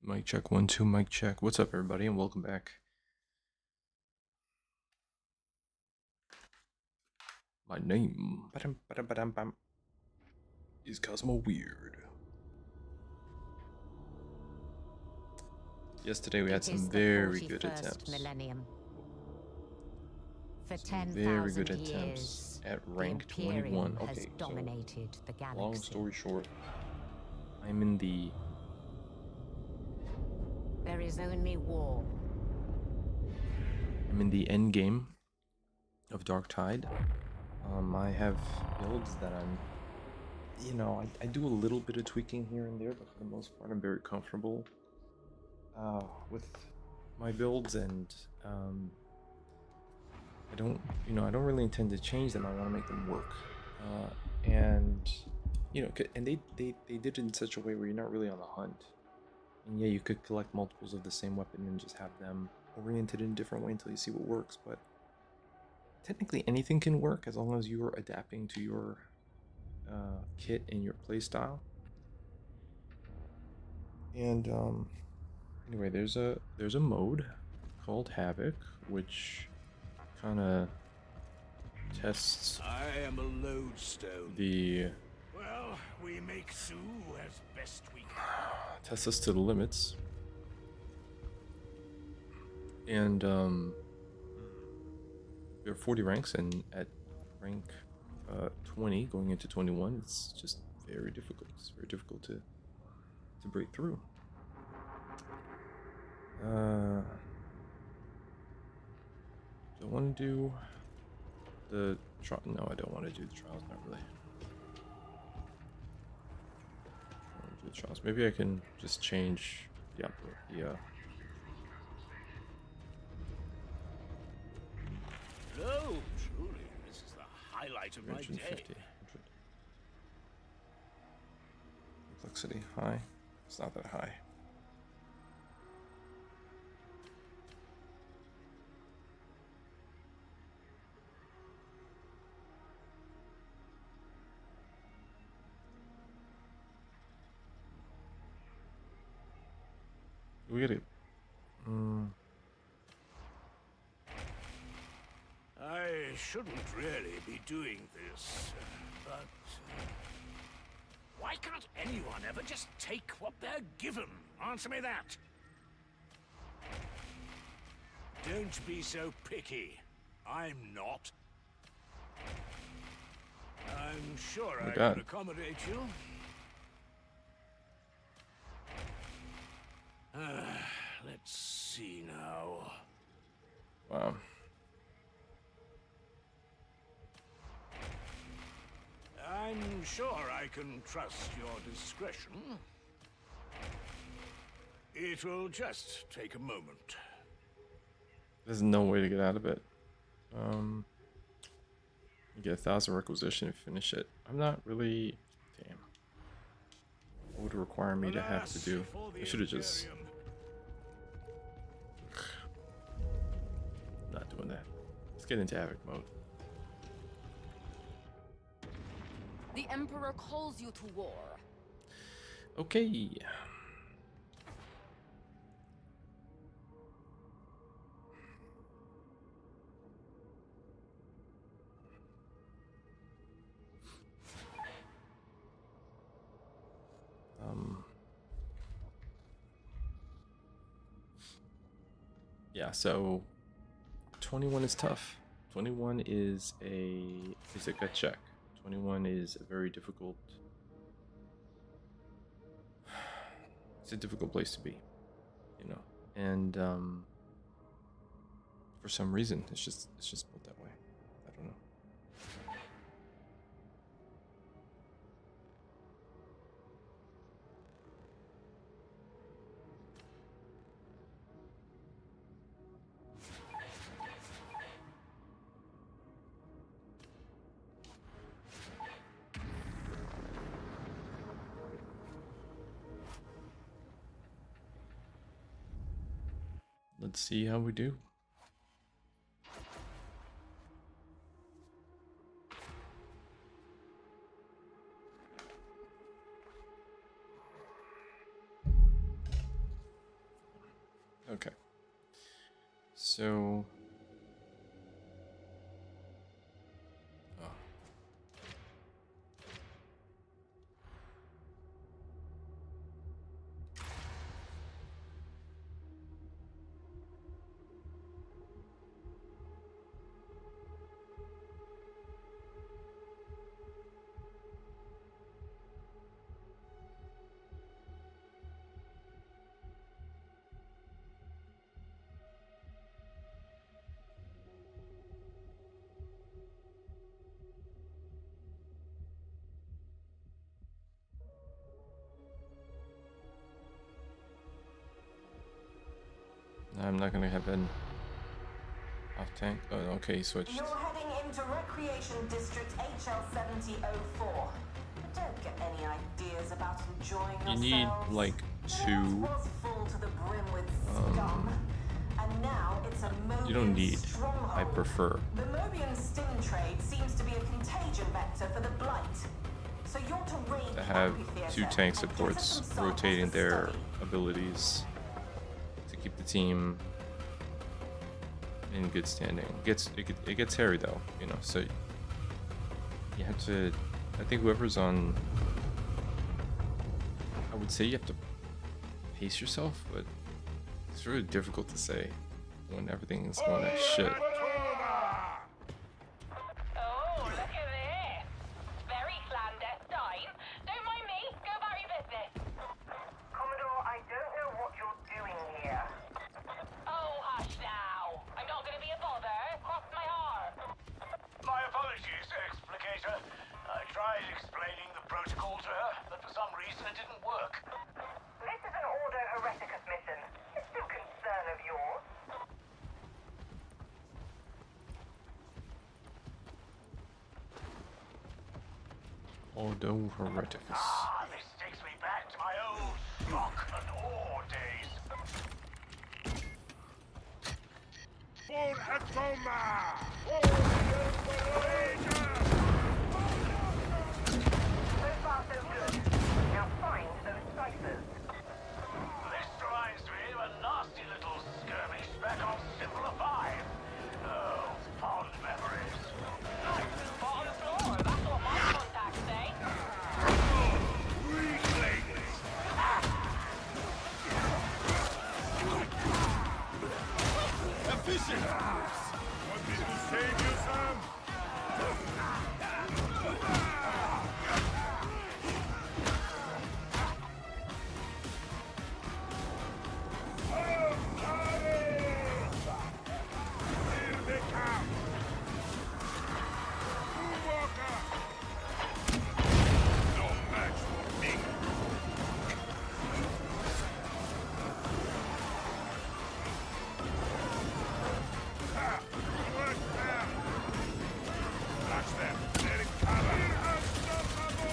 Mic check, 1 2, mic check. What's up, everybody, and welcome back. My name is Cosmo Weird. Yesterday we had some very good attempts. Millennium. For Some very good 10,000 attempts years, at the rank 21. Imperium has Okay, dominated the so galaxy. long story short, I'm in the There is only war. end game of Darktide. I have builds that I do a little bit of tweaking here and there, but for the most part, I'm very comfortable with my builds, and I don't really intend to change them. I want to make them work, and they did it in such a way where you're not really on the hunt. And yeah, you could collect multiples of the same weapon and just have them oriented in a different way until you see what works. But technically, anything can work as long as you are adapting to your kit and your playstyle. And anyway, there's a mode called Havoc, which kind of tests I am a lodestone. Well, we make do as best we can. tests us to the limits. And there are 40 ranks, and at rank 20 going into 21, it's just very difficult. It's very difficult to break through. Do I want to do the trial? No, I don't want to do the trials. Not really. I want to do the trials. Maybe I can just change the No, truly, this is the highlight of my day. 150. Complexity high. It's not that high. We get it. I shouldn't really be doing this, but why can't anyone ever just take what they're given? Answer me that. Don't be so picky. I'm not. I'm sure I can accommodate you. Let's see now. Wow. I'm sure I can trust your discretion. It will just take a moment. There's no way to get out of it. You get 1,000 requisition and finish it. I'm not really. Damn. What would it require me to have to do? I should have just. Not doing that. Let's get into Havoc mode. The Emperor calls you to war. Okay. Yeah, so 21 is tough. 21 is a gut check. 21 is a very difficult. It's a difficult place to be, and for some reason it's just built that way. I don't know. Let's see how we do. Okay. So. Oh. I'm not gonna have an off tank. Oh, okay, he switched. You're heading into Recreation District HL7004. Don't get any ideas about enjoying You yourselves. need like The two. house was full to the brim with scum, and now it's a You don't Mobian need. stronghold. I prefer. The Mobian stim trade seems to be a contagion vector for the blight. So you're to raid To have the amphitheater two tank and gather supports some samples rotating to their study. abilities to keep the team in good standing. It gets hairy though, you know. So you have to. I think whoever's on. I would say you have to pace yourself, but it's really difficult to say when everything is going to shit. Oh, look at this. Very clandestine. Don't mind me. Go about your business. Commodore, I don't know what you're doing here. Oh, hush now. I'm not going to be a bother. Cross my heart. My apologies, Explicator. I tried explaining the protocol to her, but for some reason it didn't work. This is an Ordo Hereticus mission. It's no concern of yours. Ordo Hereticus. Ah, this takes me back to my old rock and ore days. For Atoma! So far, so good. Now find those ciphers. This reminds me of a nasty little skirmish back on Simpler 5. Oh, fond memories. Bottom floor. That's what my contacts say. Want me to save you, Sam? Here they come! Moonwalker! No match for me! Ha! Good work, Sam! Watch them! They're in cover! Unstoppable!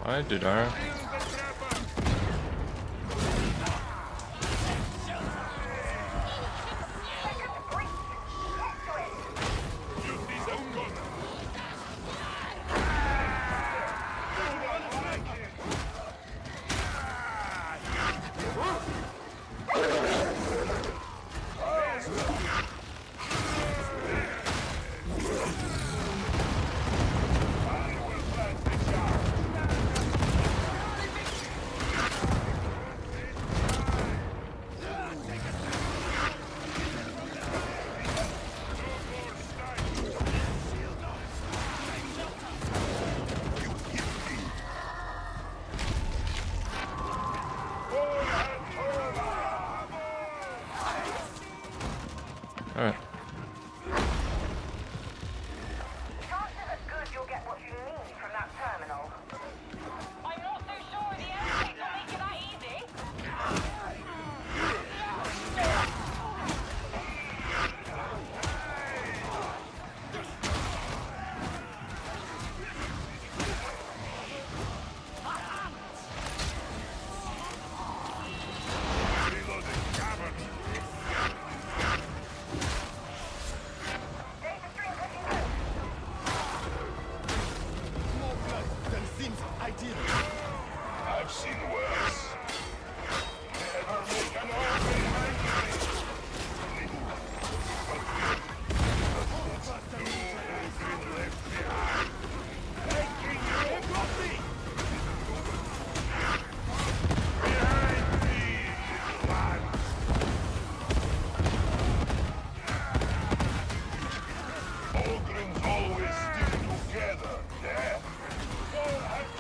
I did our. I didn't. I've seen worse. Never make an open angry. You've been left behind. Taking your copy. Behind me, little one. Ogrins always stick together, yeah? Go Hakoma!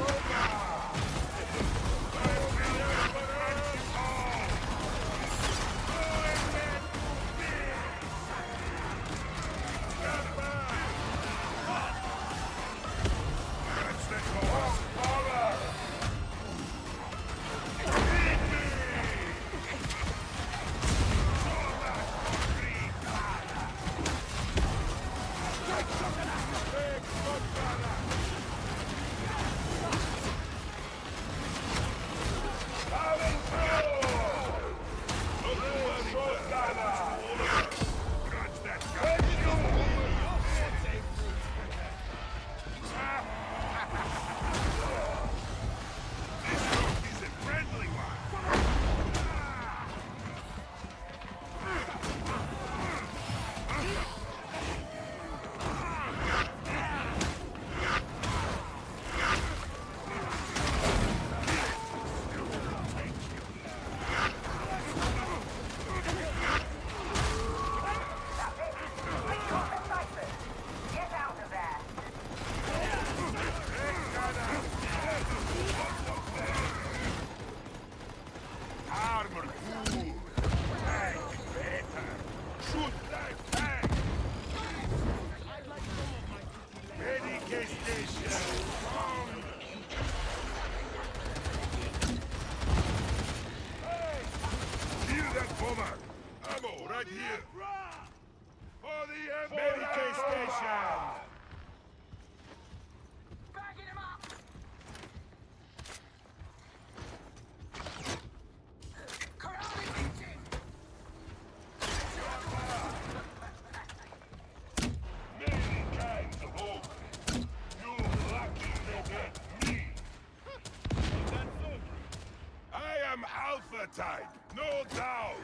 Right here! For the Medicaid station! Bagging him up! Karate teaching! Many kinds of ogres. You're lucky to get me. I am Alphatide, no doubt.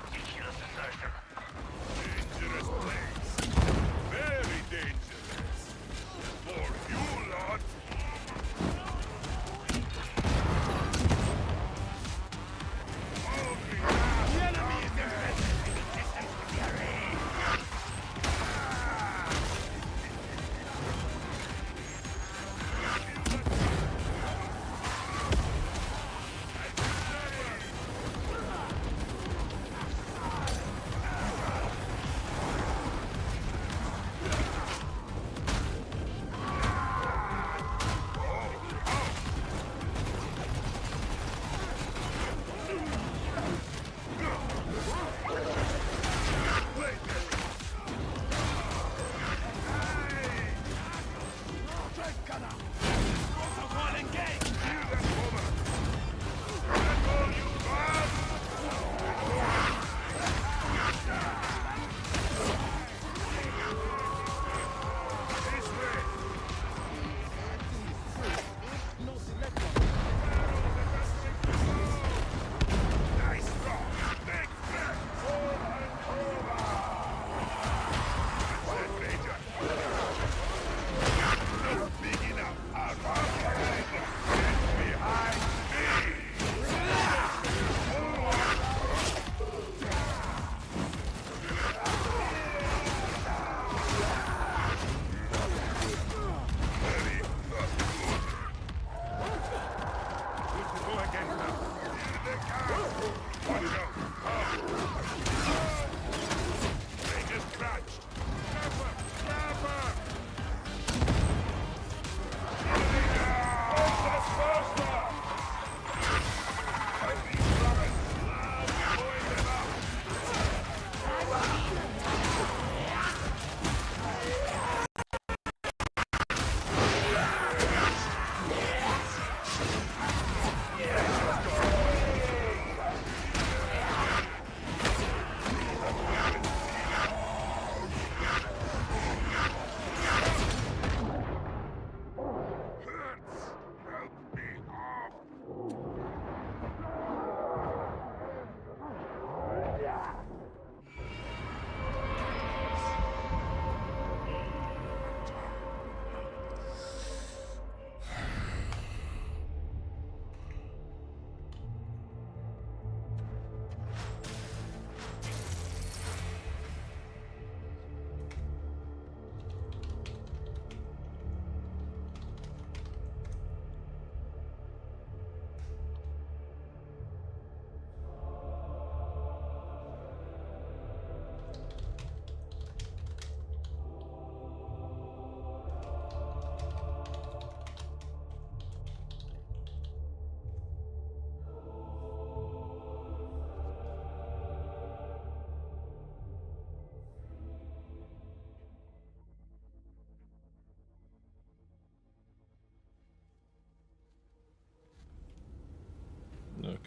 Ridiculous assertion.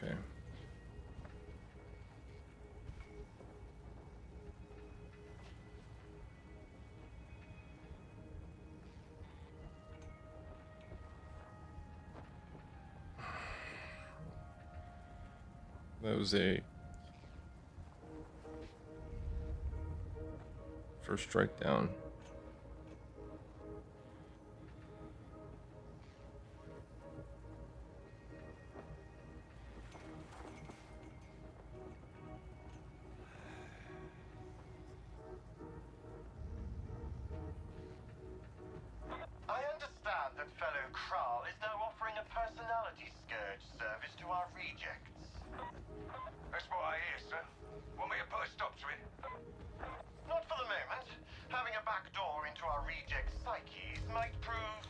Okay. That was a first strike down. I understand that fellow Kral is now offering a personality scourge service to our rejects. That's what I hear, sir. Want me to put a stop to it? Not for the moment. Having a back door into our rejects' psyches might prove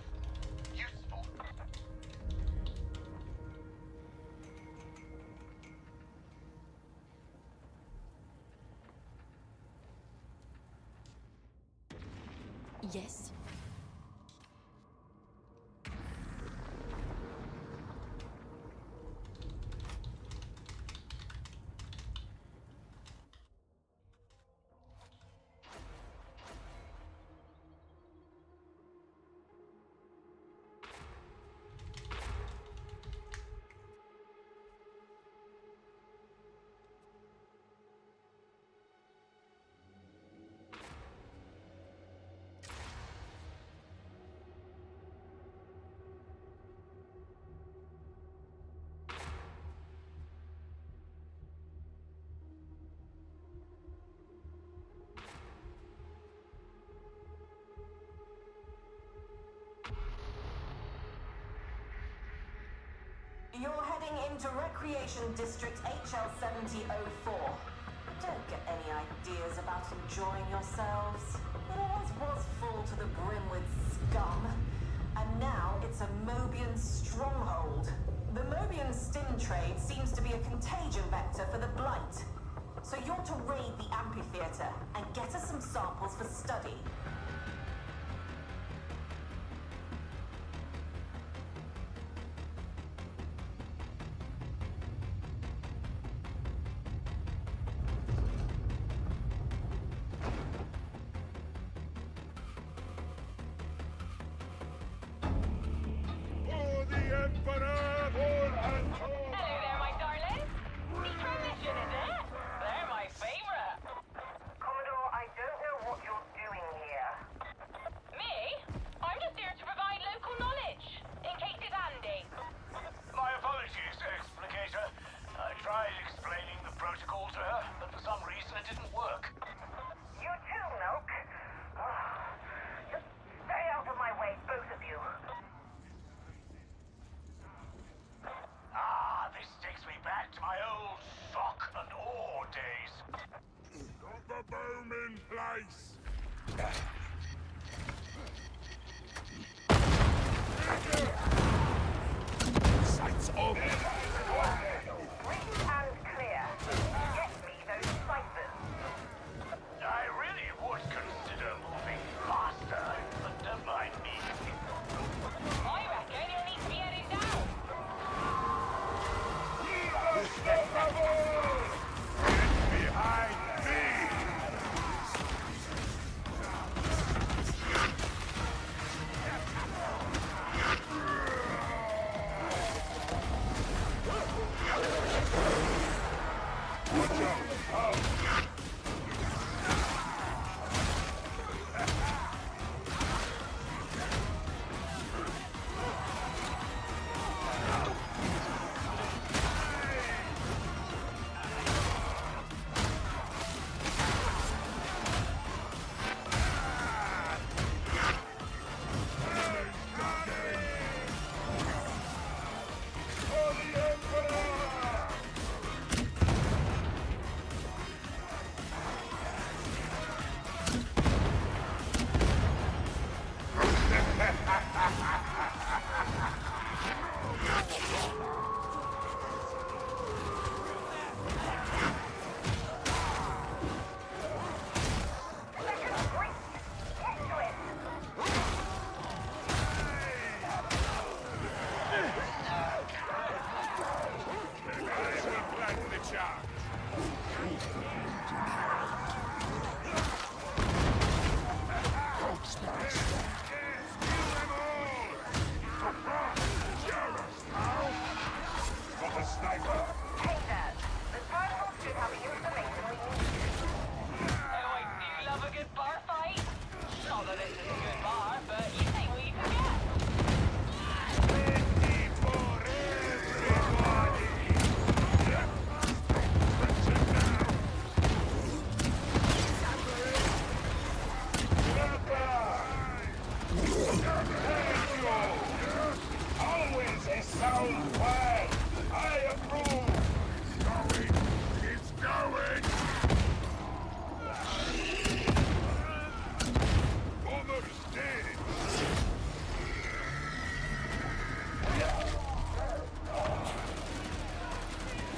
useful. Yes. You're heading into Recreation District HL7004. Don't get any ideas about enjoying yourselves. It always was full to the brim with scum. And now it's a Mobian stronghold. The Mobian stim trade seems to be a contagion vector for the Blight. So you're to raid the amphitheater and get us some samples for study. For the Emperor, all and all. Hello there, my darling. Secret mission, is it? They're my favorite. Commodore, I don't know what you're doing here. Me? I'm just here to provide local knowledge, in case it's handy. My apologies, Explicator. I tried explaining the protocol to her, but for some reason it didn't work. You too, Milk. Just stay out of my way, both of you. Ah, this takes me back to my old shock and awe days. Not the Bowman place. Sights off. Free and clear. Get me those ciphers. I really would consider moving faster, but don't mind me. I reckon you'll need to be heading down. Behind me.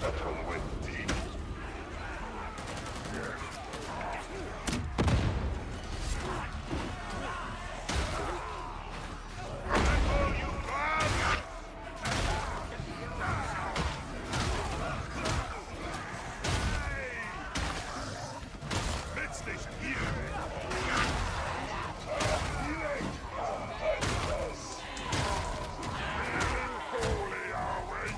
Upon wet deep. Remember, you bad! Med station here. Holy are we?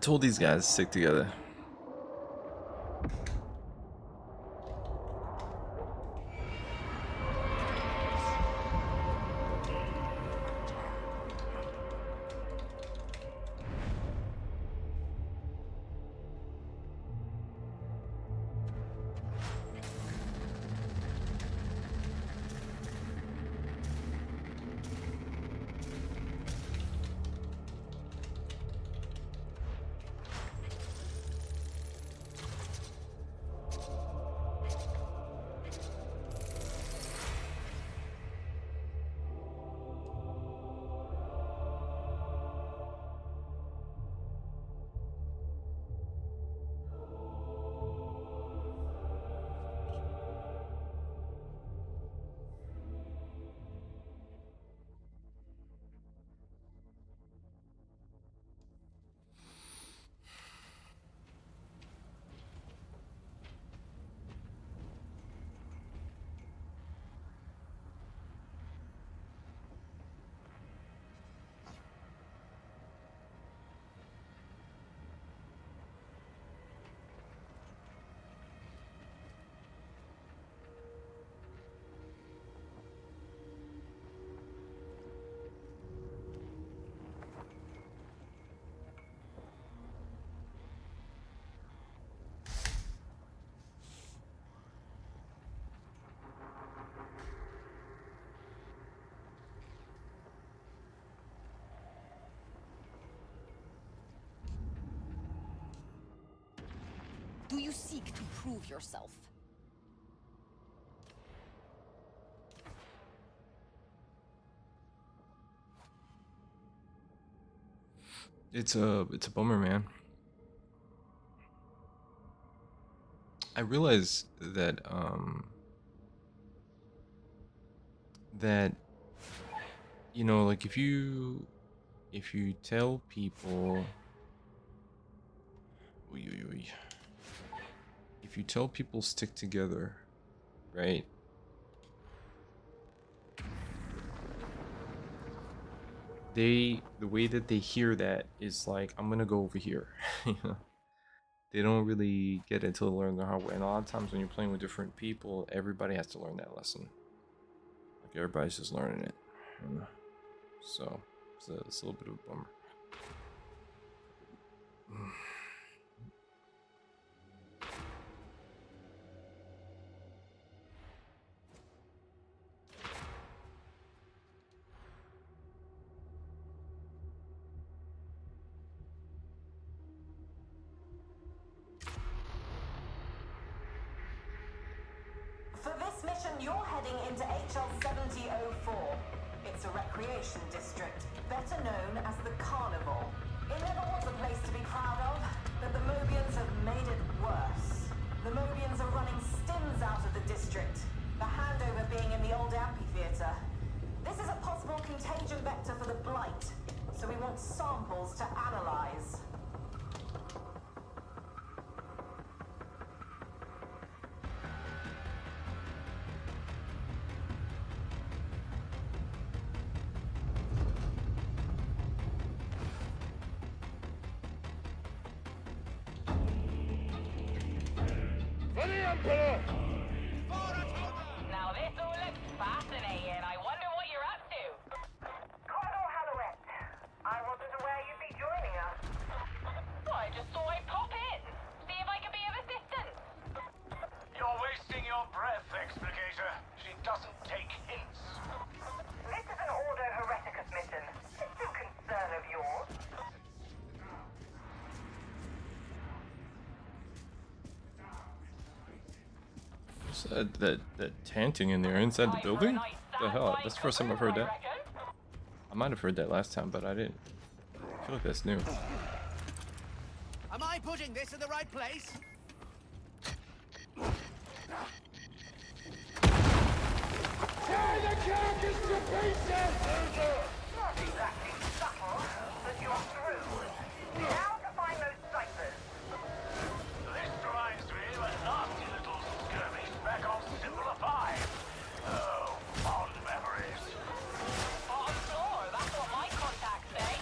told these guys to stick together. Do you seek to prove yourself? It's a bummer, man. I realize that that you know, like if you tell people if you tell people stick together, right? The way that they hear that is like, I'm gonna go over here. You know? They don't really get it until they learn the hard way. And a lot of times when you're playing with different people, everybody has to learn that lesson. Like everybody's just learning it. You know? So it's a little bit of a bummer. For this mission, you're heading into HL 7004. It's a recreation district, better known as the Carnival. It never was a place to be proud of, but the Mobians have made it worse. The Mobians are running stims out of the district, the handover being in the old amphitheater. This is a possible contagion vector for the Blight, so we want samples to analyze. For the Emperor! Now this all looks fascinating. I wonder what you're up to. Commodore Hallowett, I wasn't aware you'd be joining us. Well, I just thought I'd pop in, see if I could be of assistance. You're wasting your breath, Explicator. She doesn't take hints. This is an Ordo Hereticus mission. It's no concern of yours. What's that chanting in there inside the building? What the hell? That's the first time I've heard that. I might have heard that last time, but I didn't. I feel like that's new. Am I putting this in the right place? Tear the carcass to pieces! Not exactly subtle, but you're through. Now to find those ciphers. This reminds me of a nasty little skirmish back on Symbol 5. Oh, fond memories. Bottom floor, that's what my contacts say.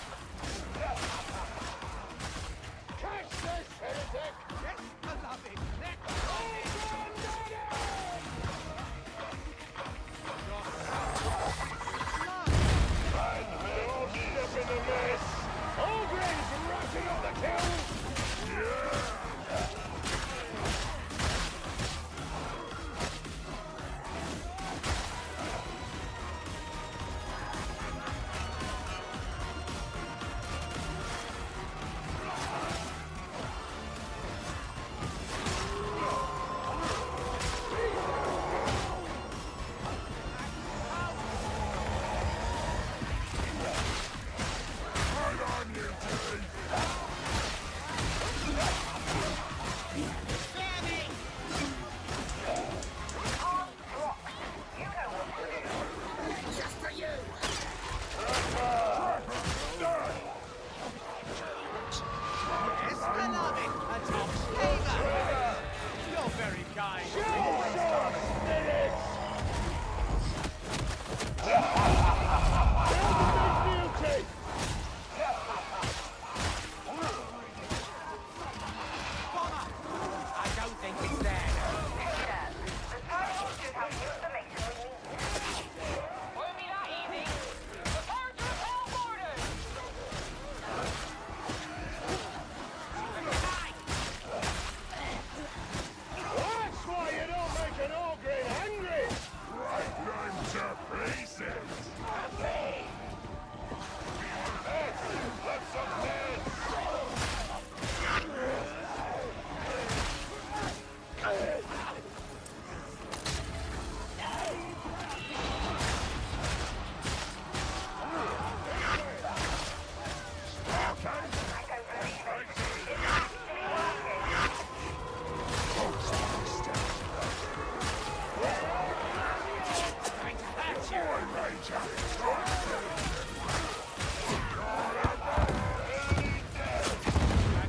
I don't think it's there. The target should have the information we need. Won't be that easy. Prepare to repel borders. That's why you don't make an ogre hungry! Right them to pieces! Let's some heads!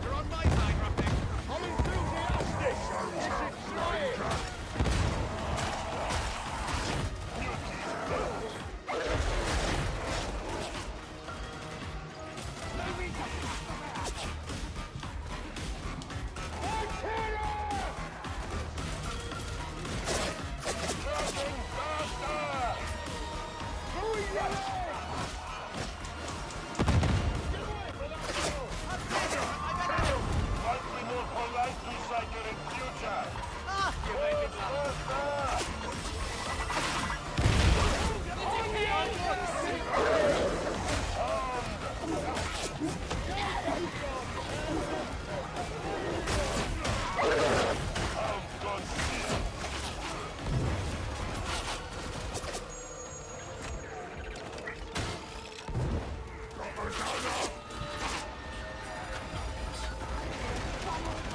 You're on my side, Roughneck. I'm enthusiastic! This is slayin! Might be more polite to cycle in future. You made me laugh.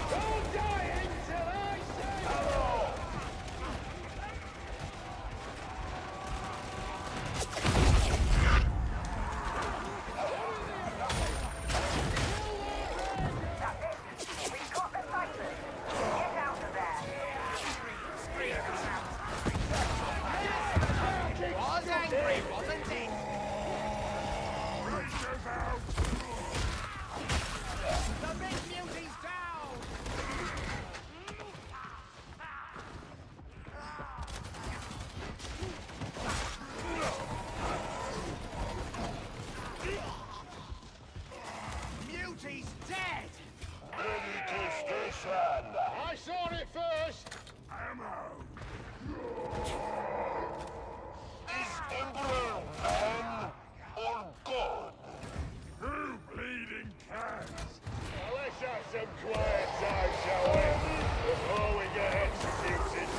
Don't die until I say hello! We've got the fighters. Get out of there. Was angry, wasn't it? Rangers out! The big beauty's down! Beauty's dead! Ready to station! I saw it first! Ammo! Is Emperor man or God? Who bleeding cans? Well, let's have some quiet time, shall we? Before we get executed.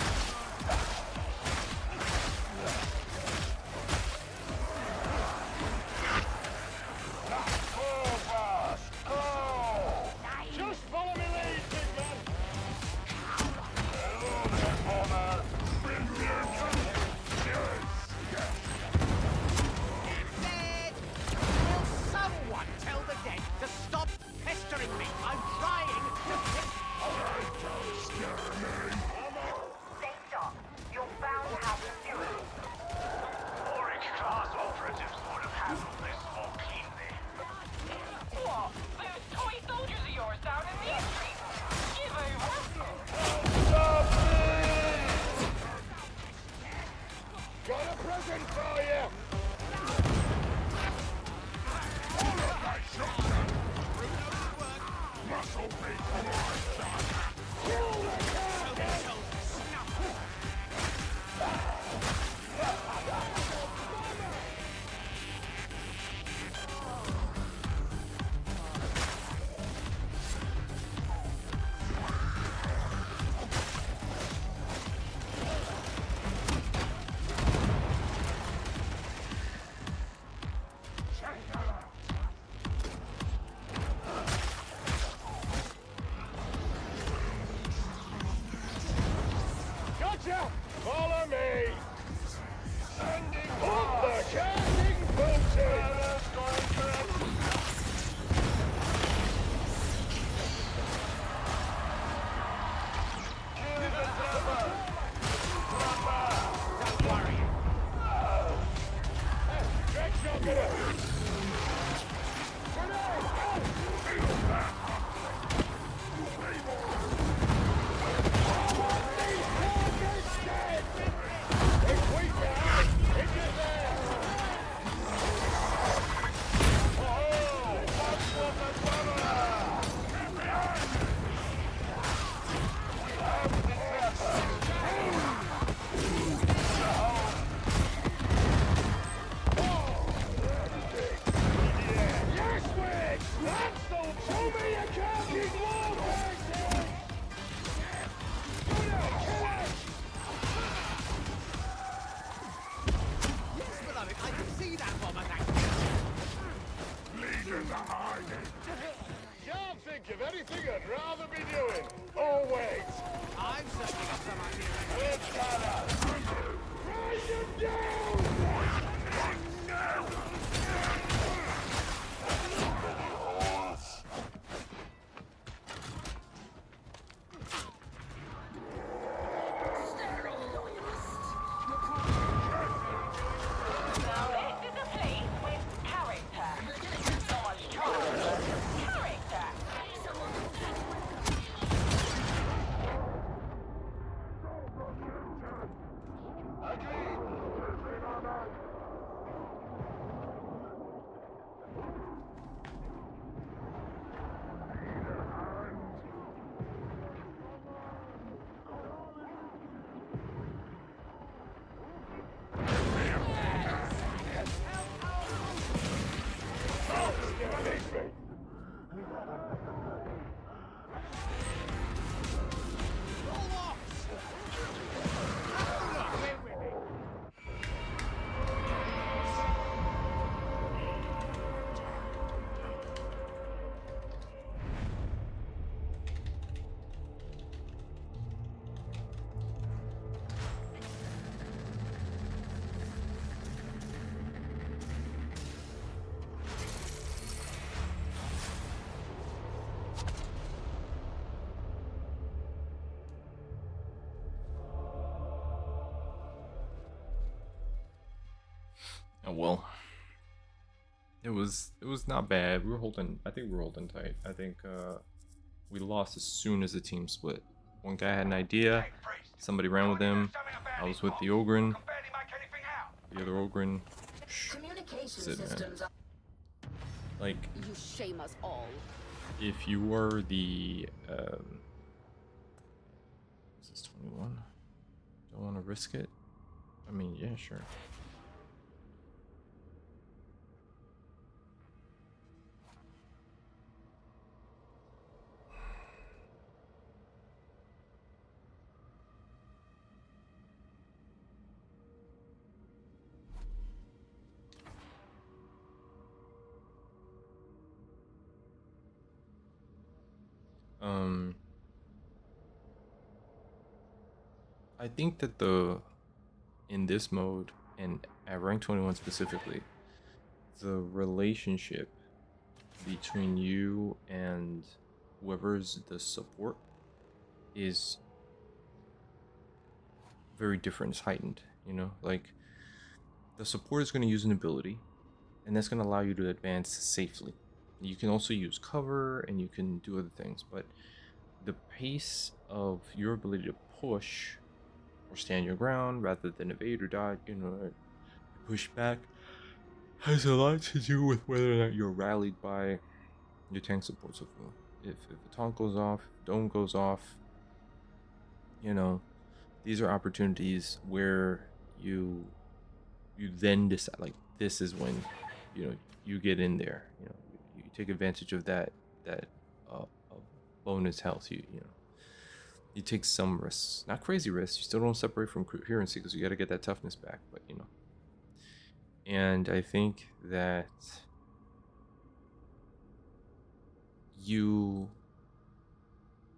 Go fast! Go! Just follow me lead, big man! Hello there, Bomber! Bring Dead! Will someone tell the dead to stop pestering me? I'm trying to fix... Don't scare me! Stay sharp. You're bound to have security. Oryx-class operatives would have handled this more cleanly. What? Those toy soldiers of yours down in these streets? Give over. Stop me! Got a present for you! My shotgun! Muscle beat for my shot! Kill the target! Gotcha! Follow me! Sending up the charging bolted! Kill the Oh well. It was not bad. We were holding. I think we were holding tight. I think we lost as soon as the team split. One guy had an idea. Somebody ran with him. I was with the Ogren. The other Ogren. Communication Man. Like, You shame us all. if you were the is this 21? Don't want to risk it. I mean, yeah, sure. I think that in this mode and at rank 21 specifically, the relationship between you and whoever's the support is very different. It's heightened, you know? Like, the support is going to use an ability, and that's going to allow you to advance safely. You can also use cover, and you can do other things, but the pace of your ability to push or stand your ground rather than evade or dodge, you know, push back, has a lot to do with whether or not you're rallied by your tank support. So if a taunt goes off, dome goes off, you know, these are opportunities where you then decide, like, this is when, you know, you get in there, you know, you take advantage of that bonus health. You know, you take some risks, not crazy risks. You still don't separate from coherency because you got to get that toughness back, but you know. And I think that you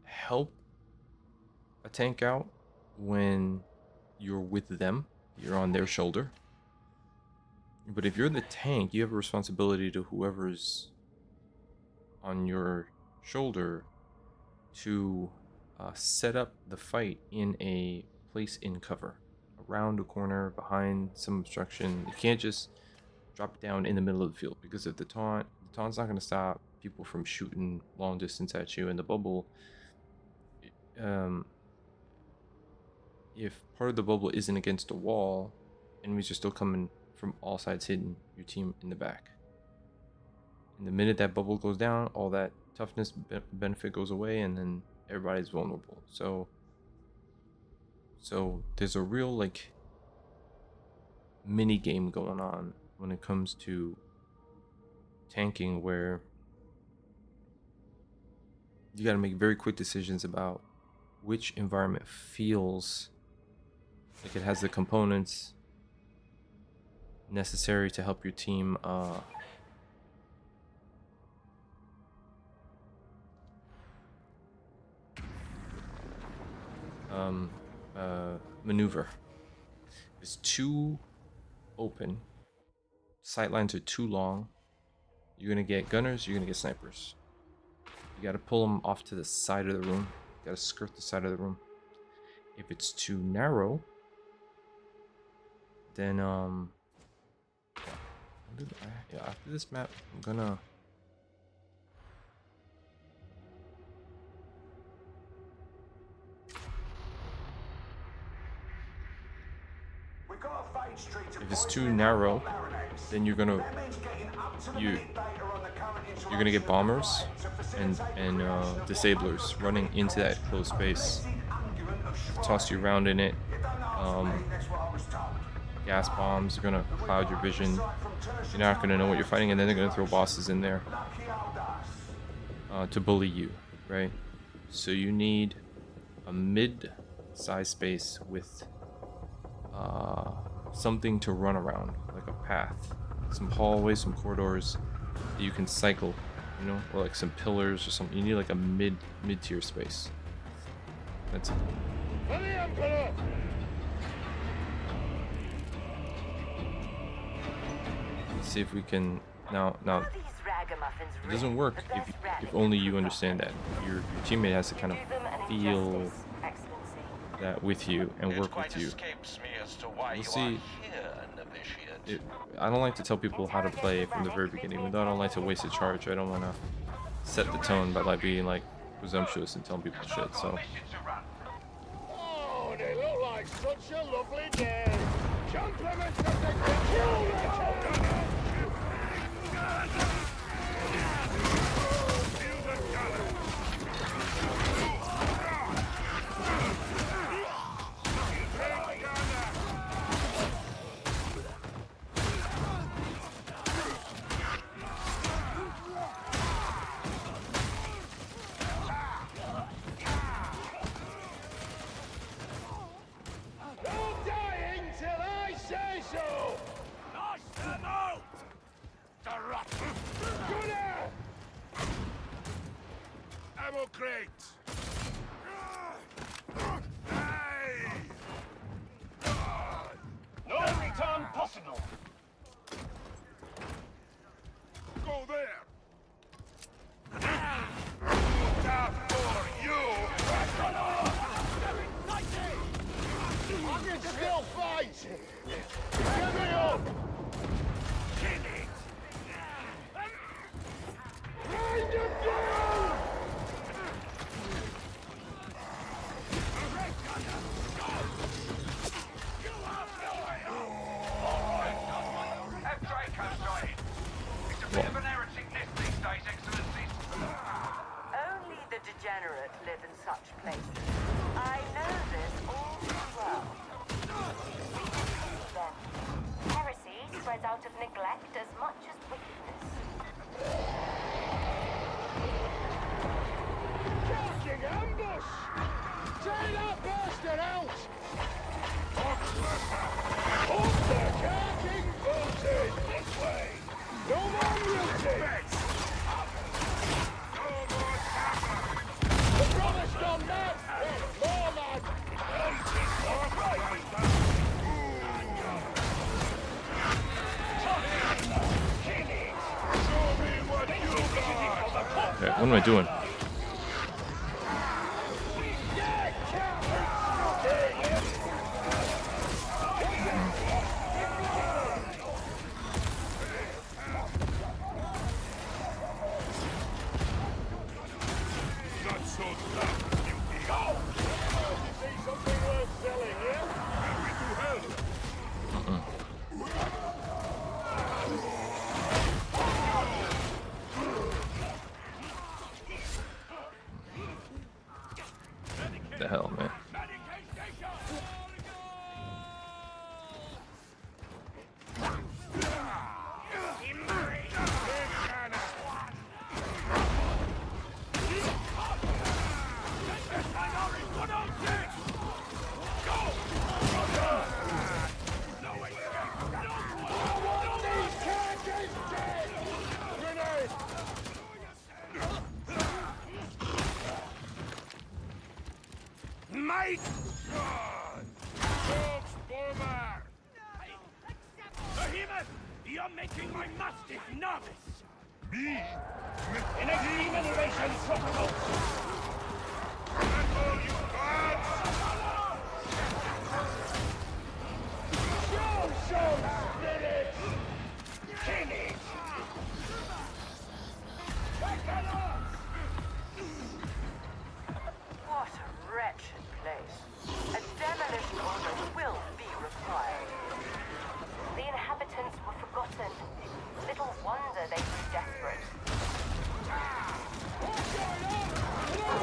help a tank out when you're with them, you're on their shoulder. But if you're the tank, you have a responsibility to whoever's on your shoulder to set up the fight in a place in cover, around a corner, behind some obstruction. You can't just drop down in the middle of the field, because if the taunt's not going to stop people from shooting long distance at you in the bubble. If part of the bubble isn't against a wall, enemies are still coming from all sides, hitting your team in the back. And the minute that bubble goes down, all that toughness benefit goes away, and then everybody's vulnerable. So there's a real, like, mini game going on when it comes to tanking, where you got to make very quick decisions about which environment feels like it has the components necessary to help your team maneuver. If it's too open, sight lines are too long, you're gonna get gunners, you're gonna get snipers. You gotta pull them off to the side of the room. You gotta skirt the side of the room. If it's too narrow, then yeah, after this map, I'm gonna if it's too narrow, then you're gonna get bombers and disablers running into that closed space, toss you around in it. Gas bombs are gonna cloud your vision. You're not gonna know what you're fighting, and then they're gonna throw bosses in there to bully you, right? So you need a mid-size space with something to run around, like a path, some hallways, some corridors that you can cycle, you know, or like some pillars or something. You need like a mid-tier space. That's it. Let's see if we can now. It doesn't work if only you understand that. Your teammate has to kind of feel that with you and It work quite with you. escapes me as to why We'll you see. are here, novitiate. I don't like to tell people how to play from the very beginning. Even though I don't like to waste a charge, I don't want to set the tone by like being like presumptuous and telling people shit. So Oh, they look like such a lovely day. Compliments of the king. No dying till I say so. Lash them out! Gunner! Ammo crate. Hey! No return possible. Go there. That for you. I can still fight. Get me up. Kill it! Grind him down. Have Draco join. It's a bit of an heretic nest these days, Excellencies. Only the degenerate live in such places. I know this all too well. Then, heresy spreads out of neglect as much as wickedness. Casting ambush. Take that bastard out. Order casting bolted. This way. No more music. No more camera. The brother's gone mad. More lad. Show me what you got. okay, what am I doing? Not so tough, you go! You see something worth selling, yeah? Happy to help. The hell, man. Mate! Dogs, bomber! Behemoth! You're making my mastiff nervous! Me? In a remuneration protocol! That's all you got? Show some spirit! Kill it! What a wretched place. A demolition order will be required. The inhabitants were forgotten. Little wonder they grew desperate. What's going on?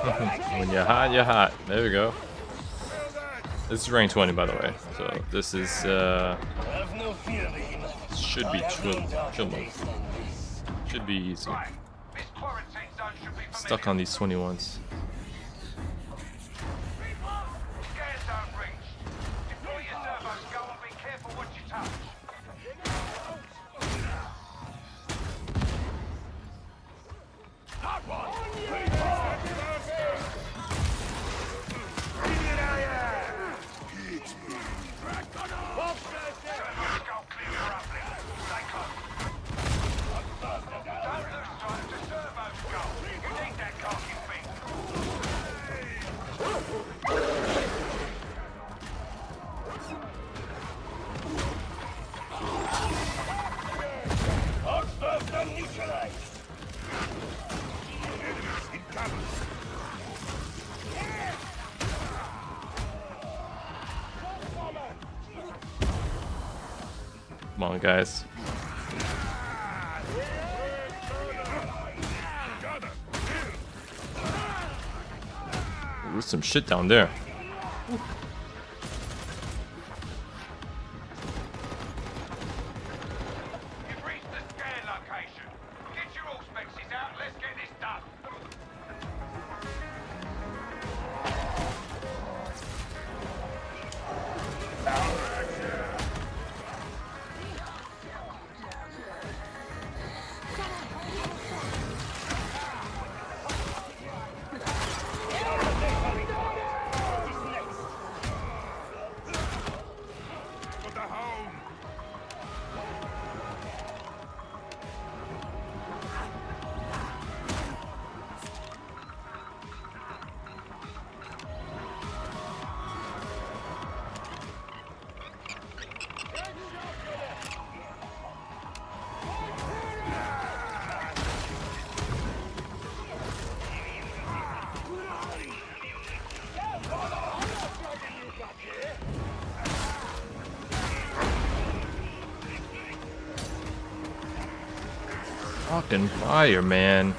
When you're hot, you're hot. There we go. This is rank 20, by the way. So this is should be chill mode. Should be easy. This quarantine zone should be Stuck on these 21s. Scan zone reached. Deploy your servo skull and be careful what you touch. Come on, guys. There's some shit down there. You've reached the scan location. Get your auspexes out. Let's get this done. Fucking fire, man.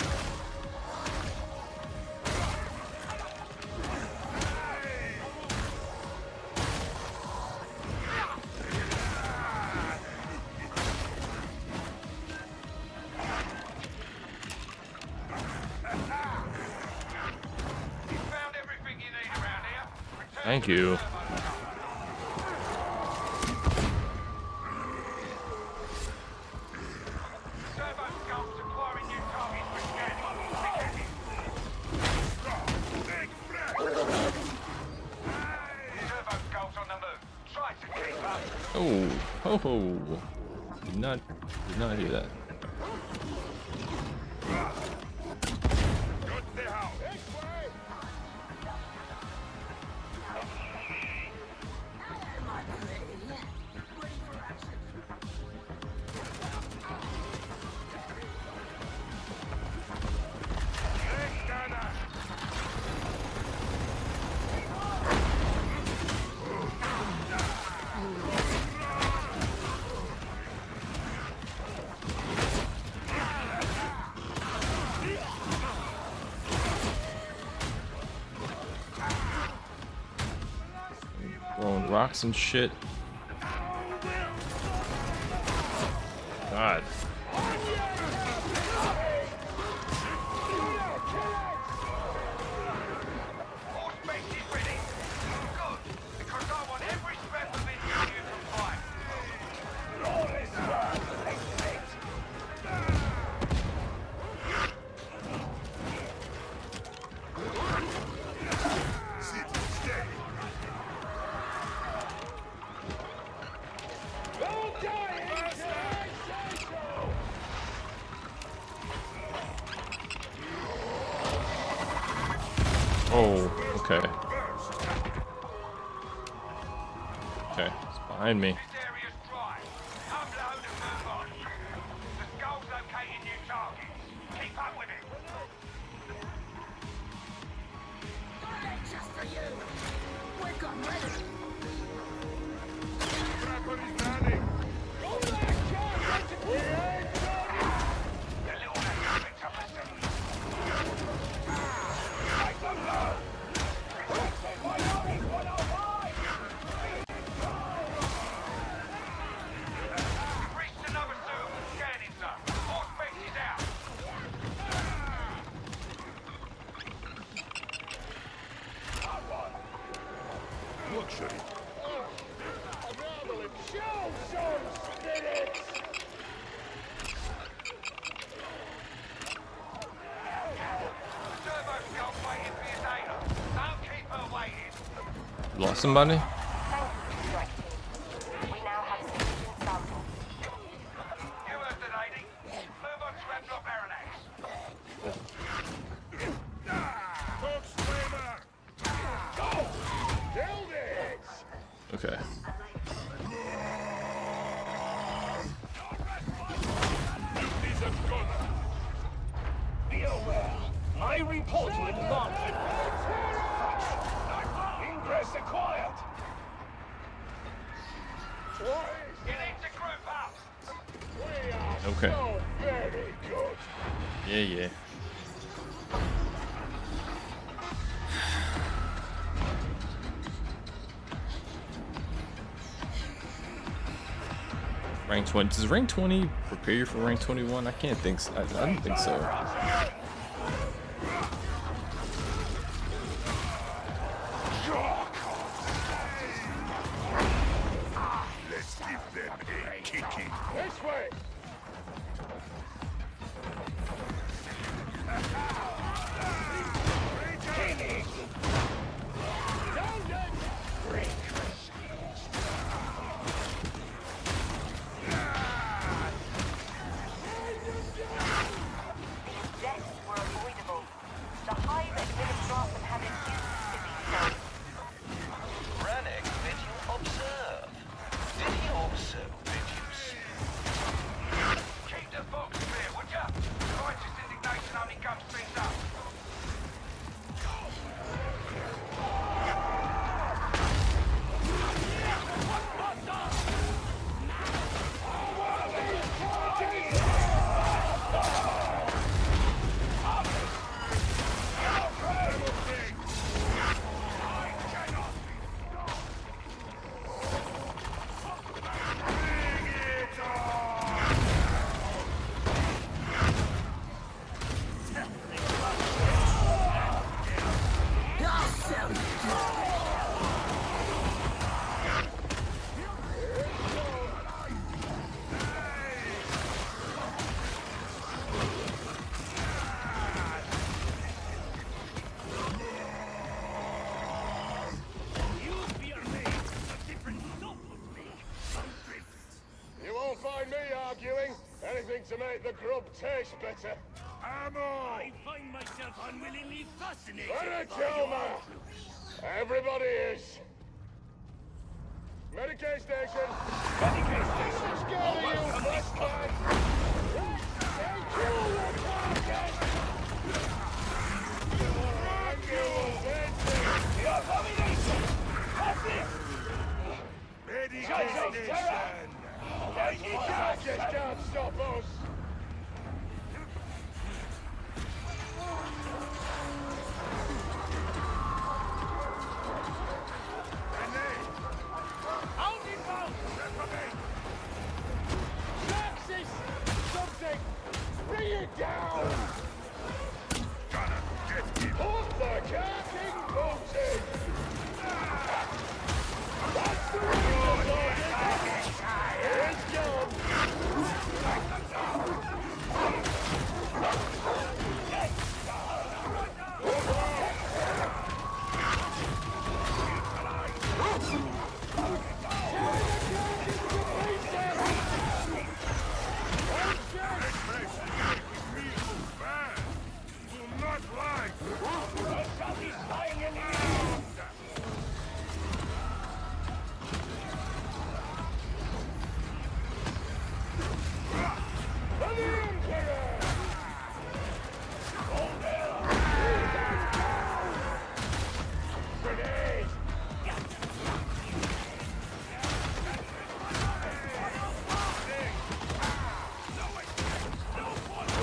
Found everything you need around here. Return Thank to you. the servo skulls acquiring new targets for scanning. Servo skulls on the move. Try to keep up. Oh, ho ho. Did not hear that. Throwing rocks and shit. God. Auspex is ready. Good, because I want every specimen you can find. Oh, okay. Okay, it's behind me. This area's dry. Unload and move on. The skull's locating new targets. Keep up with it. The little man picked up a scent. luxury. I'd rather live show some spirits! Turbo Skull waiting for your data. Don't keep her waiting. Lost somebody? Thank you, Strike Team. We now have sufficient samples. You heard the lady. Move on to Red Baronex. Hook Screamer! Go! Build it! Okay. He's a gunner! Be aware. My report will enlarge it. Ingress acquired. You need to group up. We are Okay. so very good! Yeah, yeah. Rank 20. Does rank 20 prepare you for rank 21? I can't think so. I don't think so. Let's give them a kicking. This way! These deaths were avoidable. The Hive administration had induced to be so. Rannick, did you observe? Did he also reduce? Keep the box clear, would ya? Righteous indignation only comes things up. You won't find me arguing. Anything to make the grub taste better. Ammo! I find myself unwillingly fascinated. Let it kill, man! Everybody is. Medicaid station! Medicaid station. Let's go, you bastard! Hey, kill the target! The abomination! That's it! Medicaid station! Target can't stop us! Taxes! Something! Bring it down! Gonna get him! Put the catching booty! That's the way it's gone!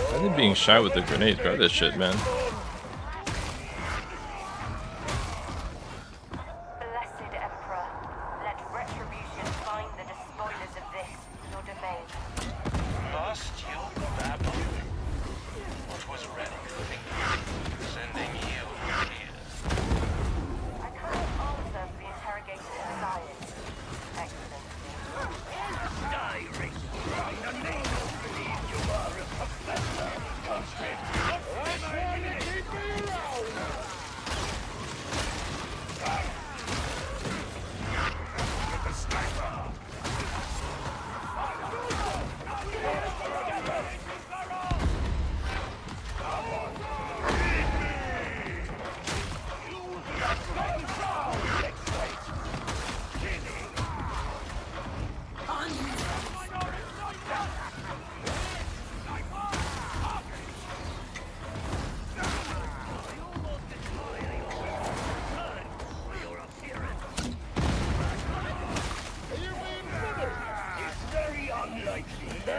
I think being shy with the grenade. Grab that shit, man. Blessed Emperor, let retribution find the despoilers of this, your domain. Must you babble? What was Rennick thinking? Sending you here. I cannot answer for the interrogation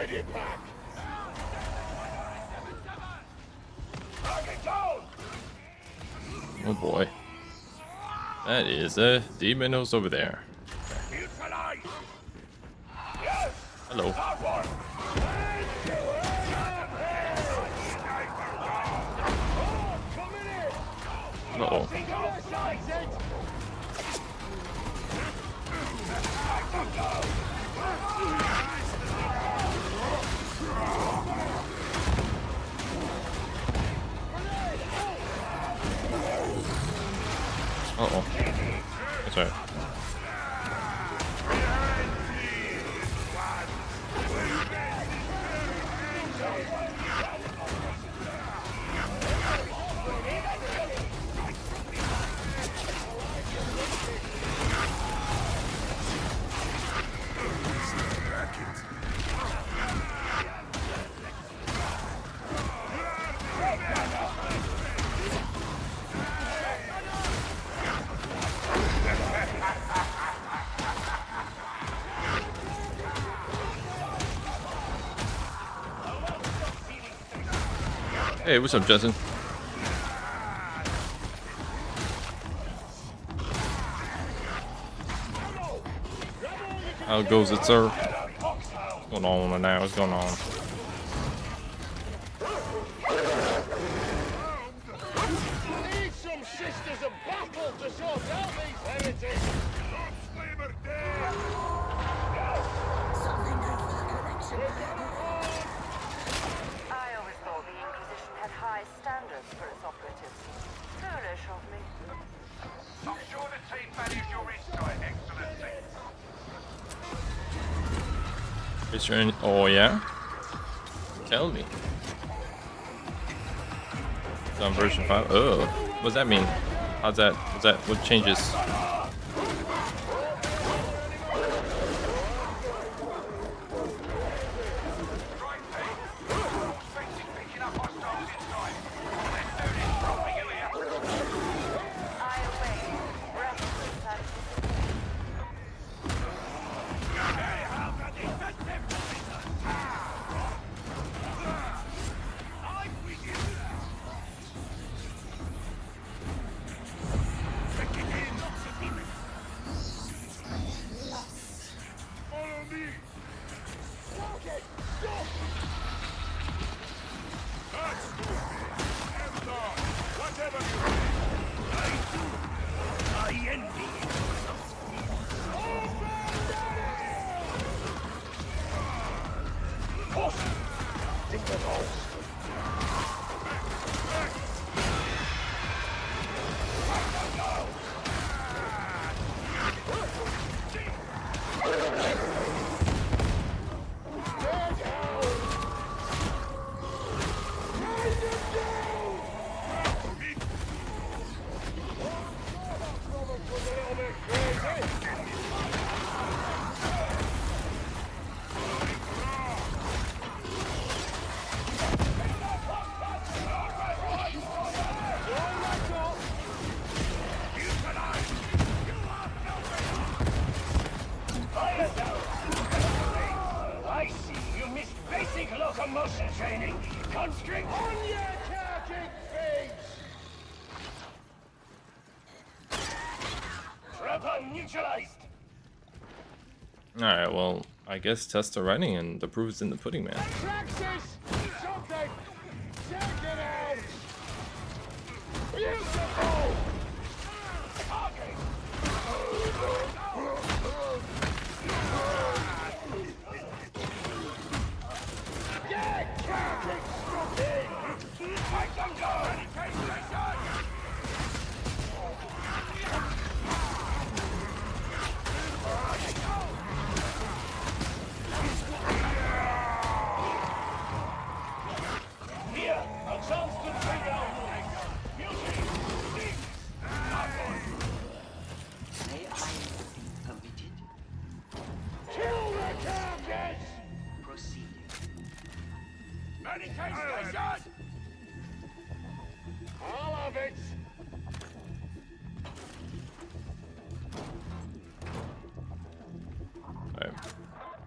Medipack! Target down! Oh boy. That is a demon nose over there. Neutralize! Yes! Hello. Hard one! Uh-oh. Uh-oh. That's right. Hey, what's up, Justin? How goes it, sir? What's going on now? What's going on? Need some sisters of battle to sort out these heretics! Flavor dead! I always thought the Inquisition had high standards for its operatives. Foolish of me. I'm sure the team values your insight, Excellency. Is there any? Oh yeah. Tell me. It's on version 5. Oh, what does that mean? How's that? What's that? What changes? I await breathless anticipation. Follow me! Target! Stop! That's Empire! Whatever you I do. I envy you. Push! Take the balls. I see you missed basic locomotion training. Constrict on your charging face! Trapper neutralized! Alright, well, I guess test the writing and the proof is in the pudding, man. Praxis! Something! Check it out! Beautiful! Okay. Get charging, stupid! I can go! Here, a chance to trigger our legs. Beauty! May I be permitted? Kill the carcass! Proceed. Medication station! All of it! Alright.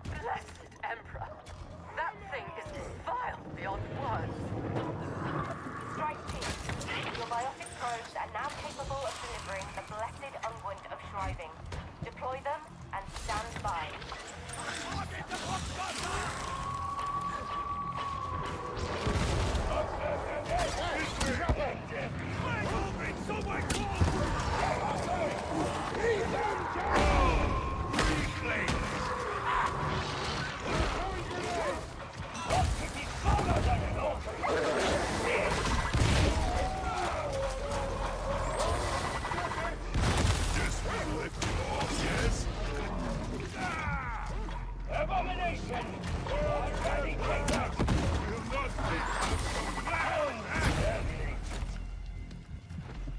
Blessed Emperor. That now capable of delivering the blessed unguent of shriving. Deploy them and stand by.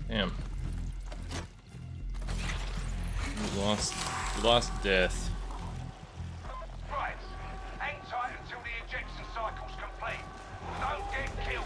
Damn. We lost Death. Right. Hang tight until the ejection cycle's complete. Don't get killed.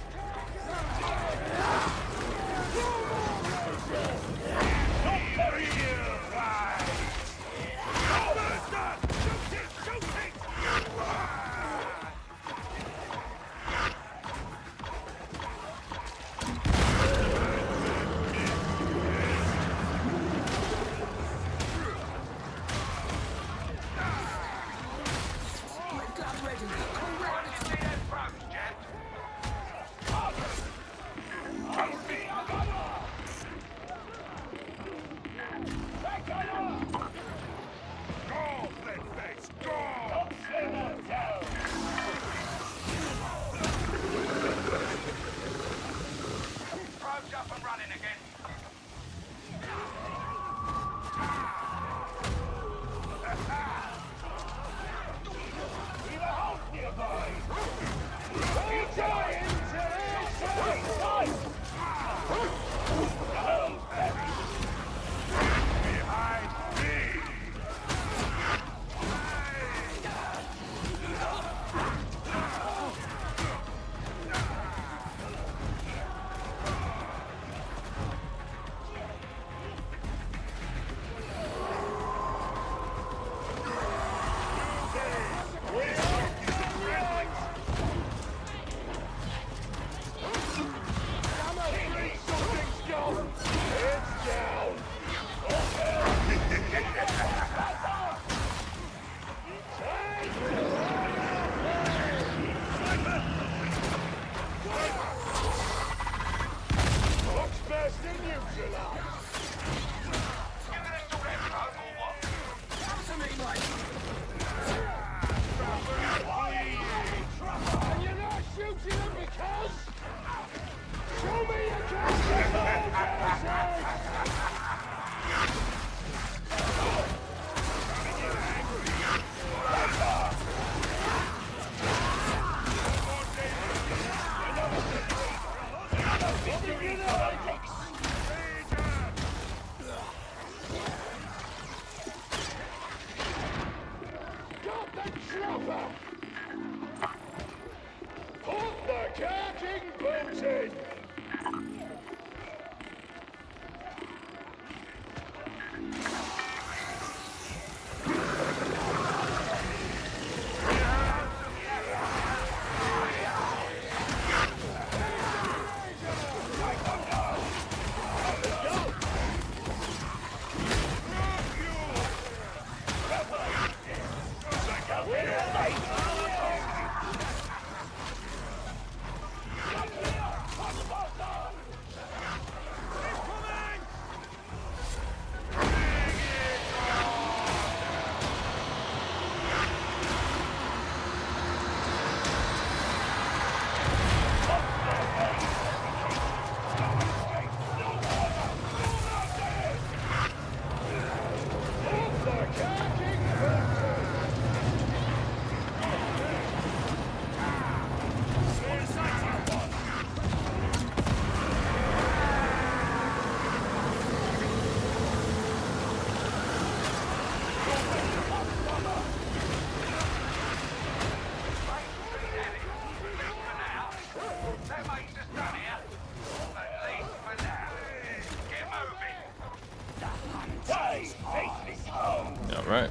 Right.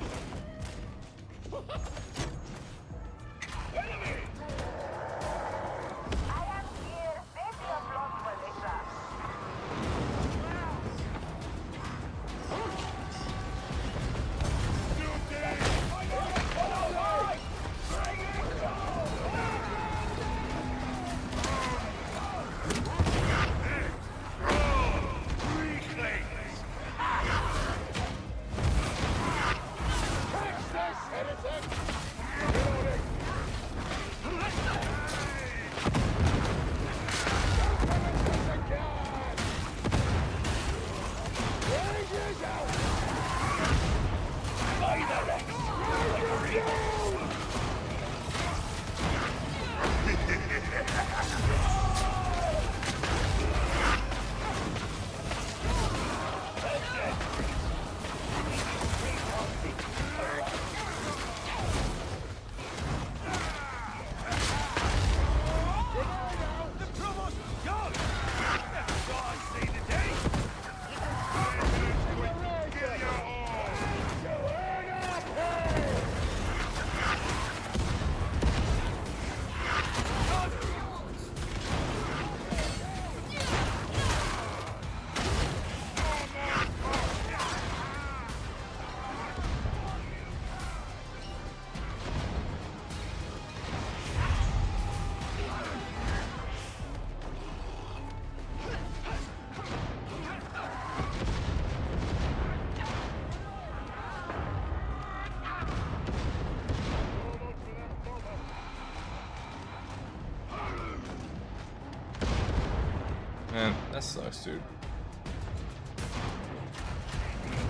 honest, dude.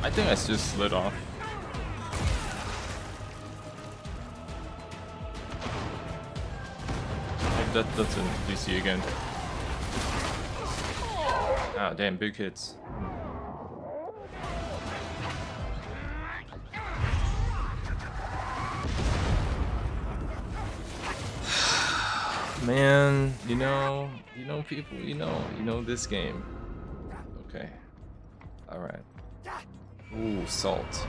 I think I just slid off. Oh, that's in DC again. Ah, damn, big hits. Man, you know people, you know this game. Okay. Alright. Ooh, salt.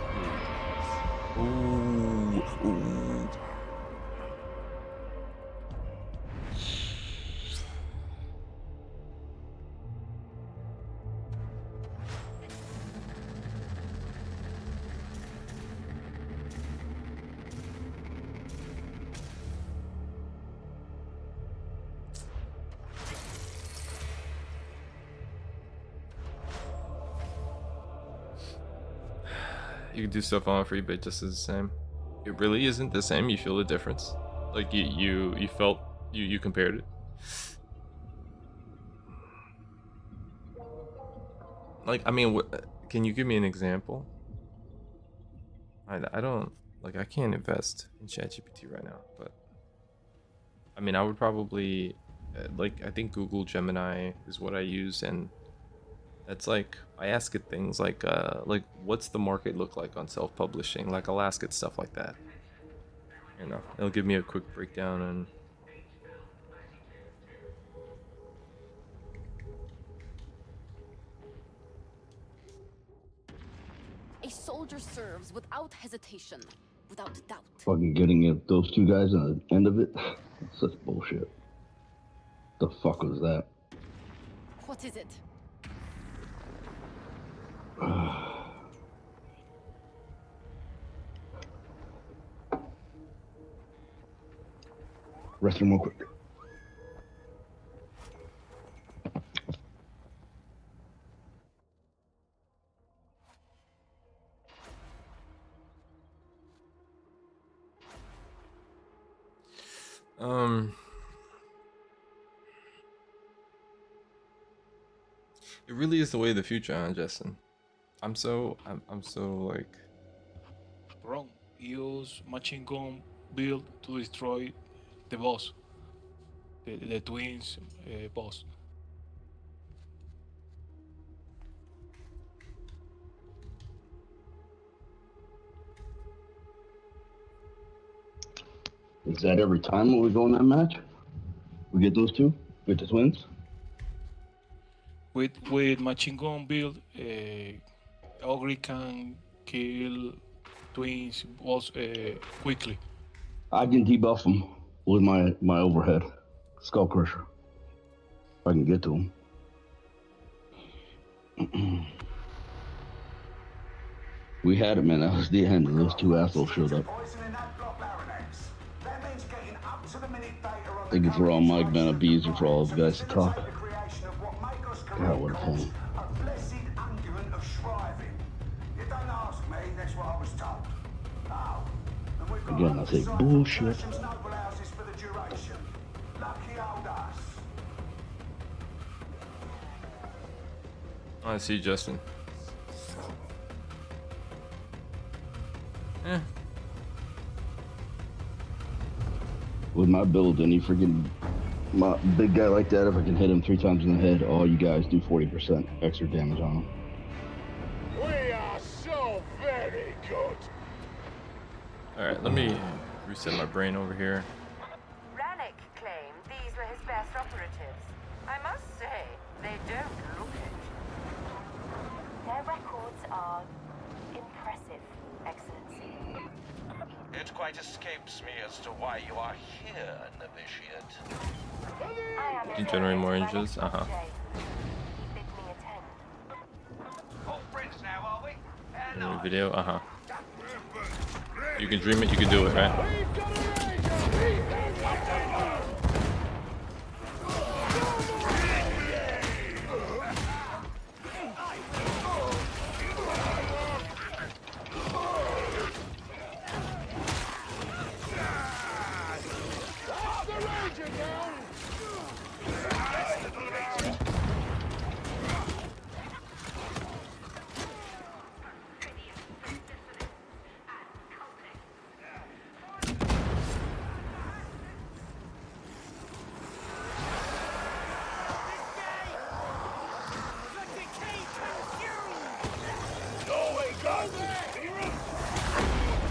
Ooh. Ooh. You can do stuff on free, but just as the same. It really isn't the same. You feel the difference. Like you felt you compared it. Like, I mean, can you give me an example? I don't like. I can't invest in ChatGPT right now, but I mean, I would probably like. I think Google Gemini is what I use, and it's like I ask it things like what's the market look like on self-publishing? Like I'll ask it stuff like that. You know, it'll give me a quick breakdown and. A soldier serves without hesitation, without doubt. Fucking getting it, those two guys on the end of it. Such bullshit. The fuck was that? What is it? Restroom real quick. It really is the way of the future, huh, Justin? I'm so like. Wrong. Use machine gun build to destroy the boss. The twins boss. Is that every time when we go in that match? We get those two? With the twins? With machine gun build, Ogre can kill twins boss quickly. I can debuff them with my overhead skull crusher. If I can get to them. We had it, man. That was the end. Those two assholes showed up. Thank you for all Mike Ben Abuser for all those guys to talk. God, what a pain. Again, I say bullshit. I see, Justin. With my build, any freaking my big guy like that, if I can hit him 3 times in the head, all you guys do 40% extra damage on him. We are so very good. Alright, let me reset my brain over here. Rannick claimed these were his best operatives. I must say, they don't look it. Their records are impressive, Excellency. It quite escapes me as to why you are here, novitiate. I am Generate more inches? He bid me attend. All friends now, are we? New video? You can dream it, you can do it, right? No way, God! Look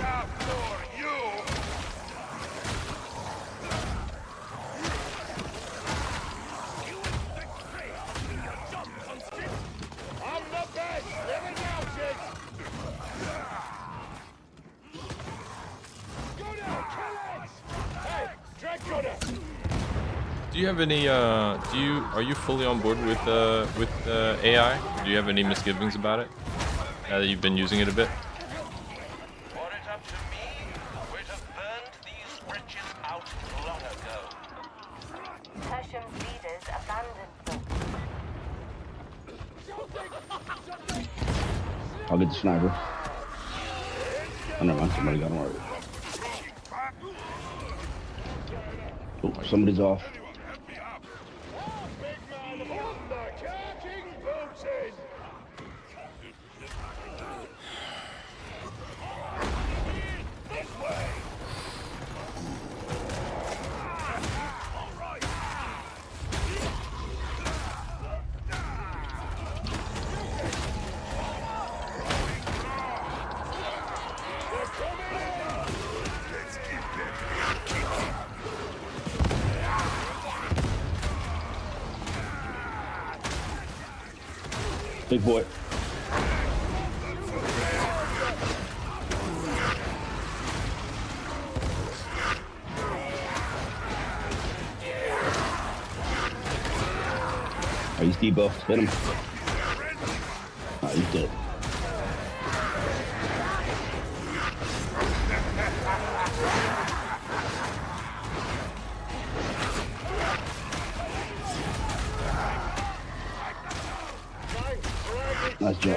out for you! I'm the best! Living out it! Gunner, kill it! Hey, Drake Gunner! Do you have any? Are you fully on board with AI? Do you have any misgivings about it? Now that you've been using it a bit. Were it up to me, we'd have burned these wretches out long ago. Tertium's leaders abandoned them. I'll get the sniper. Oh, never mind. Somebody got him already. Oh, somebody's off. Big man on the carting booted! This way! Big boy. Oh, he's debuffed. Hit him. Oh, he's dead. Nice job.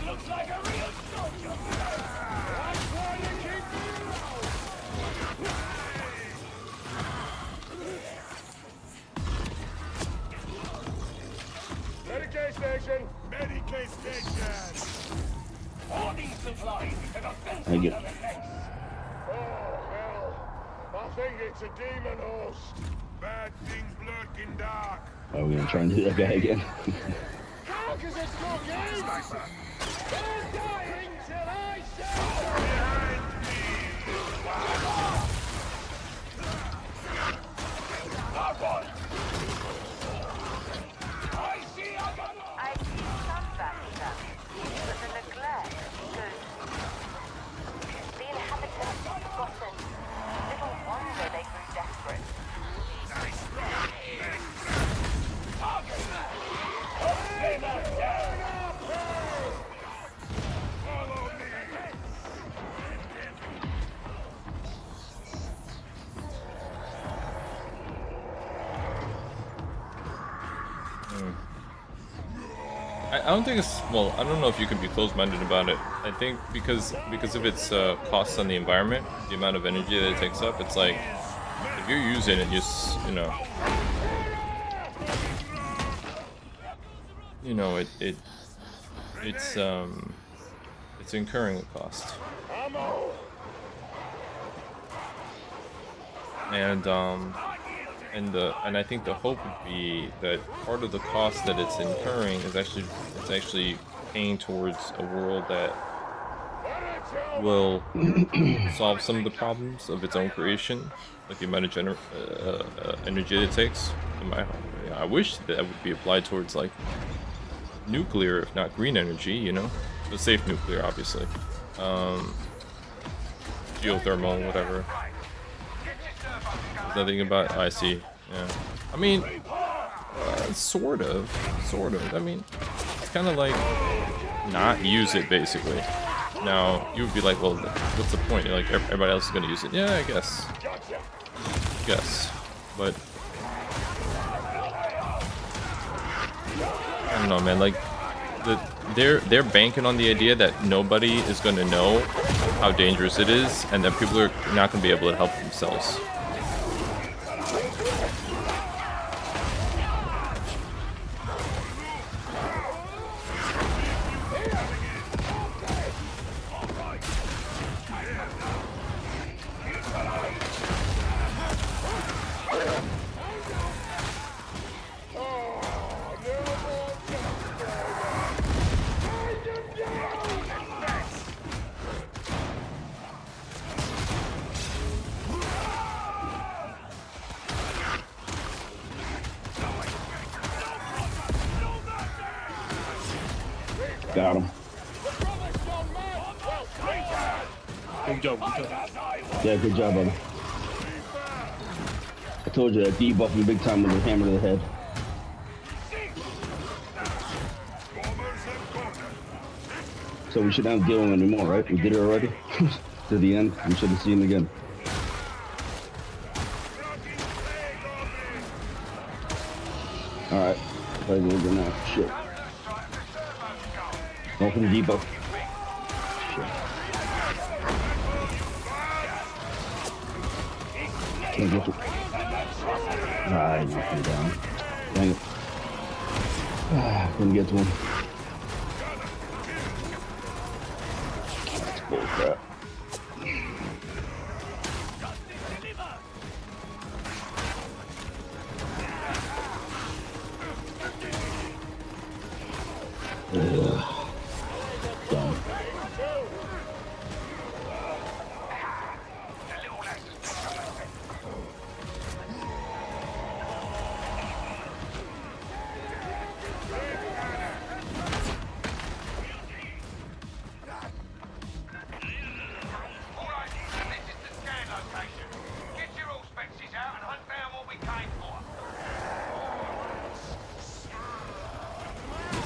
Looks like a real soldier. That's why you keep Medicaid station! Medicaid station! hoarding supplies to the Thank you. Oh, hell. I think it's a demon host. Bad things lurking dark. Are we gonna try and do that guy again? Carcasses cooking! They're dying till I say behind me! I see some backup, but the neglect goes. The inhabitants were forgotten. Little wonder they grew desperate. I don't think it's, well, I don't know if you can be closed-minded about it. I think because of its costs on the environment, the amount of energy that it takes up, it's like if you're using it, it's incurring a cost. And I think the hope would be that part of the cost that it's incurring is actually paying towards a world that will solve some of the problems of its own creation, like the amount of energy it takes. I wish that would be applied towards like nuclear, if not green energy, you know, but safe nuclear, obviously, geothermal, whatever. Nothing about, I see, yeah. I mean, sort of. I mean, it's kind of like not use it, basically. Now, you would be like, well, what's the point? You're like, everybody else is going to use it. Yeah, I guess. But I don't know, man. Like, they're banking on the idea that nobody is going to know how dangerous it is, and that people are not going to be able to help themselves. Got him. Good job, good job. Yeah, good job, buddy. I told you that debuff me big time with a hammer to the head. So we shouldn't have to deal with him anymore, right? We did it already. To the end. We shouldn't see him again. Alright. Play a little bit now. Shit. Open the debuff. Shit. Can't get to... Ah, he knocked me down. Dang it. Ah, couldn't get to him. That's bullcrap. Dumb.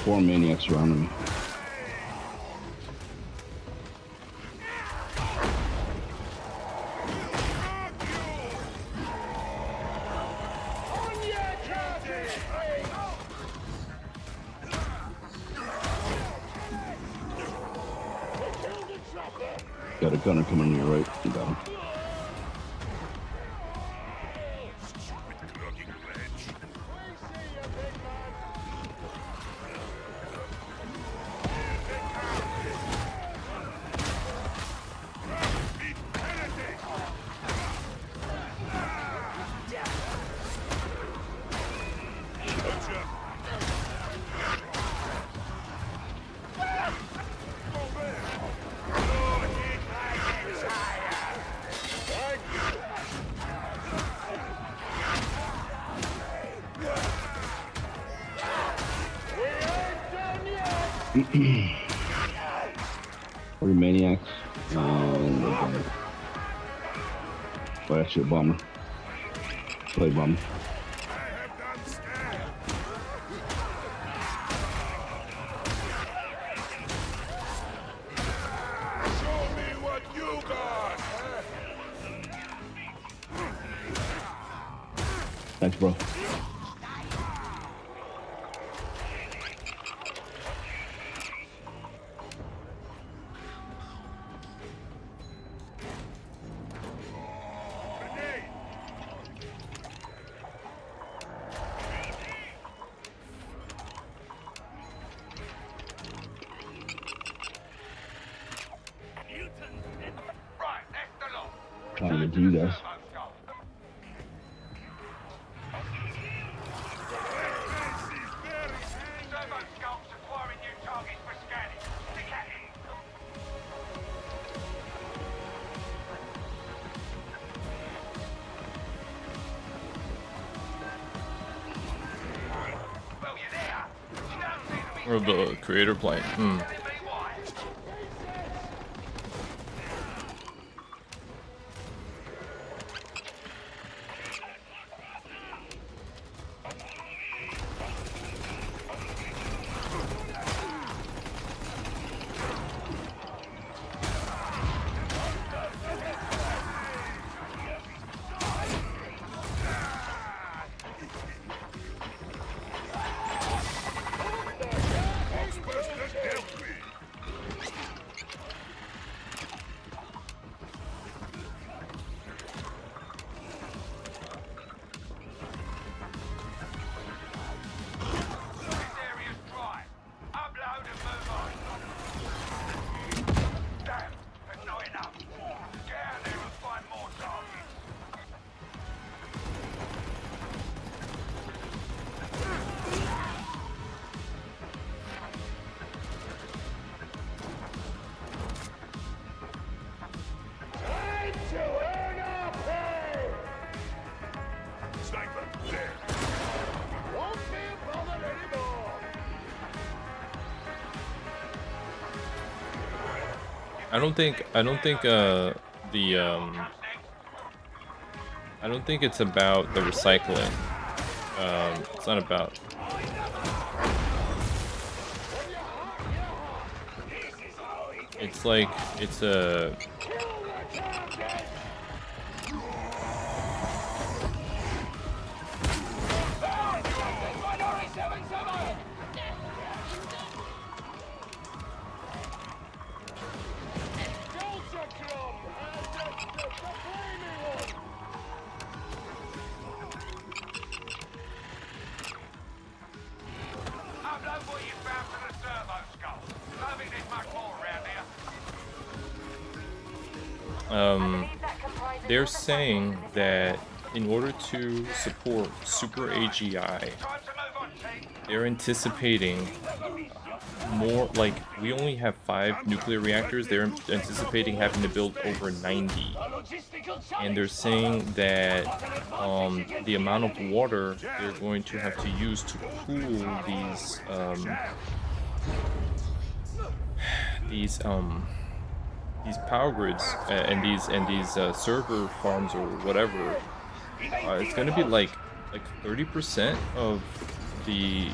Four maniacs surrounding me. Got a gunner coming on your right. You got him. Three maniacs and oh, actually a bomber. Play bomber. Show me what you got. Thanks, bro. Trying to get to you guys. Or the creator plane. I don't think I don't think it's about the recycling. It's not about. It's like it's a. They're saying that in order to support super AGI, they're anticipating more, like, we only have 5 nuclear reactors, they're anticipating having to build over 90. And they're saying that the amount of water they're going to have to use to cool these power grids and these server farms or whatever, it's going to be like 30% of the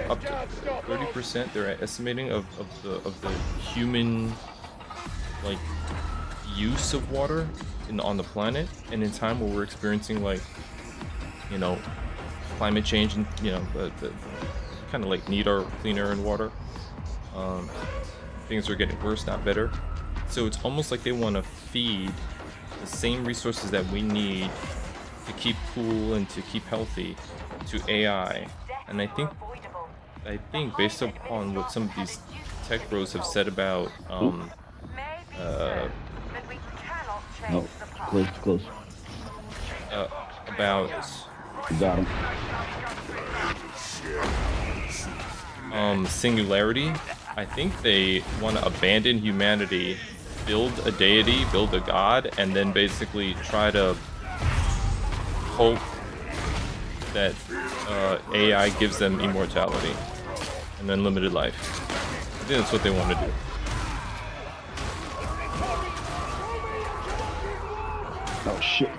up to 30% they're estimating of the human like use of water on the planet, and in time where we're experiencing, like, you know, climate change and, you know, the kind of like need our clean air and water. Things are getting worse, not better. So it's almost like they want to feed the same resources that we need to keep cool and to keep healthy to AI. And I think based upon what some of these tech bros have said about no, close. About got him. Singularity, I think they want to abandon humanity, build a deity, build a god, and then basically try to hope that AI gives them immortality and unlimited life. I think that's what they want to do. Oh shit.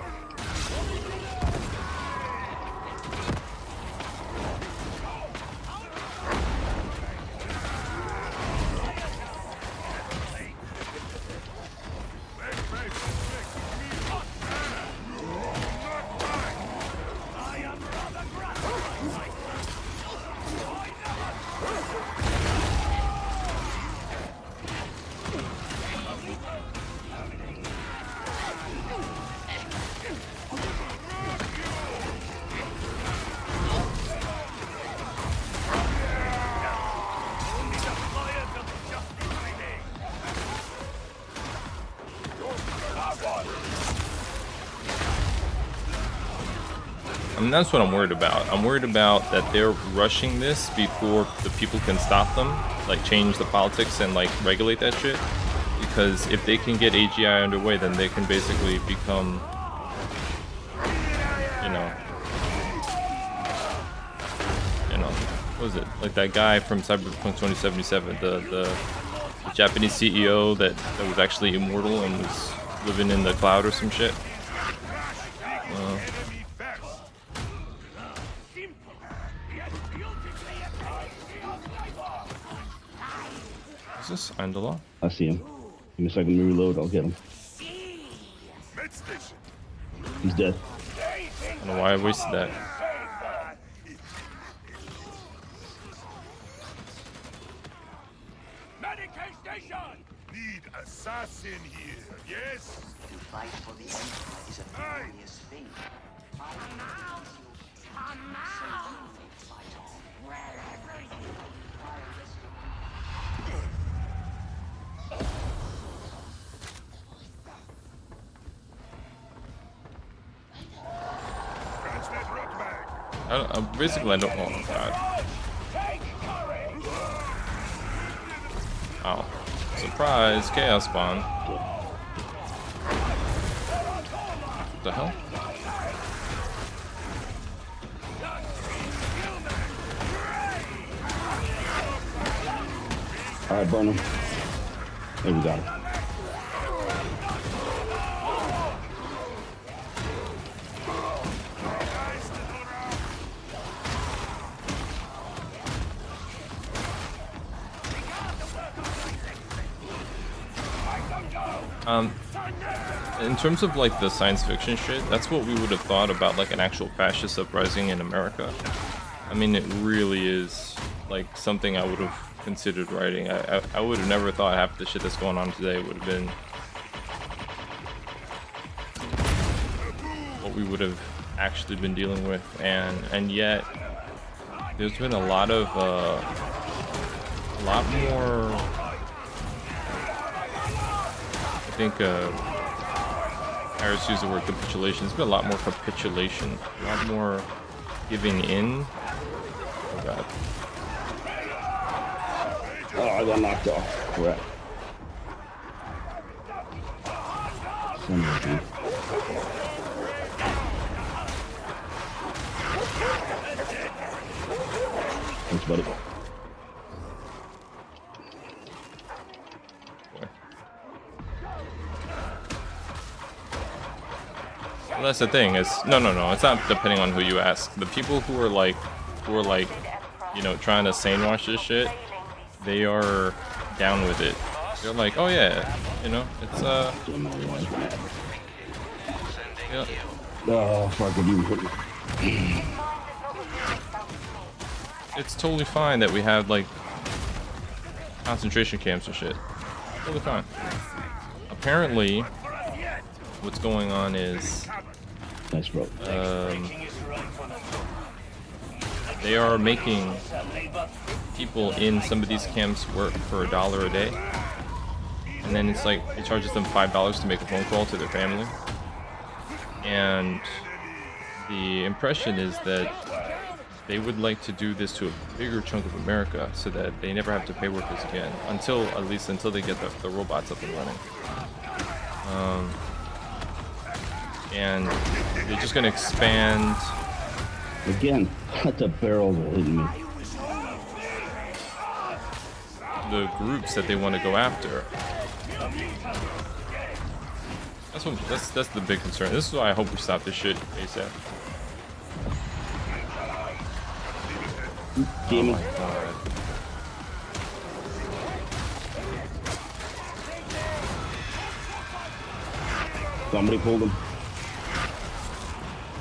I mean, that's what I'm worried about. I'm worried about that they're rushing this before the people can stop them, like change the politics and like regulate that shit. Because if they can get AGI underway, then they can basically become, you know, what was it? Like that guy from Cyberpunk 2077, the Japanese CEO that was actually immortal and was living in the cloud or some shit. Is this Andala? I see him. Give me a second to reload, I'll get him. He's dead. I don't know why I wasted that. Need assassin here, yes? To fight for the Empire is a glorious thing. Basically, I don't know. Oh, God. Oh. Surprise! Chaos spawn. What the hell? Alright, burn him. There we go. In terms of like the science fiction shit, that's what we would have thought about like an actual fascist uprising in America. I mean, it really is like something I would have considered writing. I would have never thought half the shit that's going on today would have been what we would have actually been dealing with, and yet there's been a lot more. I think Harris used the word capitulation. There's been a lot more capitulation, a lot more giving in. Oh god. Oh, I got knocked off. Crap. Thanks, buddy. Well, that's the thing. Is no. It's not depending on who you ask. The people who are like, you know, trying to sane wash this shit, they are down with it. They're like, oh yeah, you know, it's yeah. Oh, fucking you. It's totally fine that we have like concentration camps and shit. Totally fine. Apparently, what's going on is nice, bro. They are making people in some of these camps work for $1 a day, and then it's like it charges them $5 to make a phone call to their family. And the impression is that they would like to do this to a bigger chunk of America so that they never have to pay workers again, at least until they get the robots up and running. And they're just gonna expand. Again, the barrels are hitting me. The groups that they want to go after. That's the big concern. This is why I hope we stop this shit ASAP. Demon. Oh my god. Somebody pulled him.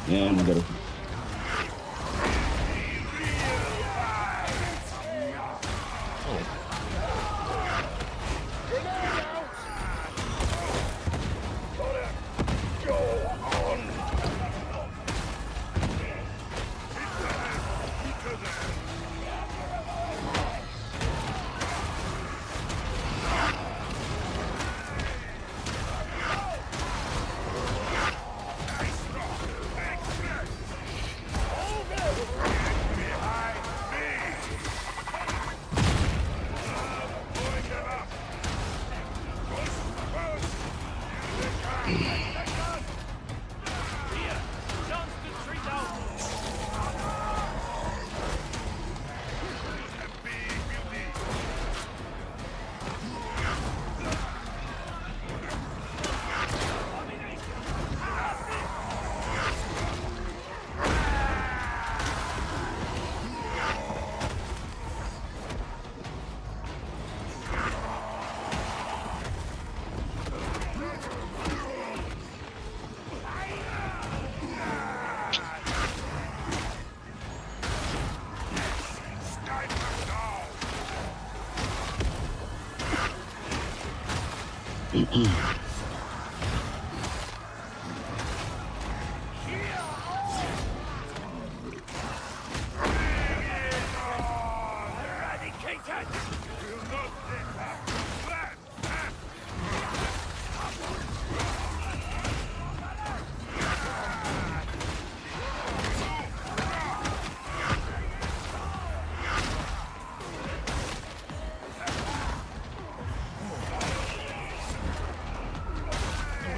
Yeah, I got it.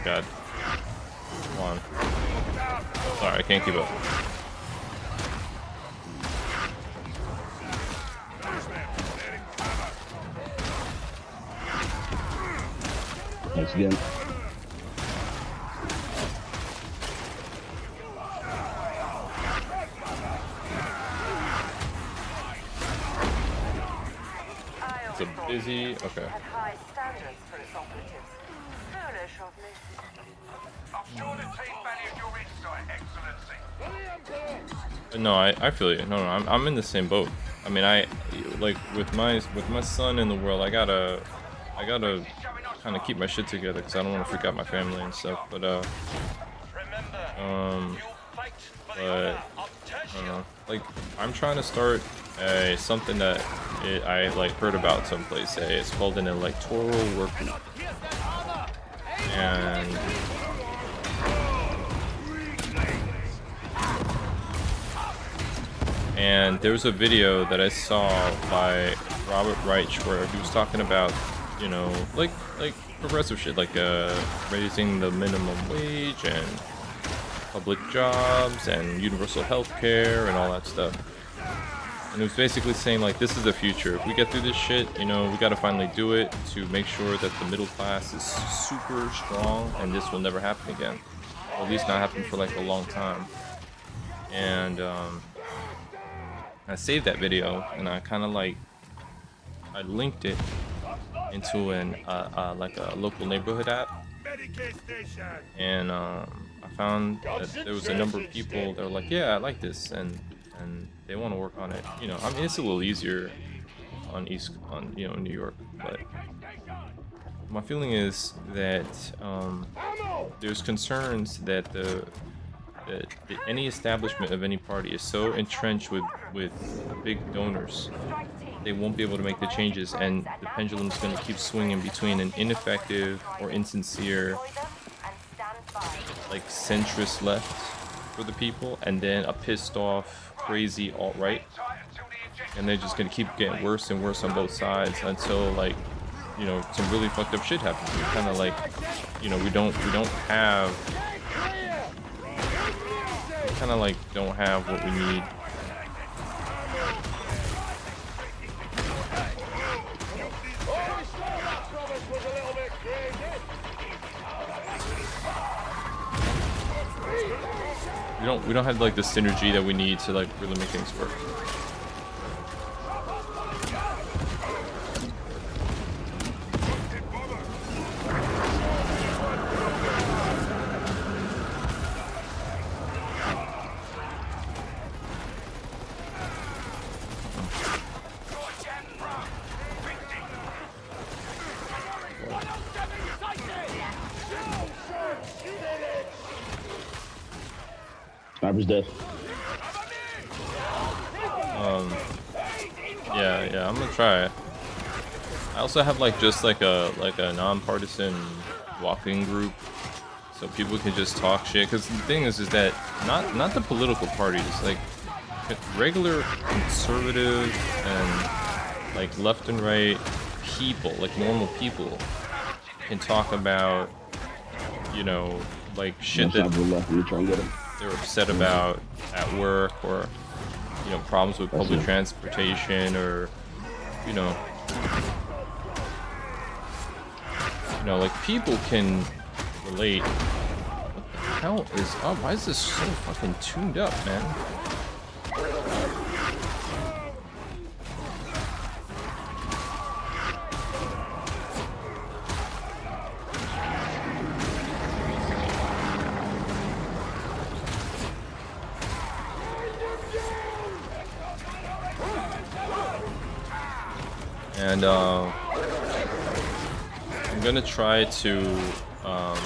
God. Come on. Sorry, I can't keep up. Thanks again. It's a busy. Okay. Had high standards for its operatives. Foolish of me. I'm sure the team valued your insight, Excellency. No, I feel you. No, I'm in the same boat. I mean, I like with my son in the world, I gotta kind of keep my shit together because I don't want to freak out my family and stuff. But I don't know. Like, I'm trying to start something that I like heard about someplace. It's called an electoral work group, and there was a video that I saw by Robert Reich where he was talking about, you know, like progressive shit, like raising the minimum wage and public jobs and universal health care and all that stuff. And it was basically saying, like, this is the future. If we get through this shit, you know, we gotta finally do it to make sure that the middle class is super strong and this will never happen again. Or at least not happen for like a long time. And I saved that video and I kind of like, I linked it into an like a local neighborhood app. And I found that there was a number of people that were like, yeah, I like this, and they want to work on it. You know, I mean, it's a little easier on you know, New York, but my feeling is that there's concerns that any establishment of any party is so entrenched with big donors, they won't be able to make the changes, and the pendulum's going to keep swinging between an ineffective or insincere, like, centrist left for the people, and then a pissed off, crazy alt-right, and they're just going to keep getting worse and worse on both sides until, like, you know, some really fucked up shit happens. We're kind of like, you know, we don't have, kind of like don't have what we need. We don't have like the synergy that we need to like really make things work. Sniper's dead. Yeah, I'm gonna try it. I also have like just like a nonpartisan walking group, so people can just talk shit. Because the thing is that not the political parties, like regular conservative and like left and right people, like normal people, can talk about, you know, like shit that they're upset about at work, or, you know, problems with public transportation, or, you know, like people can relate. What the hell is up? Why is this so fucking tuned up, man? And I'm gonna try to I'm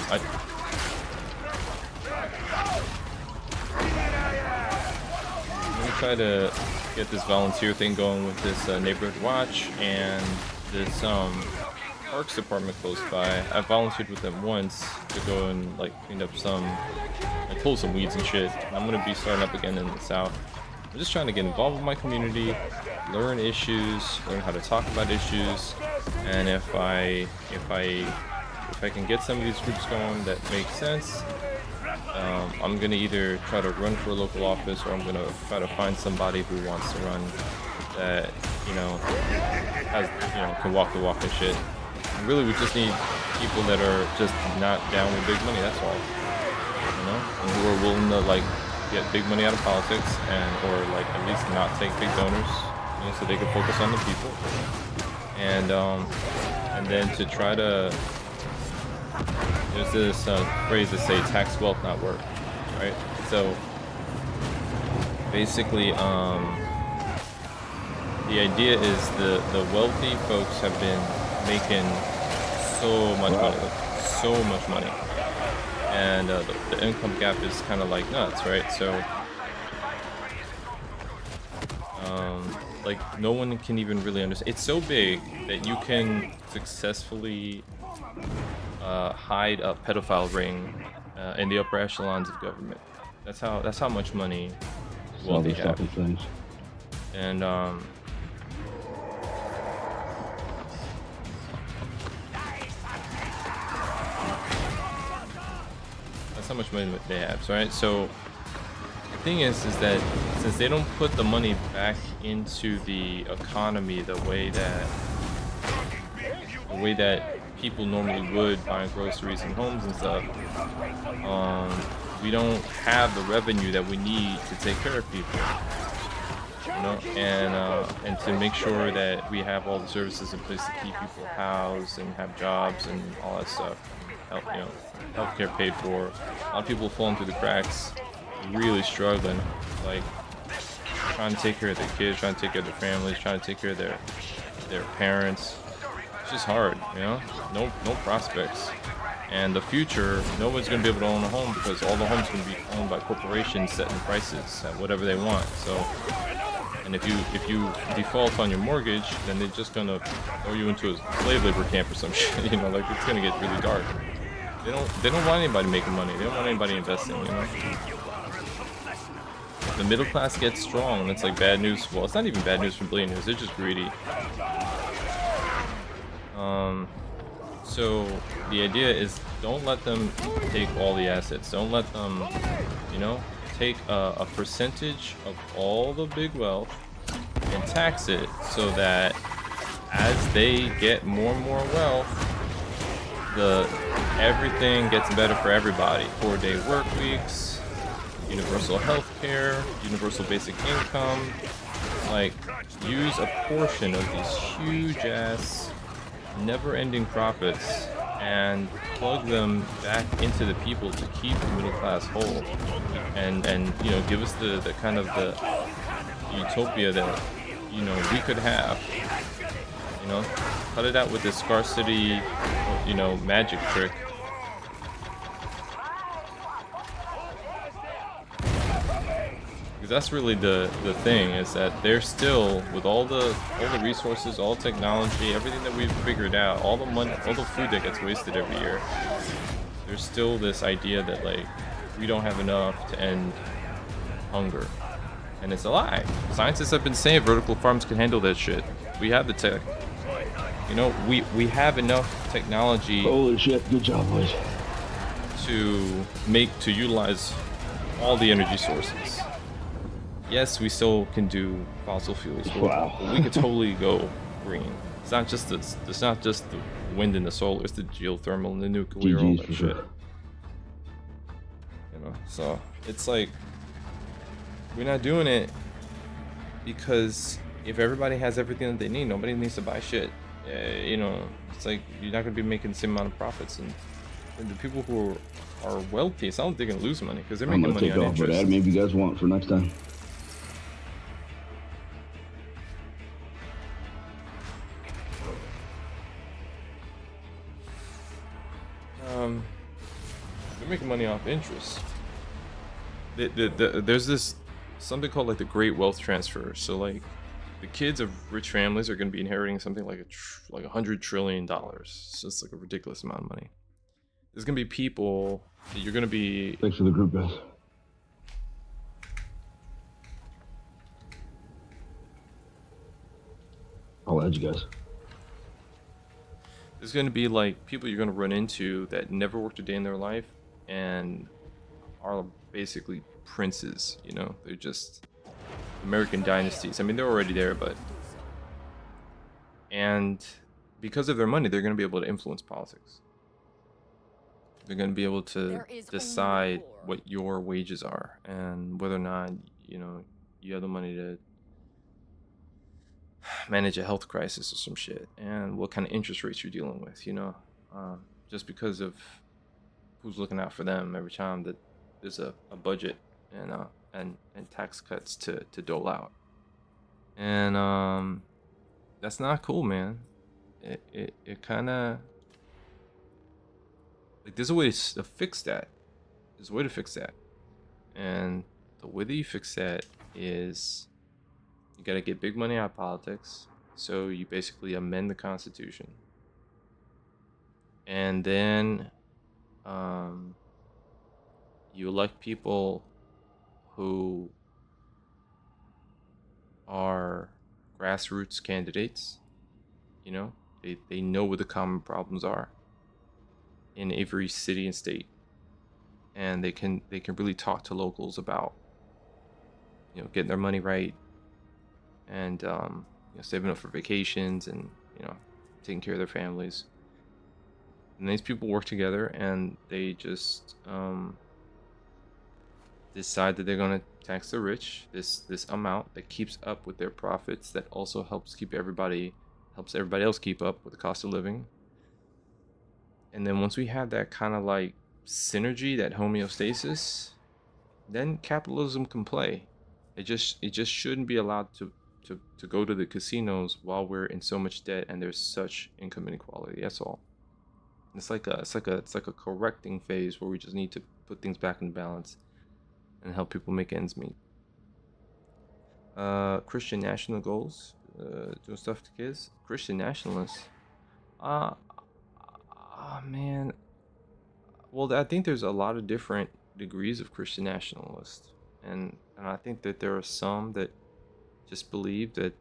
gonna try to get this volunteer thing going with this neighborhood watch and this parks department close by. I volunteered with them once to go and like clean up like pull some weeds and shit. And I'm gonna be starting up again in the south. I'm just trying to get involved with my community, learn issues, learn how to talk about issues, and if I can get some of these groups going that make sense, I'm gonna either try to run for a local office, or I'm gonna try to find somebody who wants to run that, you know, has, you know, can walk the walk and shit. And really, we just need people that are just not down with big money. That's all, you know, and who are willing to like get big money out of politics, or like at least not take big donors, you know, so they can focus on the people, and then to try to there's this phrase that say tax wealth not work, right? So basically, the idea is the wealthy folks have been making so much money, like, so much money, and the income gap is kind of like nuts, right? So like no one can even really understand. It's so big that you can successfully hide a pedophile ring in the upper echelons of government. That's how much money wealthy have. Things. And that's how much money they have, right? So the thing is that since they don't put the money back into the economy the way that people normally would, buying groceries and homes and stuff, we don't have the revenue that we need to take care of people, you know, and to make sure that we have all the services in place to keep people housed and have jobs and all that stuff, healthcare paid for. A lot of people falling through the cracks, really struggling, like trying to take care of their kids, trying to take care of their families, trying to take care of their parents. It's just hard, you know. No prospects. And the future, no one's going to be able to own a home because all the homes are going to be owned by corporations setting prices at whatever they want. So, and if you default on your mortgage, then they're just going to throw you into a slave labor camp or some shit. You know, like it's going to get really dark. They don't want anybody making money. They don't want anybody investing. You know. The middle class gets strong, and it's like bad news. Well, it's not even bad news for billionaires. They're just greedy. So the idea is don't let them take all the assets. Don't let them, you know, take a percentage of all the big wealth and tax it so that as they get more and more wealth, everything gets better for everybody. 4-day work weeks, universal health care, universal basic income. Like, use a portion of these huge ass never-ending profits and plug them back into the people to keep the middle class whole, and you know, give us the kind of the utopia that, you know, we could have. You know, cut it out with this scarcity, you know, magic trick. Because that's really the thing, is that they're still, with all the resources, all technology, everything that we've figured out, all the money, all the food that gets wasted every year, there's still this idea that, like, we don't have enough to end hunger. And it's a lie. Scientists have been saying vertical farms can handle that shit. We have the tech. You know, we have enough technology. Holy shit, good job, boys. To utilize all the energy sources. Yes, we still can do fossil fuels, but we could totally go green. It's not just the wind and the solar, it's the geothermal and the nuclear, all that shit. Sure. You know, so it's like we're not doing it because if everybody has everything that they need, nobody needs to buy shit. You know, it's like you're not gonna be making the same amount of profits, and the people who are wealthy, it's not like they're gonna lose money because they're making money on interest. But add maybe you guys want for next time. They're making money off interest. There's this something called like the Great Wealth Transfer. So like the kids of rich families are going to be inheriting something like $100 trillion. So it's like a ridiculous amount of money. There's going to be people that you're going to be. Thanks for the group, guys. I'll add you guys. There's going to be like people you're going to run into that never worked a day in their life and are basically princes, you know? They're just American dynasties. I mean, they're already there, but... And because of their money, they're going to be able to influence politics. They're going to be able to decide what your wages are and whether or not, you know, you have the money to manage a health crisis or some shit, and what kind of interest rates you're dealing with, you know, just because of who's looking out for them every time that there's a budget and tax cuts to dole out. And that's not cool, man. It kind of like there's a way to fix that. There's a way to fix that, and the way that you fix that is you got to get big money out of politics. So you basically amend the Constitution, and then you elect people who are grassroots candidates. You know, they know what the common problems are in every city and state, and they can really talk to locals about, you know, getting their money right, and you know, saving up for vacations, and, you know, taking care of their families. And these people work together, and they just decide that they're going to tax the rich this amount that keeps up with their profits, that also helps everybody else keep up with the cost of living. And then once we have that kind of like synergy, that homeostasis, then capitalism can play. It just shouldn't be allowed to go to the casinos while we're in so much debt and there's such income inequality. That's all. It's like a correcting phase where we just need to put things back in balance and help people make ends meet. Christian national goals, doing stuff to kids. Christian nationalists. Man. Well, I think there's a lot of different degrees of Christian nationalists, and I think that there are some that just believe that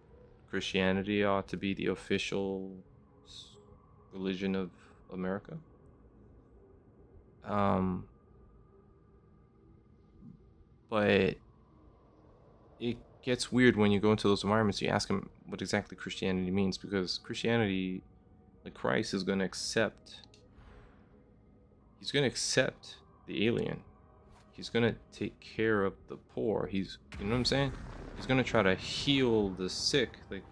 Christianity ought to be the official religion of America. But it gets weird when you go into those environments. You ask them what exactly Christianity means, because Christianity, like Christ, is going to accept. He's going to accept the alien. He's going to take care of the poor. You know what I'm saying? He's going to try to heal the sick, like,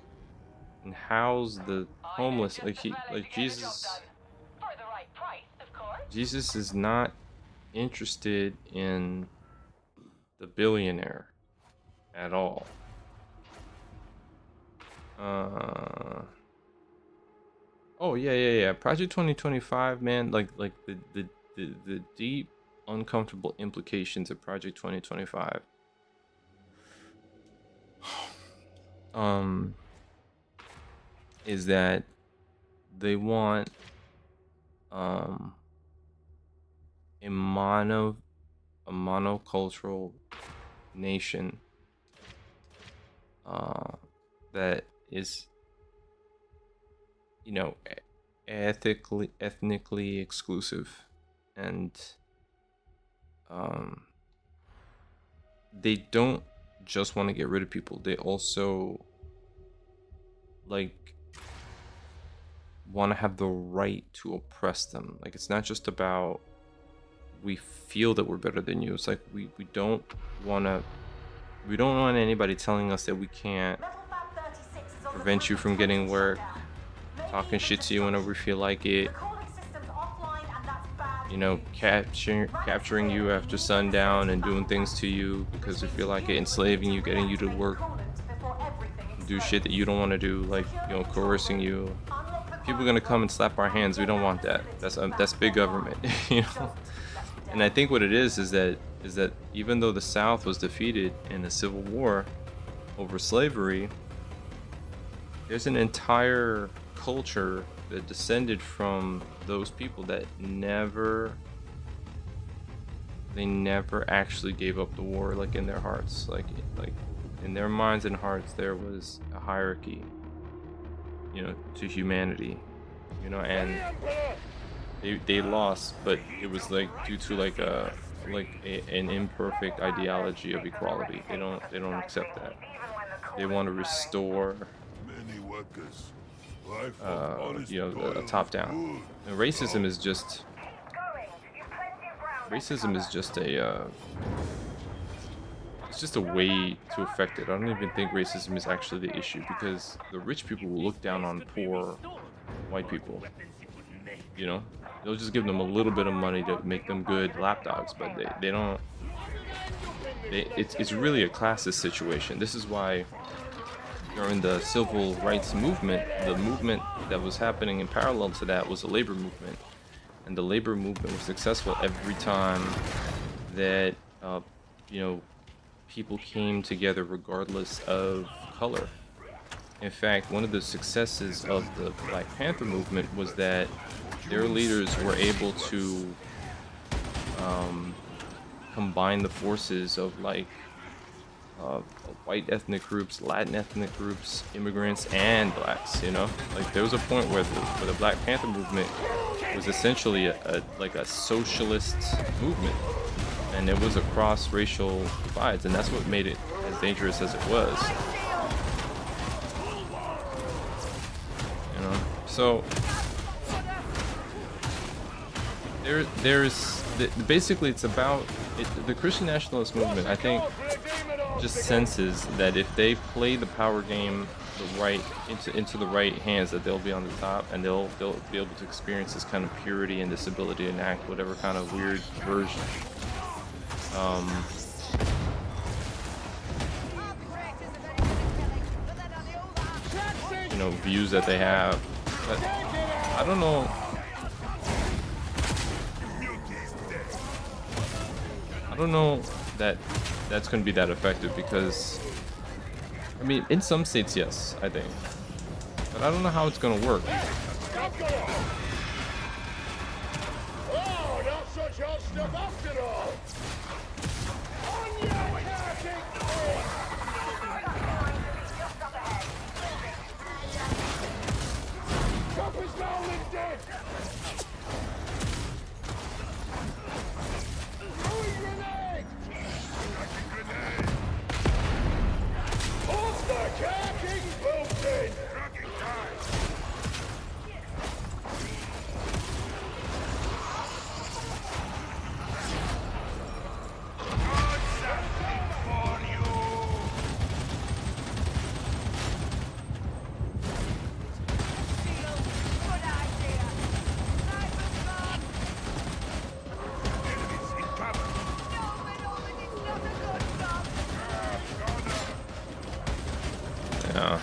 and house the homeless. Like Jesus. Jesus is not interested in the billionaire at all. Oh yeah. Project 2025, man. Like the deep, uncomfortable implications of Project 2025. Is that they want a monocultural nation that is, you know, ethnically exclusive, and they don't just want to get rid of people. They also like want to have the right to oppress them. Like, it's not just about we feel that we're better than you. It's like we don't want anybody telling us that we can't prevent you from getting work, talking shit to you whenever we feel like it, you know, capturing you after sundown and doing things to you because we feel like it, enslaving you, getting you to work, do shit that you don't want to do, like, you know, coercing you. People are gonna come and slap our hands. We don't want that. That's big government, you know. And I think what it is that even though the South was defeated in a civil war over slavery, there's an entire culture that descended from those people that never actually gave up the war, like, in their hearts. Like in their minds and hearts there was a hierarchy, you know, to humanity, you know, and they lost, but it was like due to like an imperfect ideology of equality. They don't accept that. They want to restore you know, a top down. And racism is just it's just a way to affect it. I don't even think racism is actually the issue, because the rich people will look down on poor white people, you know, they'll just give them a little bit of money to make them good lapdogs, but they don't. It's really a classist situation. This is why during the civil rights movement, the movement that was happening in parallel to that was the labor movement, and the labor movement was successful every time that you know, people came together regardless of color. In fact, one of the successes of the Black Panther movement was that their leaders were able to combine the forces of like white ethnic groups, Latin ethnic groups, immigrants, and blacks. You know, like there was a point where the Black Panther movement was essentially a socialist movement, and it was across racial divides, and that's what made it as dangerous as it was. You know, so basically it's about the Christian nationalist movement. I think just senses that if they play the power game into the right hands, that they'll be on the top, and they'll be able to experience this kind of purity and this ability to enact whatever kind of weird version you know, views that they have. But I don't know. I don't know that that's going to be that effective, because I mean, in some states, yes, I think, but I don't know how it's going to work. Oh, not such odd stuff after all. On your target, Chopper's down and dead. Throwing grenade. Off the carking bolted. Trucking time.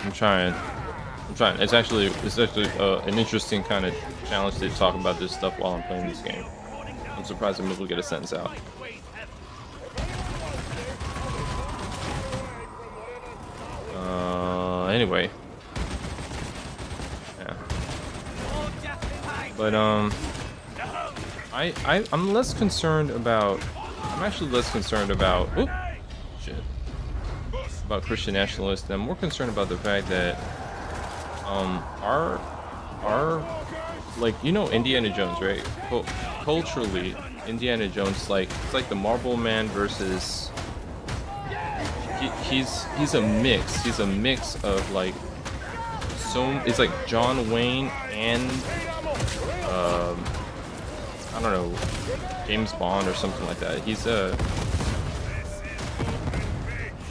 I'm trying. It's actually an interesting kind of challenge to talk about this stuff while I'm playing this game. I'm surprised I'm able to get a sentence out. Anyway. Yeah. But I'm less concerned about. I'm actually less concerned about. Oop, shit. About Christian nationalists, and I'm more concerned about the fact that our like, you know, Indiana Jones, right? Culturally, Indiana Jones, like, it's like the Marble Man versus he's a mix of like, so it's like John Wayne and I don't know, James Bond or something like that. He's a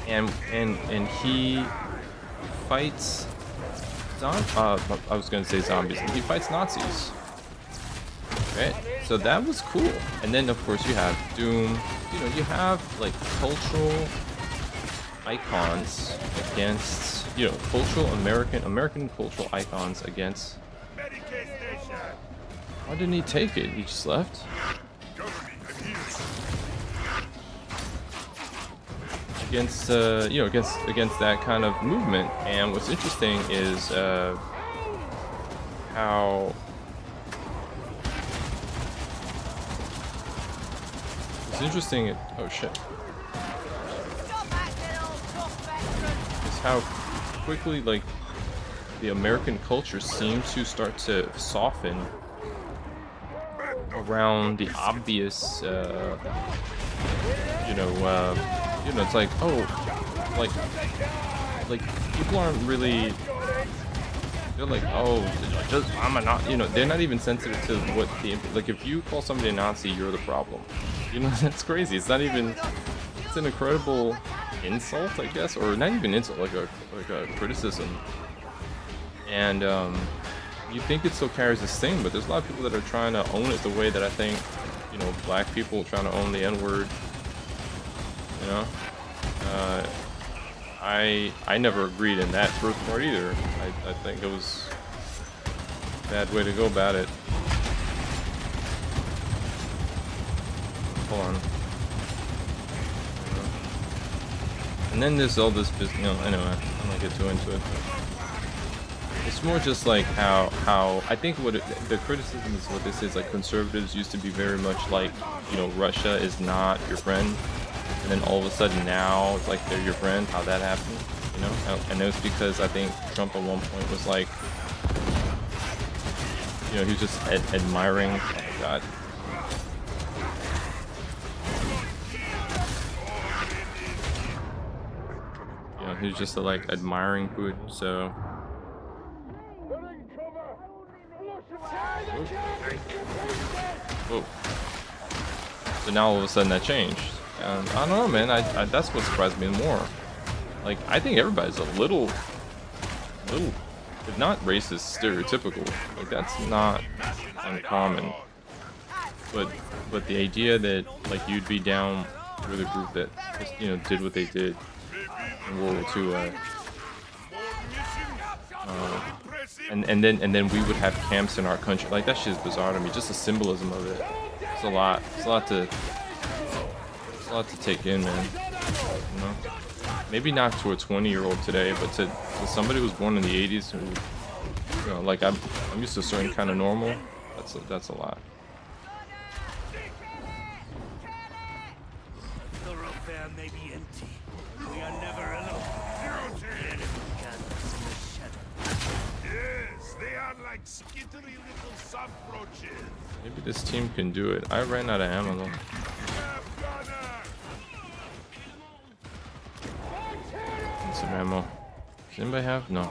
and he fights I was gonna say zombies. He fights Nazis. Right? So that was cool. And then of course you have Doom. You know, you have like cultural icons against, you know, cultural American cultural icons against. Why didn't he take it? He just left. Against you know, against that kind of movement. And what's interesting is how it's interesting. Oh shit! Is how quickly like the American culture seemed to start to soften around the obvious, you know, it's like, oh, like people aren't really, they're like, oh, I'm a Nazi, you know, they're not even sensitive to what the, like, if you call somebody a Nazi, you're the problem. You know, that's crazy. It's not even, it's an incredible insult, I guess, or not even insult, like a criticism. And you think it still carries this thing, but there's a lot of people that are trying to own it the way that I think, you know, black people trying to own the N-word. You know, I never agreed in that first part either. I think it was a bad way to go about it. Hold on. And then there's all this business. You know, anyway, I'm gonna get too into it. It's more just like how I think what the criticism is what this is like. Conservatives used to be very much like, you know, Russia is not your friend, and then all of a sudden now it's like they're your friend. How that happened, you know? And it was because I think Trump at one point was like, you know, he was just admiring. Oh my God. You know, he was just like admiring Putin, so. Whoa. So now all of a sudden that changed. I don't know, man. I that's what surprised me more. Like, I think everybody's a little, if not racist, stereotypical. Like, that's not uncommon. But the idea that like you'd be down with a group that just, you know, did what they did in World War II. And then we would have camps in our country. Like, that shit is bizarre to me. Just the symbolism of it. It's a lot. It's a lot to take in, man. You know? Maybe not to a 20-year-old today, but to somebody who was born in the 80s who, you know, like I'm used to a certain kind of normal. That's a lot. The thoroughfare may be empty. We are never alone. Yes, they are like skittery little sub-roaches. Maybe this team can do it. I ran out of ammo though. Need some ammo. Does anybody have? No.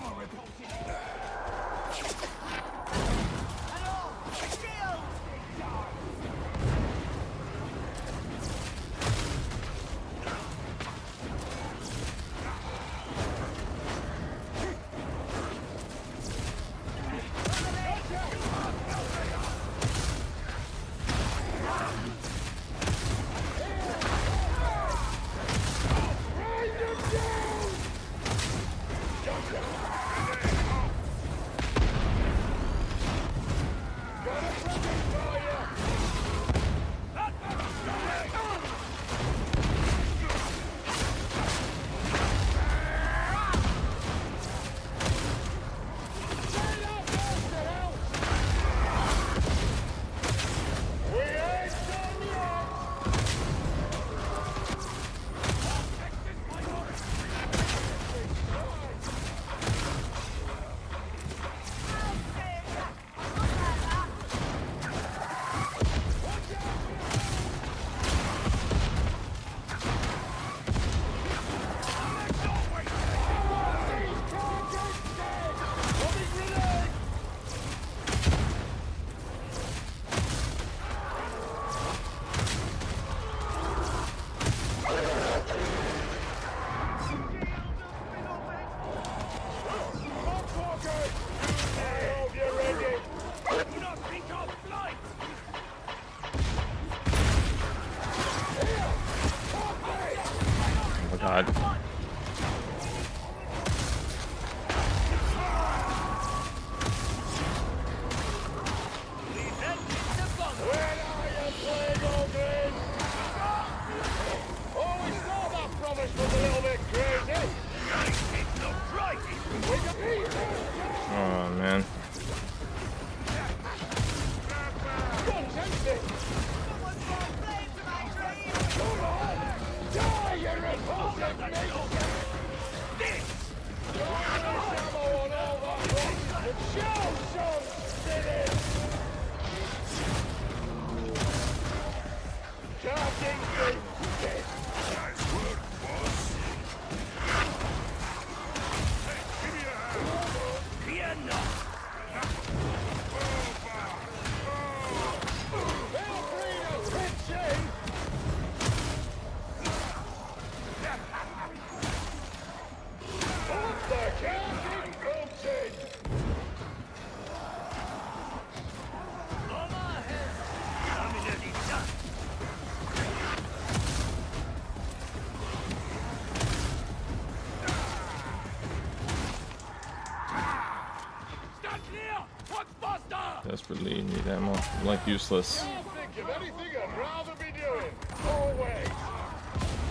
Desperately need ammo. I'm like useless. Think of anything I'd rather be doing. Always.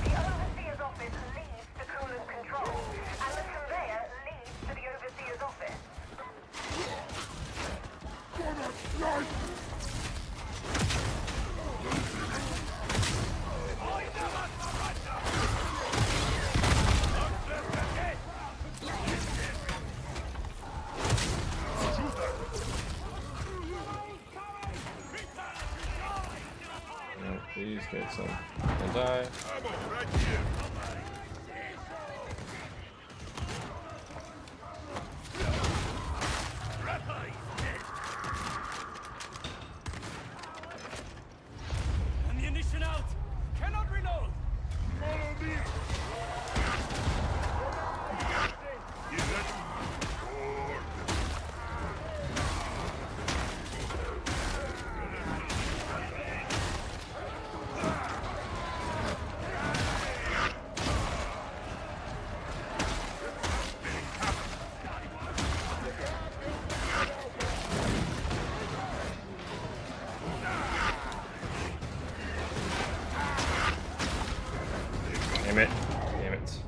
The Overseer's office leads to coolant control, and the conveyor leads to the Overseer's office. No, please get some. I'll die. Ammunition out! Cannot reload! Follow me. Damn it. Damn it.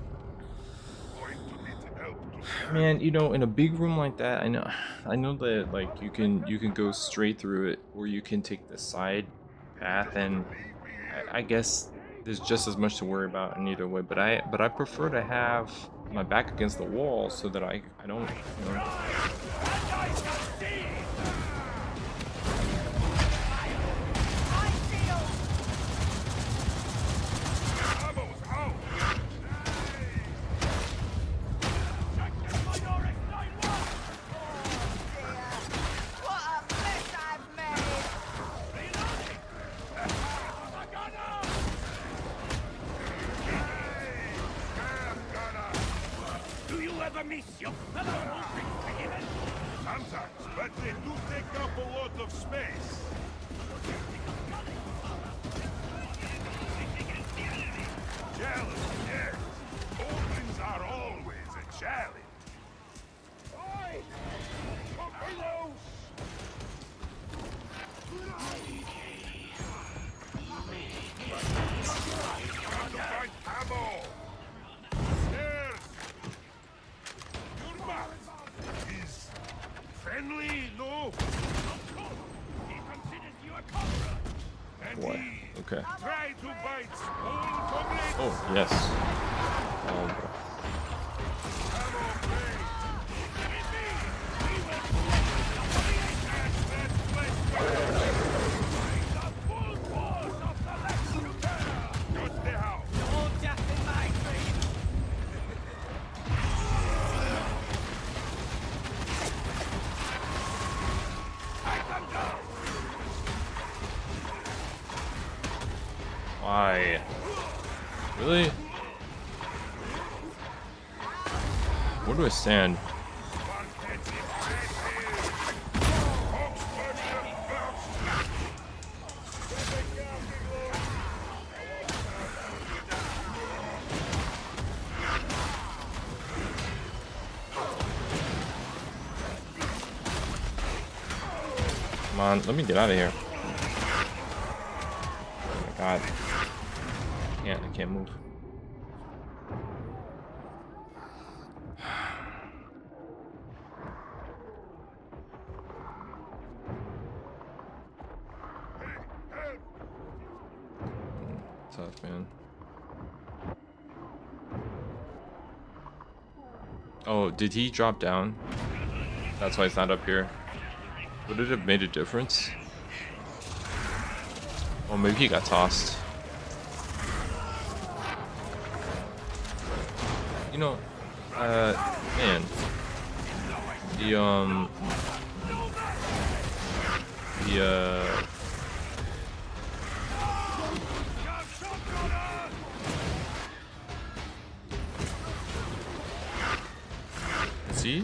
Man, you know, in a big room like that, I know that like you can go straight through it, or you can take the side path, and I guess there's just as much to worry about in either way. But I prefer to have my back against the wall so that I don't, you know. Do you ever miss your fellow Sometimes, but they do take up a lot of space. Challenge, yes. Opens are always a challenge. Oi! Puppy loose! Trying to find ammo! Stairs! Your mouth is friendly, no? He considers you a conqueror. And Boy. he Okay. try to bite small comrades. Oh yes. Oh, bro. Ammo plate. Give me. We will that flesh. The full force of the Lex. Got the house. All death in my dream. Let them go. Why? Really? Where do I stand? Come on, let me get out of here. Oh my god. I can't move. Tough, man. Oh, did he drop down? That's why it's not up here. Would it have made a difference? Oh, maybe he got tossed. You know, man, is he?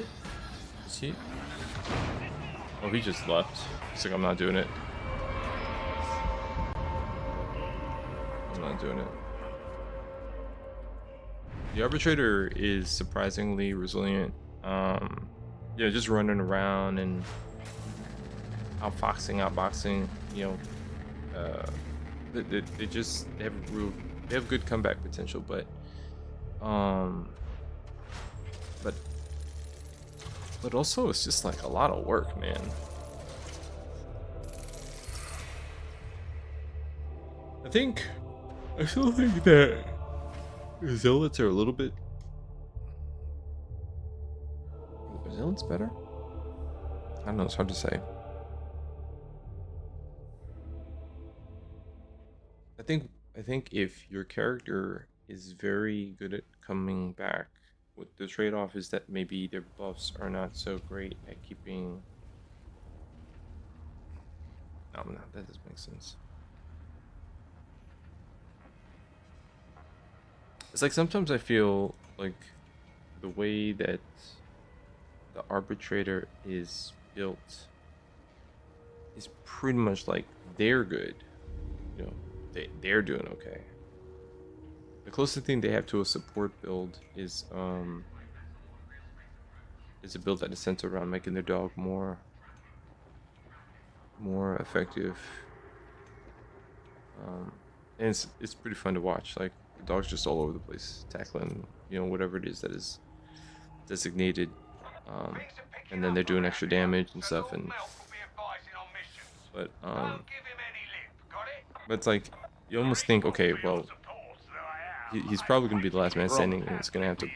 Is he? Oh, he just left. He's like, I'm not doing it. I'm not doing it. The arbitrator is surprisingly resilient. Yeah, just running around, and outboxing, you know, they have good comeback potential, but but also it's just like a lot of work, man. I still think that Zealots are a little bit. Are Zealots better? I don't know, it's hard to say. I think if your character is very good at coming back, what the trade-off is that maybe their buffs are not so great at keeping. No, that doesn't make sense. It's like sometimes I feel like the way that the arbitrator is built is pretty much like they're good. You know, they're doing okay. The closest thing they have to a support build is a build that is centered around making their dog more effective. And it's pretty fun to watch. Like the dog's just all over the place, tackling, you know, whatever it is that is designated. And then they're doing extra damage and stuff, and but it's like you almost think, okay, well, he's probably gonna be the last man standing, and it's gonna have to.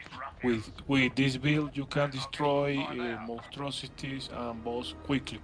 With this build, you can destroy monstrosities and boss quickly.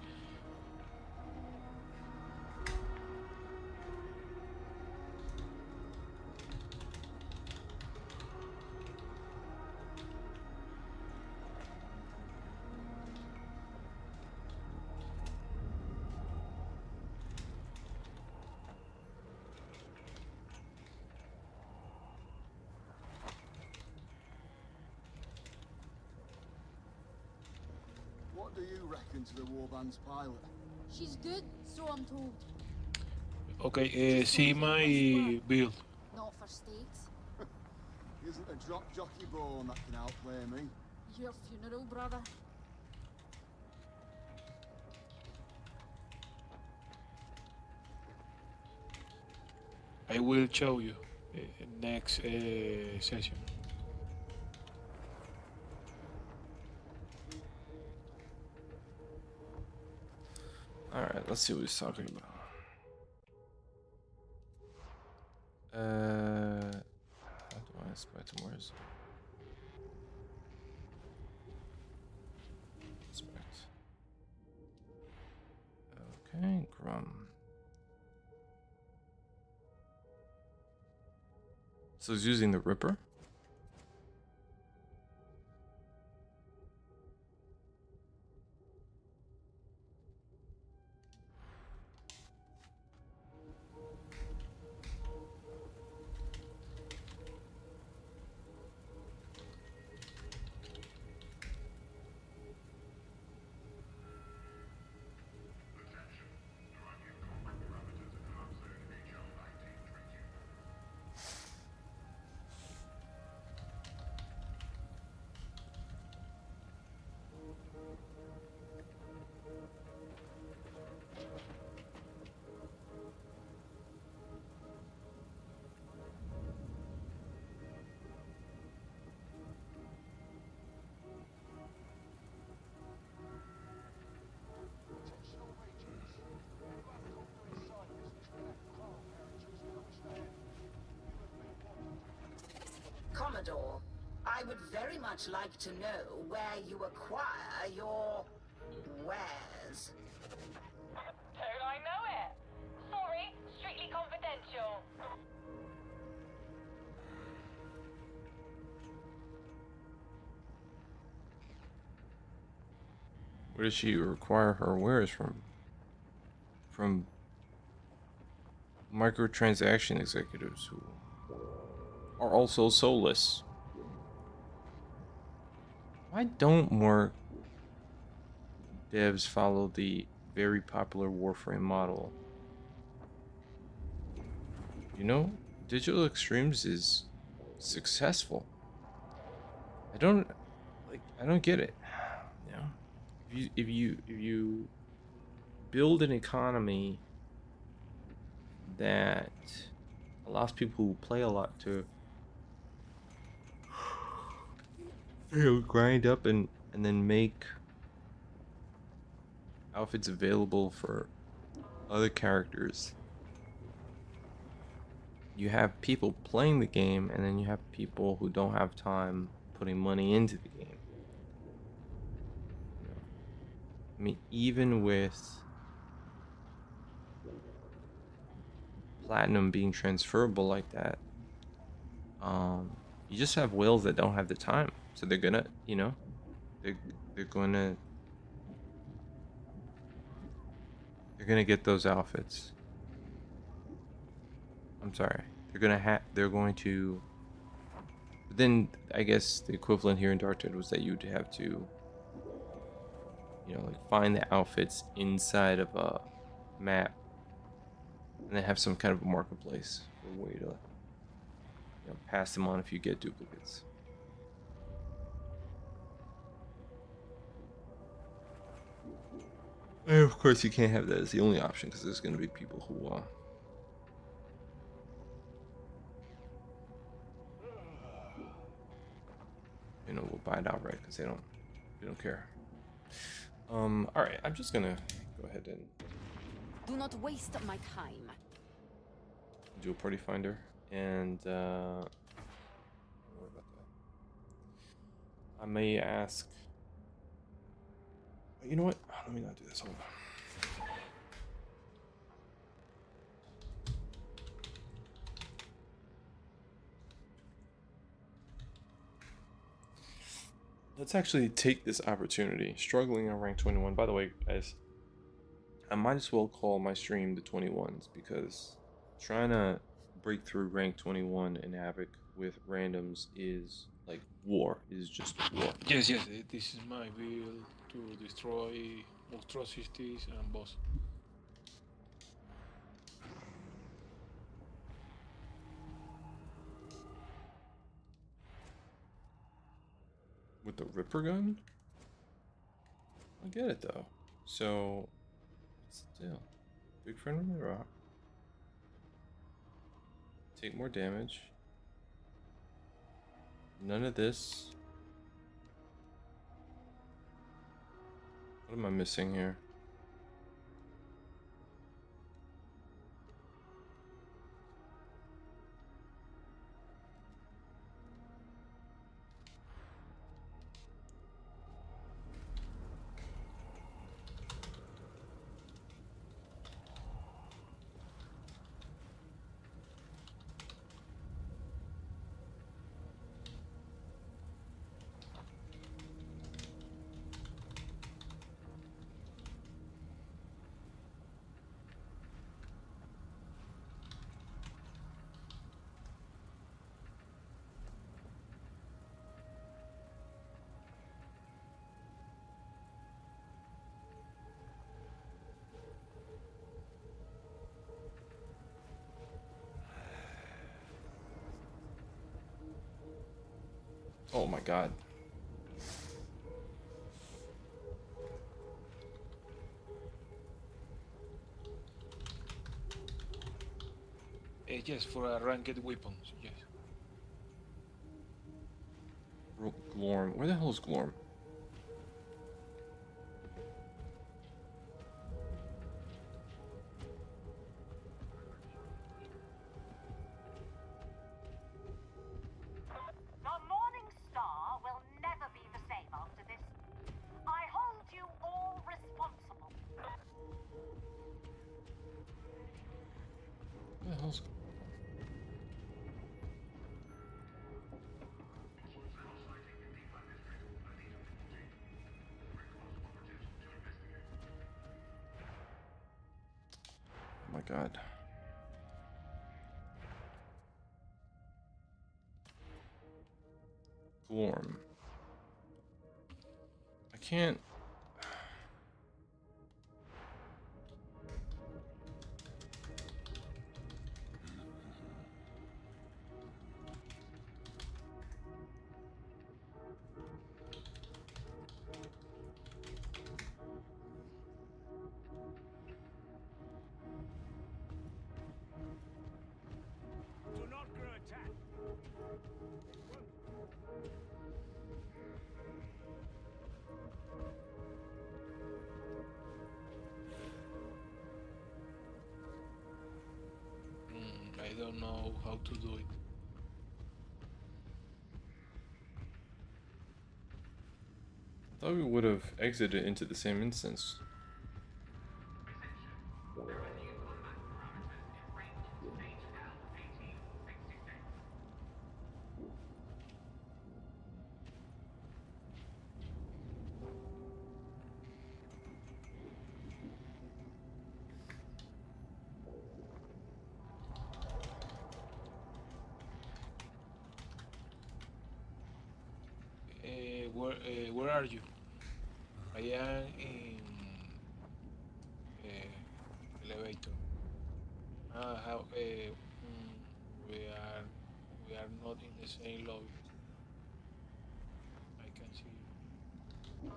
What do you reckon to the warband's pilot? She's good, so I'm told. Okay, see my build. Not for stakes. Isn't a drop jockey born that can outplay me? Your funeral, brother. I will show you next session. Alright, let's see what he's talking about. How do I inspect him? Where is it? Inspect. Okay, Grum. So he's using the Ripper. Commodore, I would very much like to know where you acquire your wares. Don't I know it? Sorry, strictly confidential. Where does she require her wares from? From microtransaction executives who are also soulless. Why don't more devs follow the very popular Warframe model? You know, Digital Extremes is successful. I don't get it. You know, if you build an economy that allows people who play a lot to grind up and then make outfits available for other characters. You have people playing the game, and then you have people who don't have time putting money into the game. You know, I mean, even with platinum being transferable like that, you just have whales that don't have the time, so they're gonna, you know, they're gonna get those outfits. I'm sorry. They're going to. But then I guess the equivalent here in Darktide was that you'd have to, you know, like find the outfits inside of a map, and then have some kind of a marketplace or a way to, you know, pass them on if you get duplicates. And of course, you can't have that as the only option because there's going to be people who you know, will buy it outright because they don't care. All right, I'm just gonna go ahead and Do not waste my time. do a party finder, and don't worry about that. I may ask. You know what? Let me not do this. Hold on. Let's actually take this opportunity. Struggling on rank 21. By the way, guys, I might as well call my stream the 21s because trying to break through rank 21 in Havoc with randoms is like war. Is just war. Yes, this is my build to destroy monstrosities and boss. With the Ripper gun? I get it though. So, still, big friend on the rock. Take more damage. None of this. What am I missing here? Oh my god. Yes, for a ranked weapons, yes. Glorm. Where the hell is Glorm? The Morning Star will never be the same after this. I hold you all responsible. Where the hell's Oh my god. Glorm. I can't. don't know how to do it. I thought we would have exited into the same instance. Where are you? I am in elevator. How? We are not in the same lobby. I can see you.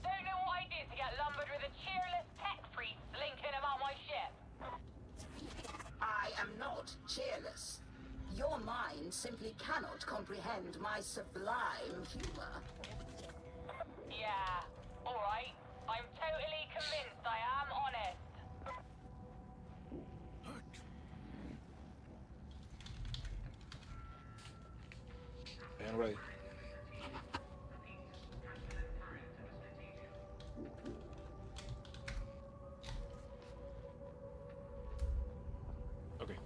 Don't know what I did to get lumbered with a cheerless tech priest blinking about my ship. I am not cheerless. Your mind simply cannot comprehend my sublime humor. Yeah, alright. I'm totally convinced I am honest. I am ready. Okay.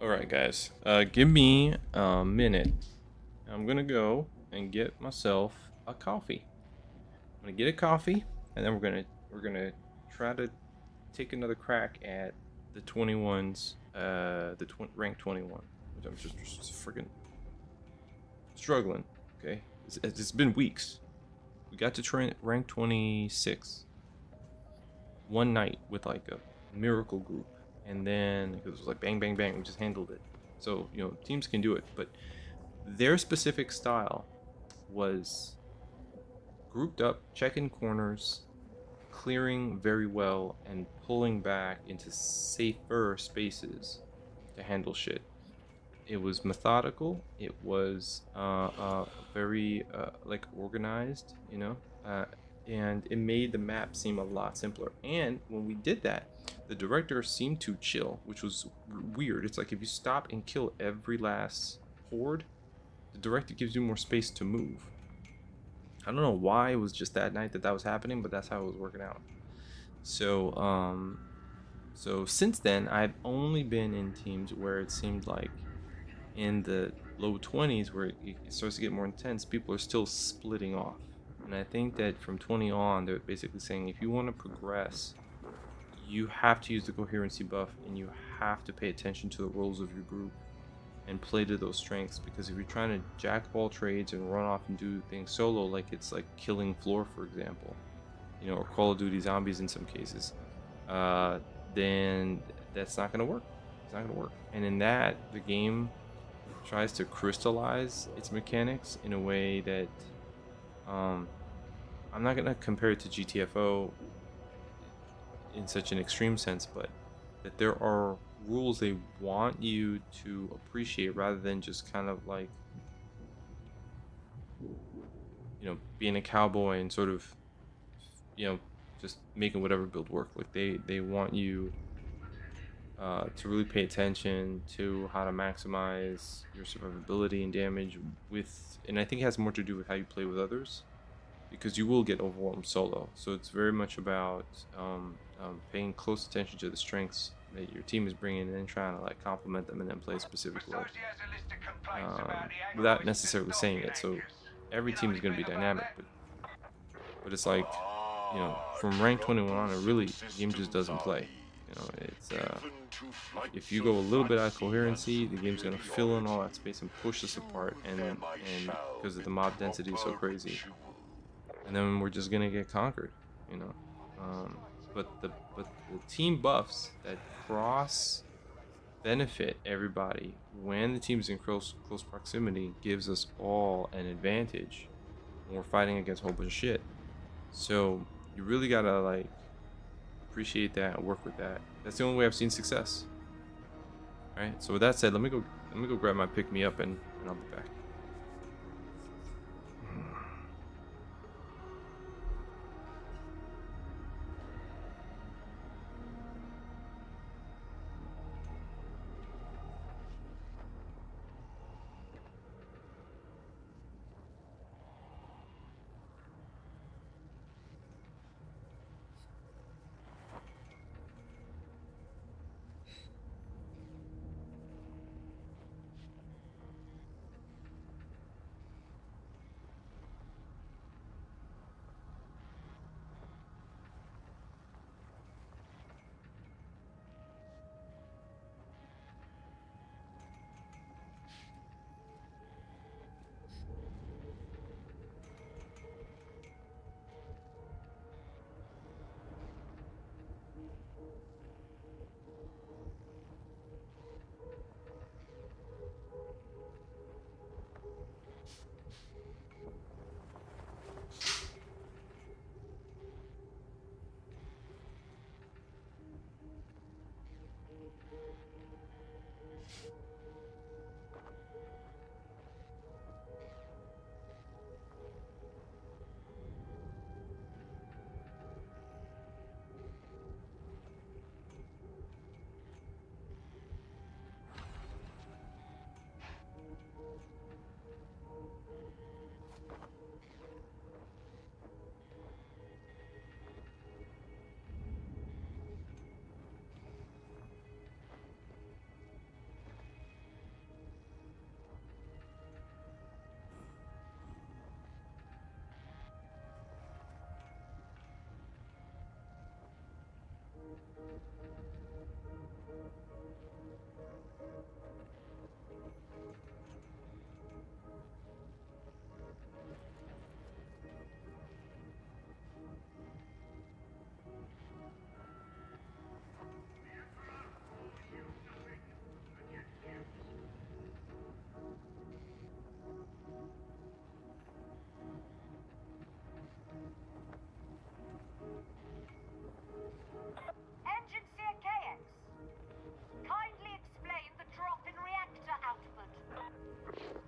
Alright guys, give me a minute. I'm gonna go and get myself a coffee. I'm gonna get a coffee, and then we're gonna try to take another crack at the 21s, rank 21, which I'm just freaking struggling. Okay, it's been weeks. We got to rank 26 one night with like a miracle group, and then it was like bang bang bang, we just handled it. So you know, teams can do it, but their specific style was grouped up, checking corners, clearing very well, and pulling back into safer spaces to handle shit. It was methodical. It was very like organized, you know, and it made the map seem a lot simpler. And when we did that, the director seemed to chill, which was weird. It's like if you stop and kill every last horde, the director gives you more space to move. I don't know why it was just that night that was happening, but that's how it was working out. So so since then I've only been in teams where it seemed like in the low 20s, where it starts to get more intense, people are still splitting off. And I think that from 20 on, they're basically saying if you want to progress, you have to use the coherency buff, and you have to pay attention to the roles of your group and play to those strengths. Because if you're trying to jack of all trades and run off and do things solo, like it's like killing floor, for example, you know, or Call of Duty Zombies in some cases, then that's not going to work. It's not going to work. And in that, the game tries to crystallize its mechanics in a way that I'm not going to compare it to GTFO in such an extreme sense, but that there are rules they want you to appreciate rather than just kind of like, you know, being a cowboy and sort of, you know, just making whatever build work. Like they want you to really pay attention to how to maximize your survivability and damage with, and I think it has more to do with how you play with others, because you will get overwhelmed solo. So it's very much about paying close attention to the strengths that your team is bringing in, trying to like complement them and then play a specific role, without necessarily saying it. So every team is going to be dynamic, but it's like, you know, from rank 21 on, it really, the game just doesn't play. You know, it's if you go a little bit out of coherency, the game's gonna fill in all that space and push us apart, and because of the mob density is so crazy, and then we're just gonna get conquered, you know. But the team buffs that cross benefit everybody when the team's in close proximity gives us all an advantage when we're fighting against a whole bunch of shit. So you really gotta like appreciate that and work with that. That's the only way I've seen success. All right. So with that said, let me go grab my pick me up and I'll be back.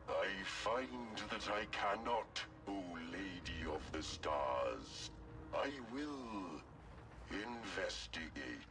I find that I cannot, O Lady of the Stars. I will investigate.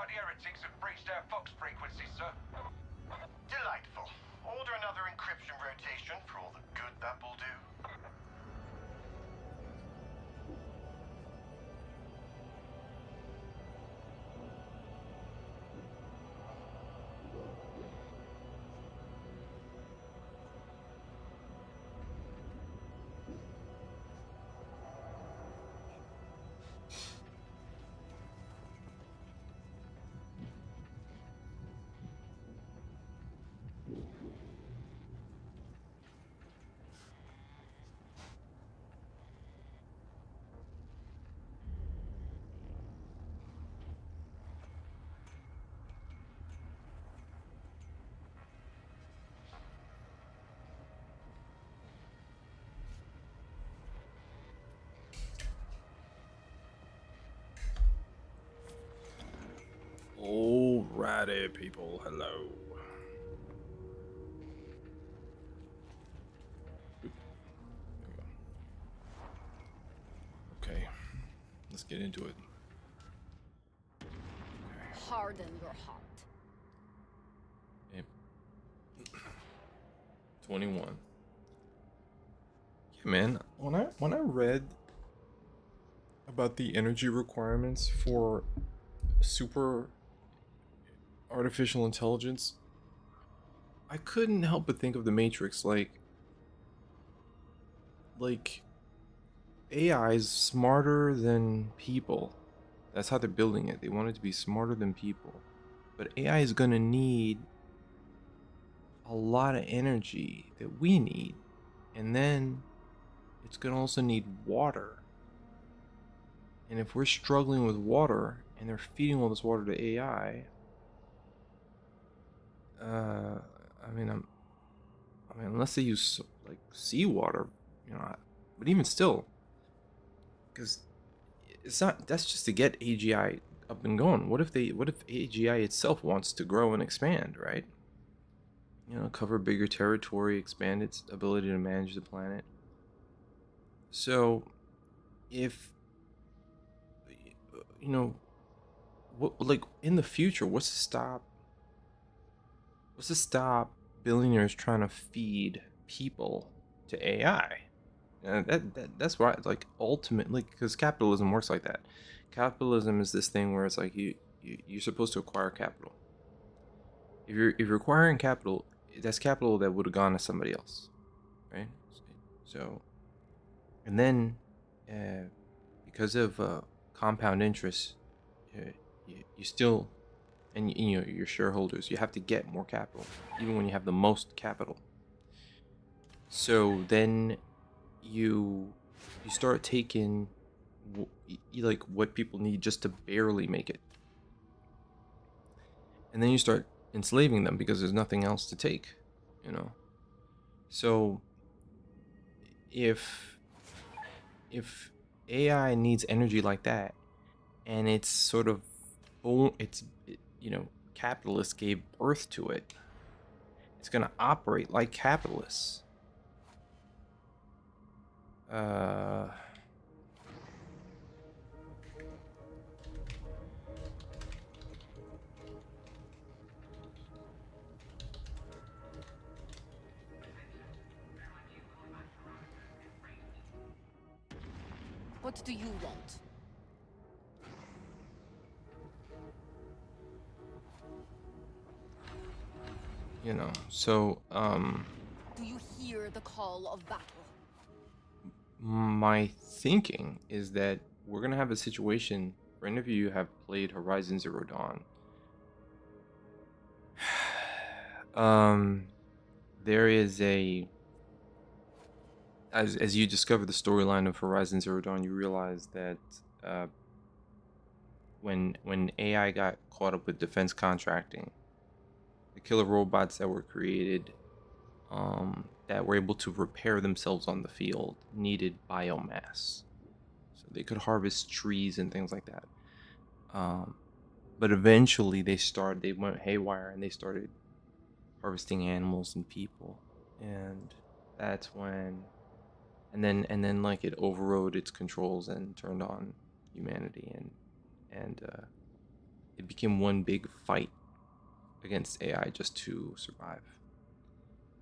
Darktide heretics have breached our Fox frequency, sir. Delightful. Order another encryption rotation for all the good that will do. Alrighty, people. Hello. Okay, let's get into it. Harden your heart. Okay. 21. Yeah, man. When I read about the energy requirements for super artificial intelligence, I couldn't help but think of the Matrix. Like AI is smarter than people. That's how they're building it. They want it to be smarter than people. But AI is gonna need a lot of energy that we need. And then it's gonna also need water. And if we're struggling with water and they're feeding all this water to AI, I mean, unless they use like seawater, you know, but even still, because it's not, that's just to get AGI up and going. What if AGI itself wants to grow and expand, right? You know, cover bigger territory, expand its ability to manage the planet. So if, you know, what, like in the future, what's to stop billionaires trying to feed people to AI? That's why, like, ultimately, because capitalism works like that. Capitalism is this thing where it's like you're supposed to acquire capital. If you're acquiring capital, that's capital that would have gone to somebody else, right? So, and then because of compound interest, you still, and you know, your shareholders, you have to get more capital, even when you have the most capital. So then you start taking like what people need just to barely make it, and then you start enslaving them because there's nothing else to take, you know. So if AI needs energy like that, and it's sort of you know, capitalists gave birth to it, it's gonna operate like capitalists. What do you want? You know, so Do you hear the call of battle? my thinking is that we're gonna have a situation. For any of you who have played Horizon Zero Dawn, there is a, as you discover the storyline of Horizon Zero Dawn, you realize that when AI got caught up with defense contracting, the killer robots that were created, that were able to repair themselves on the field, needed biomass, so they could harvest trees and things like that. But eventually they went haywire and they started harvesting animals and people, and that's when, and then like it overrode its controls and turned on humanity, and it became one big fight against AI just to survive.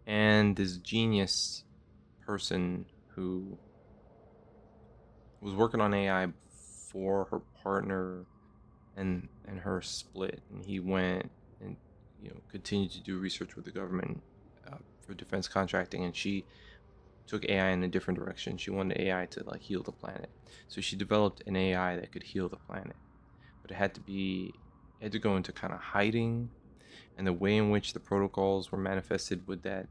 And this genius person who was working on AI for her partner and her split, and he went and continued to do research with the government for defense contracting, and she took AI in a different direction. She wanted AI to like heal the planet, so she developed an AI that could heal the planet, but it had to go into kind of hiding. And the way in which the protocols were manifested with that,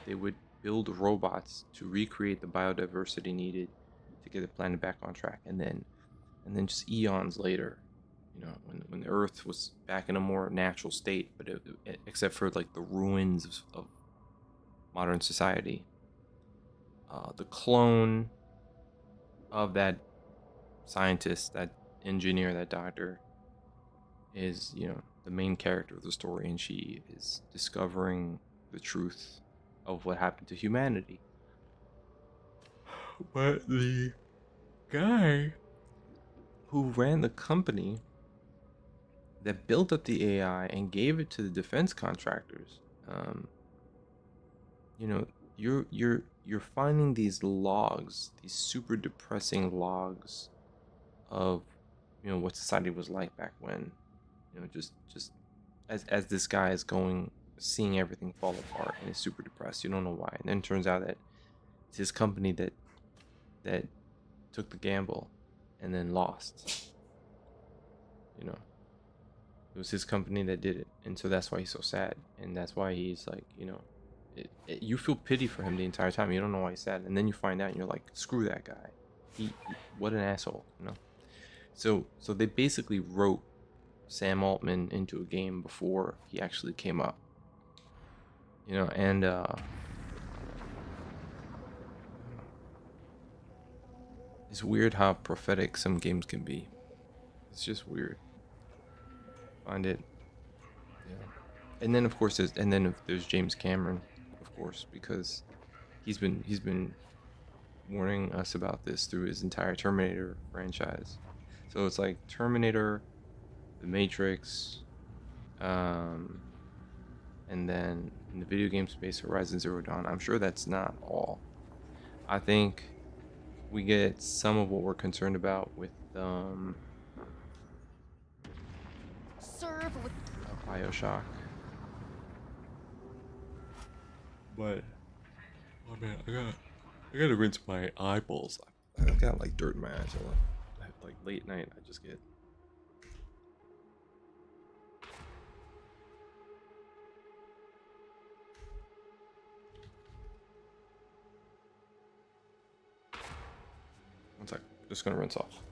they would build robots to recreate the biodiversity needed to get the planet back on track, and then just eons later, when the Earth was back in a more natural state, but except for like the ruins of modern society, the clone of that scientist, that engineer, that doctor, is the main character of the story, and she is discovering the truth of what happened to humanity. But the guy who ran the company that built up the AI and gave it to the defense contractors, you're finding these logs, these super depressing logs of what society was like back when, just as this guy is seeing everything fall apart, and is super depressed. You don't know why, and then it turns out that it's his company that took the gamble and then lost. It was his company that did it, and so that's why he's so sad, and that's why he's like, you feel pity for him the entire time. You don't know why he's sad, and then you find out, and you're like, screw that guy. He what an asshole, So they basically wrote Sam Altman into a game before he actually came up. And it's weird how prophetic some games can be. It's just weird. Find it. Yeah. And then of course there's James Cameron, of course, because he's been warning us about this through his entire Terminator franchise. So it's like Terminator, The Matrix, and then in the video game space, Horizon Zero Dawn. I'm sure that's not all. I think we get some of what we're concerned about with Serve with BioShock. But oh man, I gotta rinse my eyeballs. I've got like dirt in my eyes. Like late night, I just get. One sec, just gonna rinse off.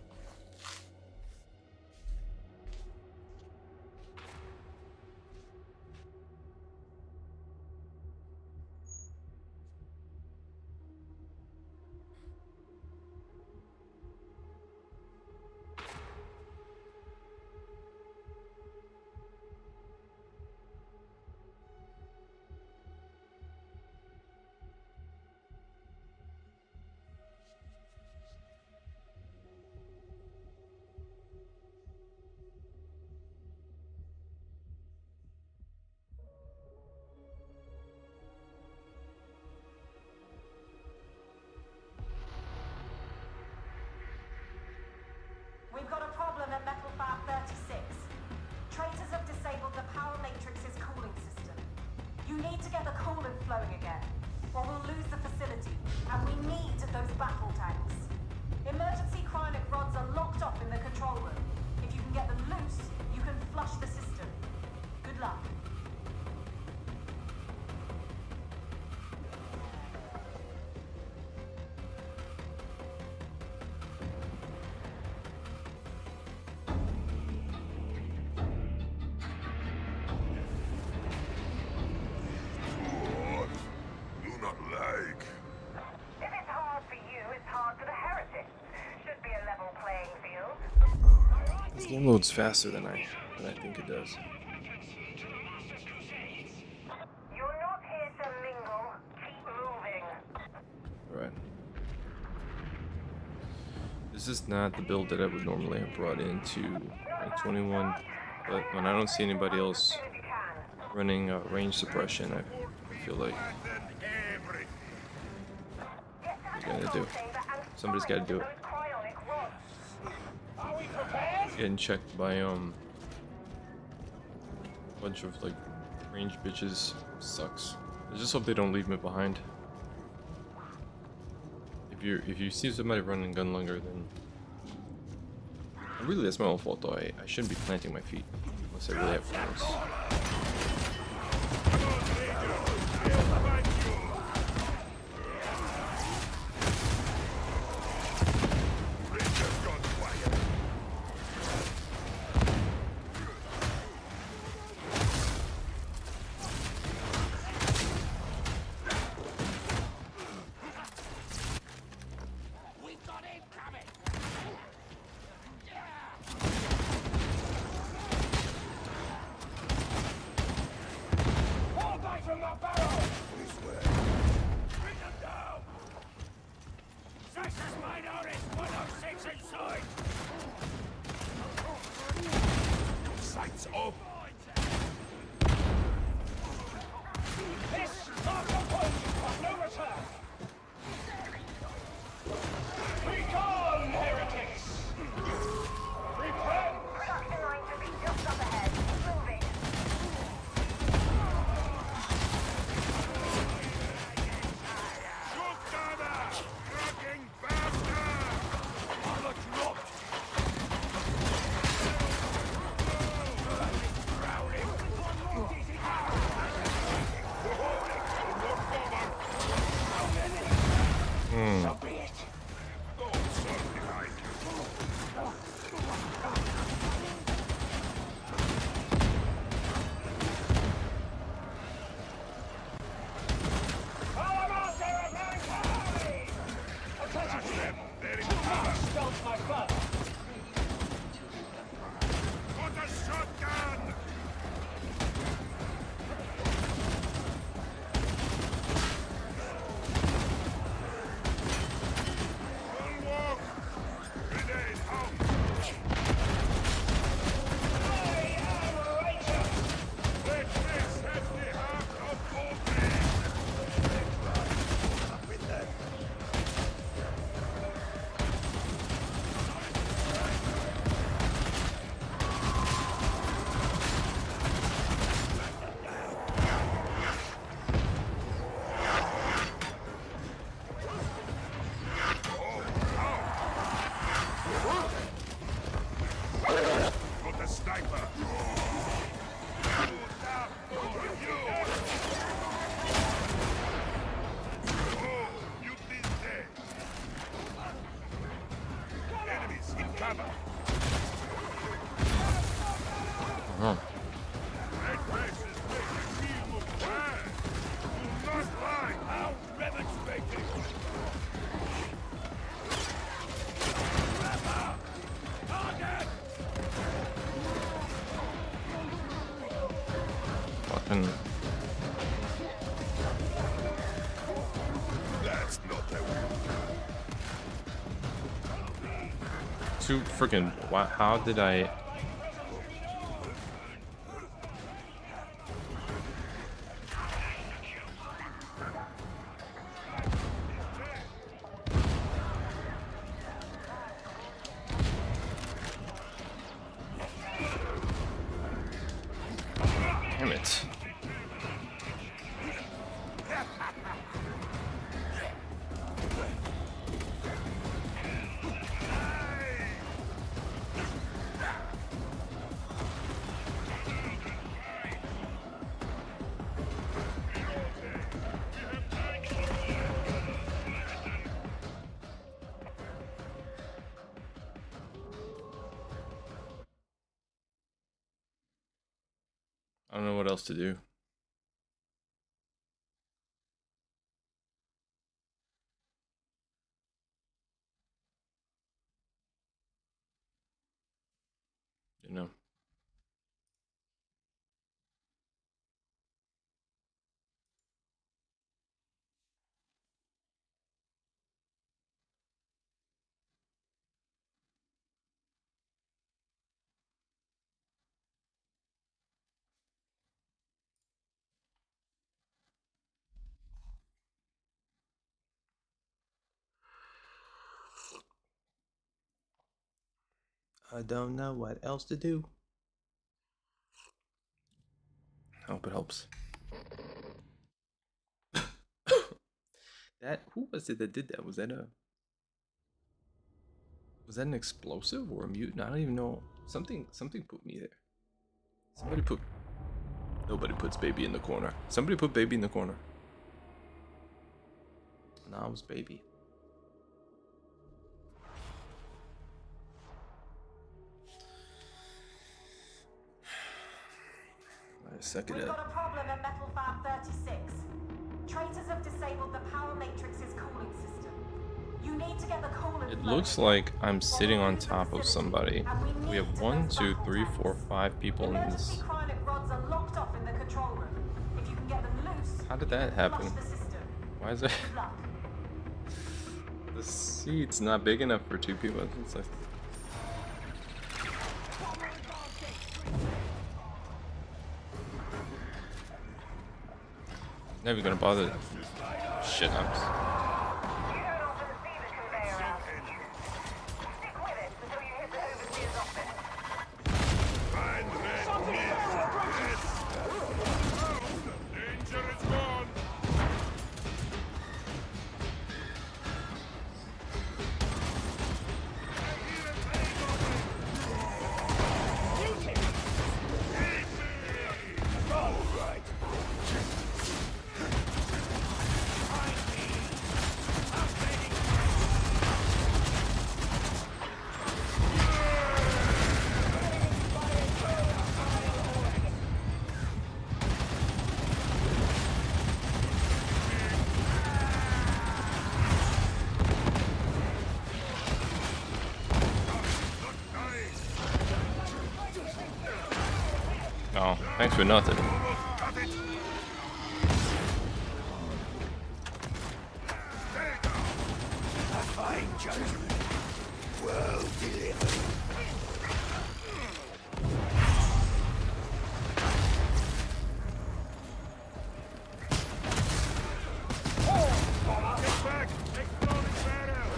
We've got a problem at Metal Fab 36. Traitors have disabled the power matrix's cooling system. You need to get the coolant flowing again, or we'll lose the facility, and we need those battle tanks. Emergency cryonic rods are locked off in the control room. If you can get them loose, you can flush the system. Good luck. This game loads faster than I think it does. You're not here to mingle. Keep moving. Alright. This is not the build that I would normally have brought into like 21. but when I don't see anybody else running range suppression, I feel like what are you gonna do? Somebody's got to do it. Getting checked by a bunch of like range bitches sucks. I just hope they don't leave me behind. If you see somebody running gun longer, then really that's my own fault though. I shouldn't be planting my feet unless I really have plans. Fucking. That's not the way. Too freaking. How did I? Damn it. I don't know what else to do. You know. I don't know what else to do. I hope it helps. That, who was it that did that? Was that an explosive or a mutant? I don't even know. Something put me there. Nobody puts baby in the corner. Somebody put baby in the corner. Nah, it was baby. We've got a problem at Metal Fab 36. Traitors have disabled the power matrix's cooling system. You need to get the coolant. It looks like I'm sitting on top of somebody. We have 1, 2, 3, 4, 5 people in this. Cryonic rods are locked off in the control room. If you can get them loose, How did that happen? flush the system. Why is it? Good luck. The seat's not big enough for 2 people. It's like... Never gonna bother shit ups. Oh, thanks for nothing. Fine judgment. Well delivered. Get back! Exploding barrel!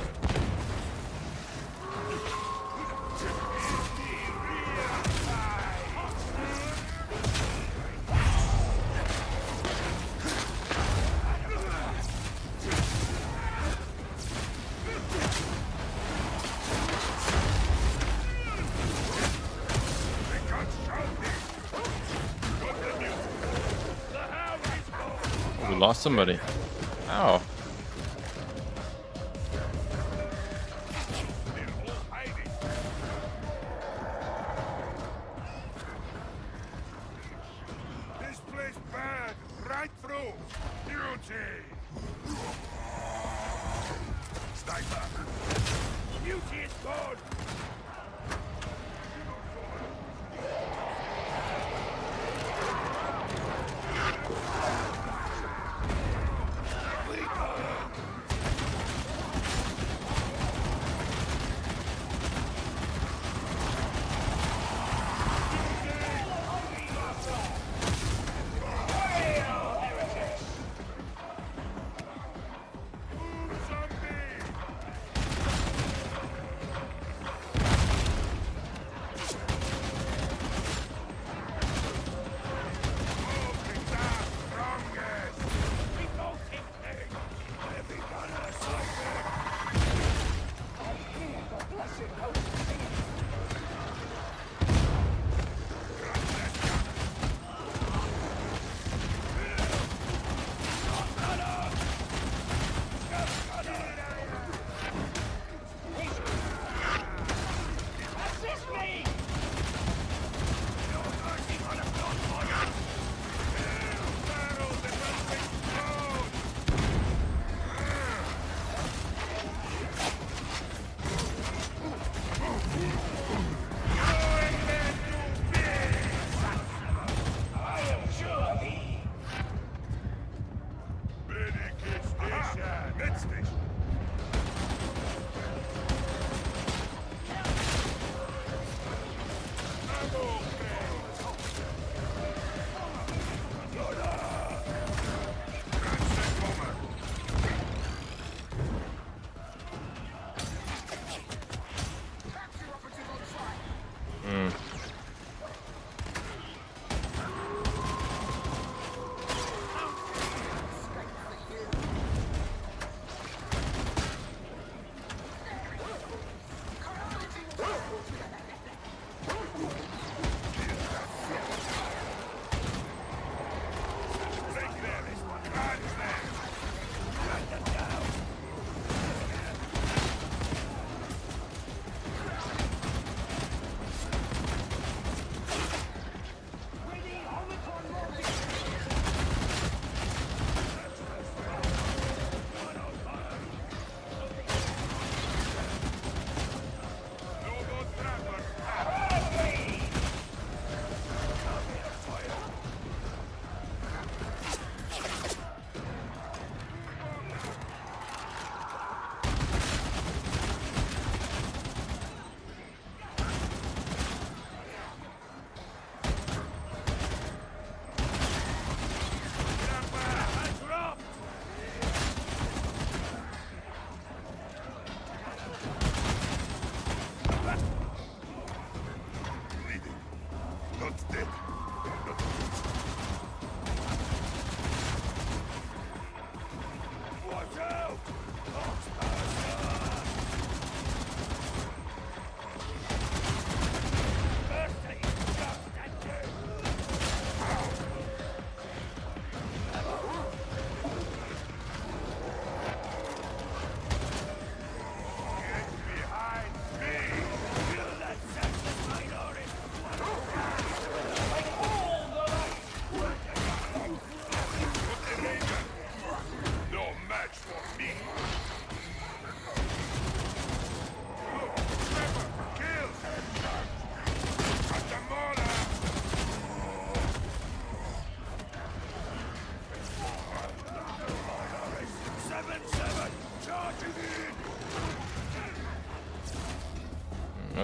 We lost somebody. Ow. This place bad, right through. Beauty. Sniper. Beauty is good.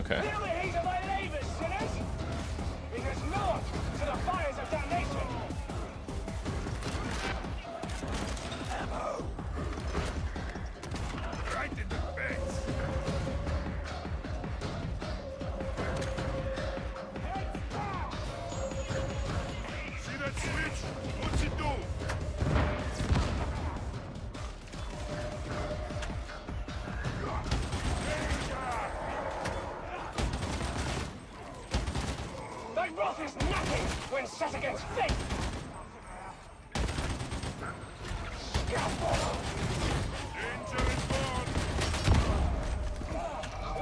Okay. Feel the heat of my labours, sinners! It is not to the fires of damnation! Ammo! Right in the face! See that switch? What's it do? Thy wrath is nothing when set against fate! Scalpel! Danger is born!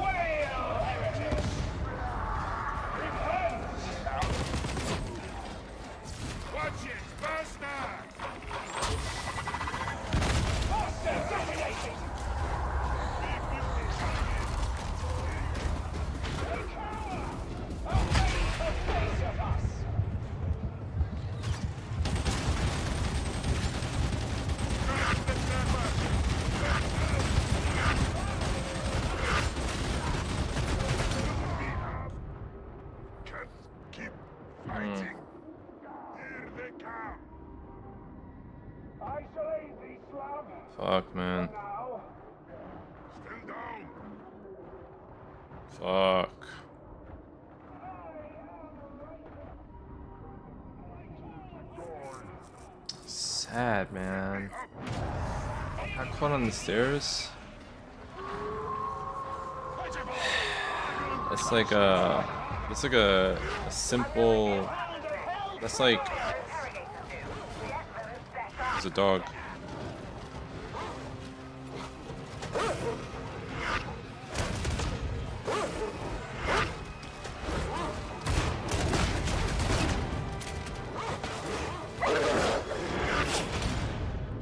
Wail, heretics! Repent! Watch it, bastard! Bastard detonated! Keep fighting. Here they come. I shall aid thee, Slav. Fuck, man. Now. Still down. Fuck. Sad, man. I got caught on the stairs. It's like a simple. That's like. There's a dog.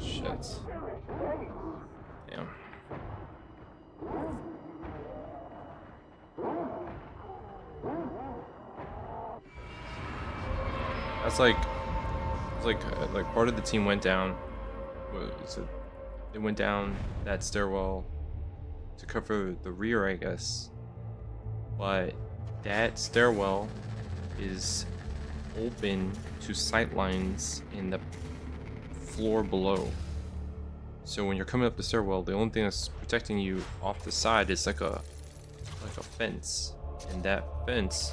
Shit. Damn. That's like, it's like part of the team went down. They went down that stairwell to cover the rear, I guess. But that stairwell is open to sight lines in the floor below. So when you're coming up the stairwell, the only thing that's protecting you off the side is like a fence, and that fence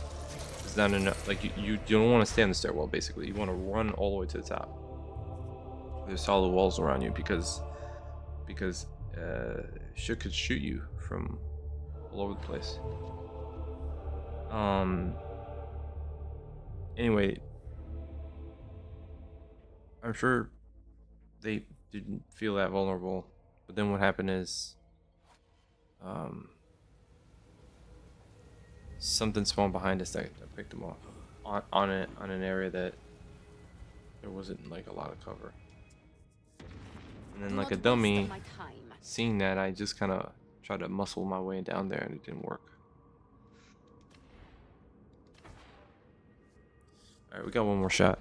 is not enough. Like you don't want to stay on the stairwell. Basically, you want to run all the way to the top. There's solid walls around you because shit could shoot you from all over the place. Anyway, I'm sure they didn't feel that vulnerable, but then what happened is something spawned behind us that picked them off on an area that there wasn't like a lot of cover. And then like a dummy, seeing that, I just kind of tried to muscle my way down there and it didn't work. Alright, we got one more shot.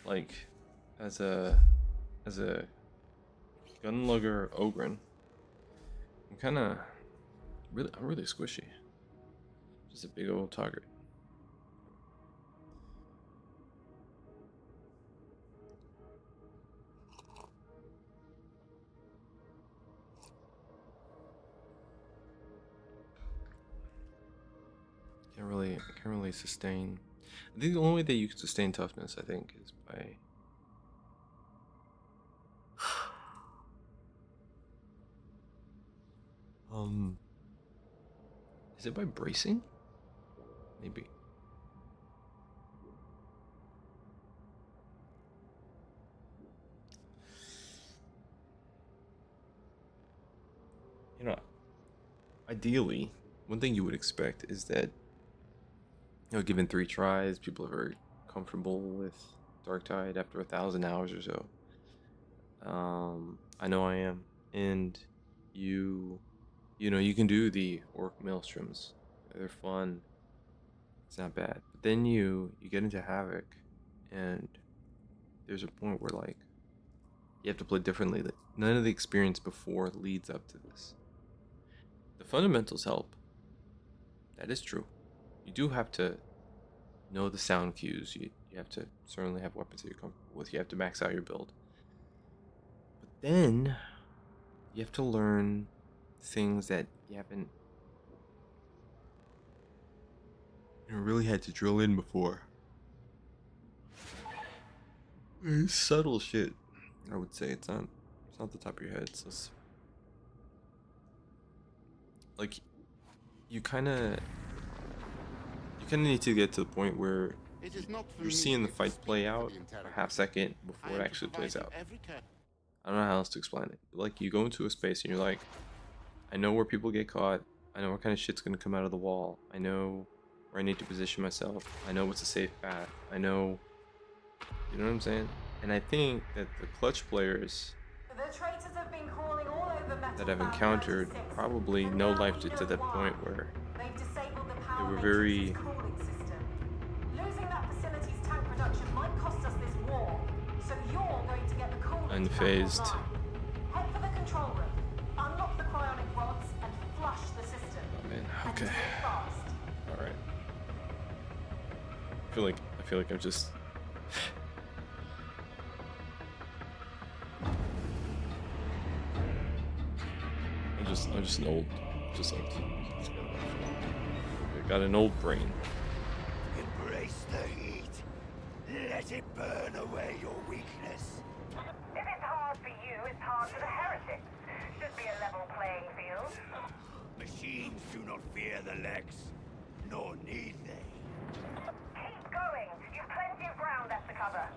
Like, as a gunlugger Ogren, I'm really squishy. Just a big old target. Can't really sustain. I think the only way that you can sustain toughness, I think, is by is it by bracing? Maybe. You know, ideally, one thing you would expect is that given 3 tries, people are very comfortable with Darktide after 1,000 hours or so. I know I am, and you know, you can do the Orc Maelstroms. They're fun. It's not bad. But then you get into Havoc, and there's a point where like you have to play differently. That none of the experience before leads up to this. The fundamentals help. That is true. You do have to know the sound cues. You have to certainly have weapons that you're comfortable with. You have to max out your build. But then you have to learn things that you haven't really had to drill in before. It's subtle shit, I would say. It's not the top of your head. It's just like you kind of need to get to the point where you're seeing the fight play out a half second before it actually plays out. I don't know how else to explain it. But like you go into a space and you're like, I know where people get caught. I know what kind of shit's gonna come out of the wall. I know where I need to position myself. I know what's a safe path. I know, you know what I'm saying? And I think that the clutch players that I've encountered probably know life to that point where they were very unfazed. Head for the control room. Unlock the cryonic rods and flush the system. Oh man, okay. Alright. I feel like I'm just I'm just an old I got an old brain. Embrace the heat. Let it burn away your weakness. If it's hard for you, it's hard for the heretics. Should be a level playing field. Machines do not fear the legs, nor need they. Keep going. You've plenty of ground left to cover.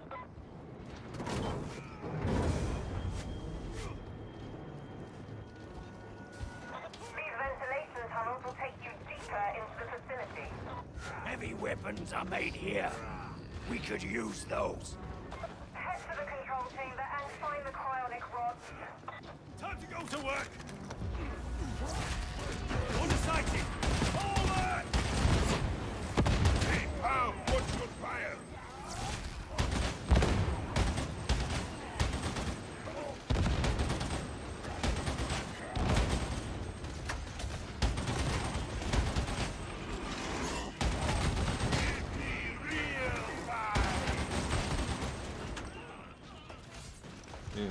These ventilation tunnels will take you deeper into the facility. Heavy weapons are made here. We could use those. Head to the control chamber and find the cryonic rods. Time to go to work. On the sighting. Over! Hey, pal, watch your fire.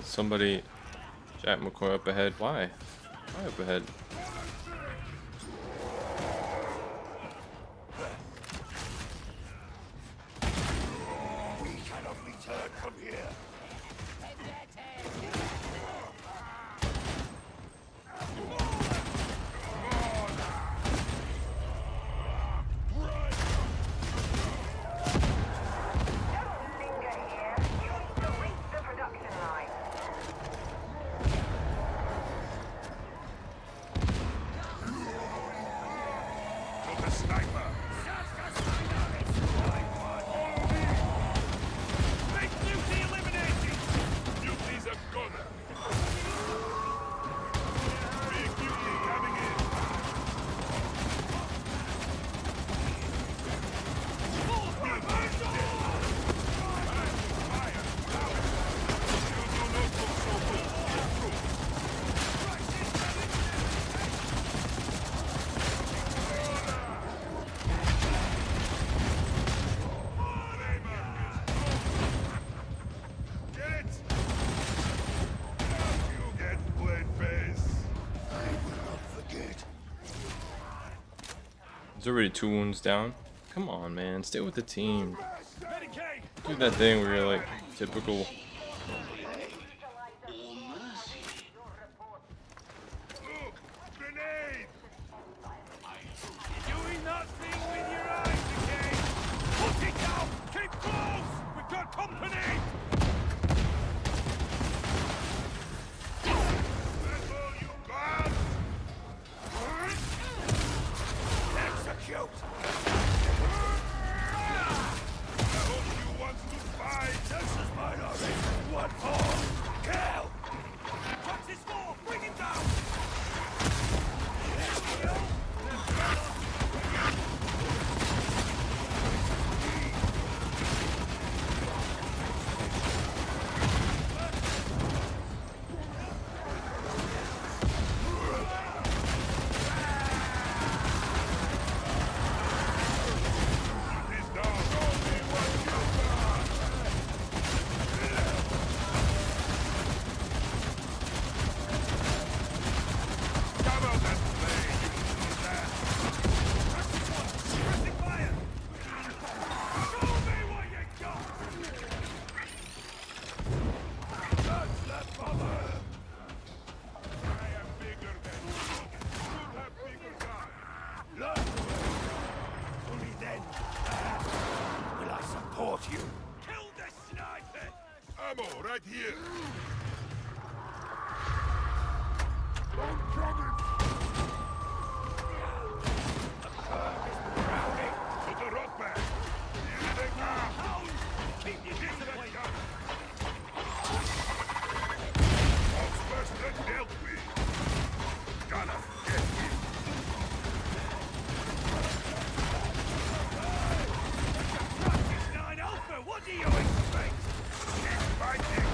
Somebody, Jack McCoy up ahead. Why? Why up ahead? We cannot return from here. There's already 2 wounds down. Come on, man. Stay with the team. Do that thing where you're like typical. Doing that thing with your eyes again. Put it down. Keep close. We've got company. That's all you got. Execute. ammo right here. I'm coming. To the rock bag. Here they come. Keep your discipline. Ops first and dealt with. Gonna get him. What do you expect? Keep fighting.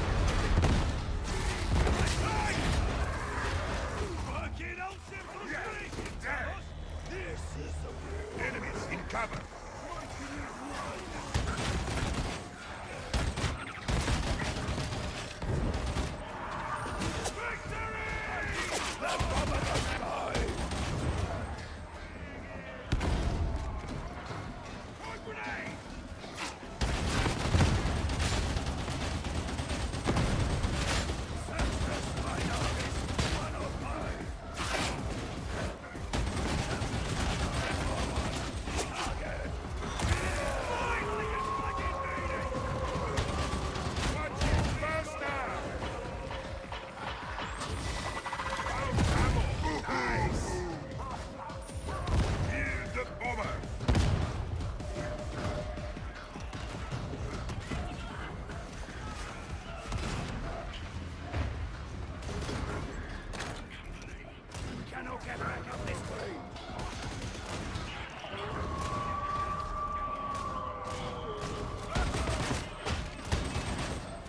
Working on simple street. There. This is the real Enemies in cover.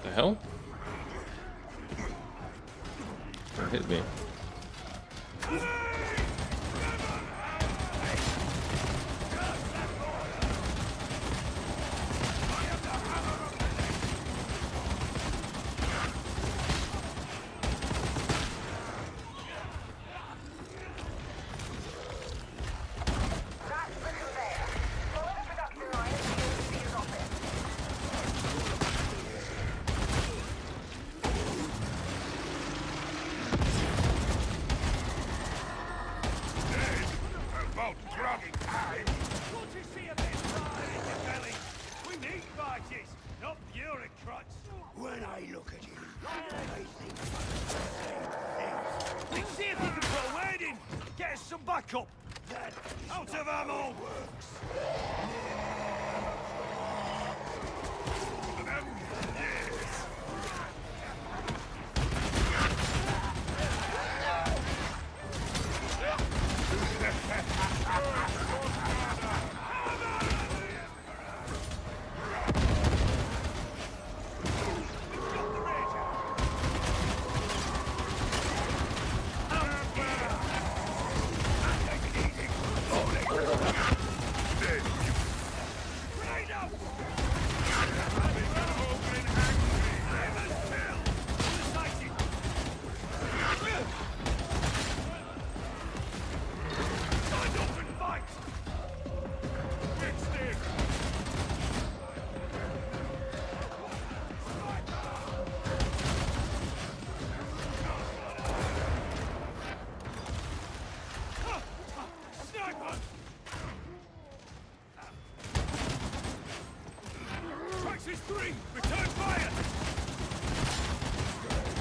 The hell? It hit me. When I look at you, I think the same thing. Let's see if you can put a word in. Get us some backup. That out of ammo.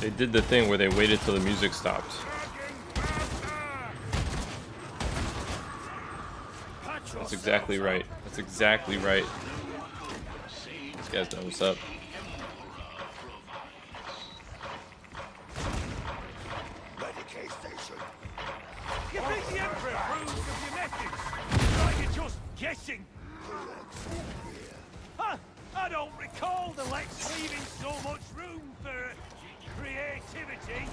They did the thing where they waited till the music stopped. That's exactly right. That's exactly right. These guys know what's up. You think the Emperor approves of your methods? Like you're just guessing? Huh? I don't recall the Lex leaving so much room for creativity.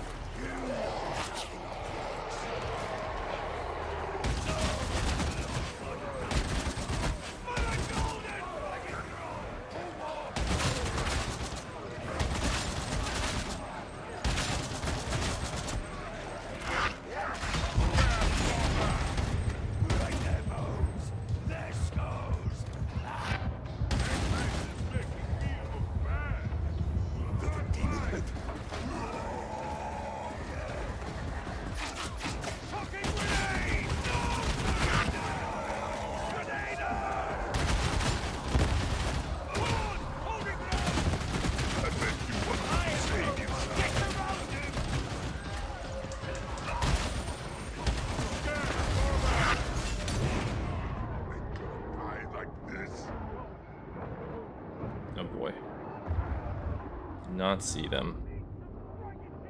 not see them.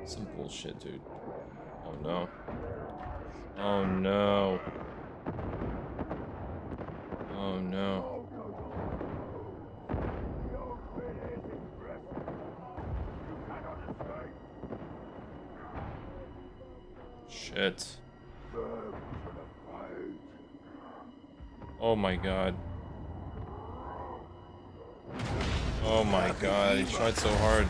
Some bullshit, dude. Oh no. Oh no. Oh no. Shit. Oh my god. Oh my god, he tried so hard.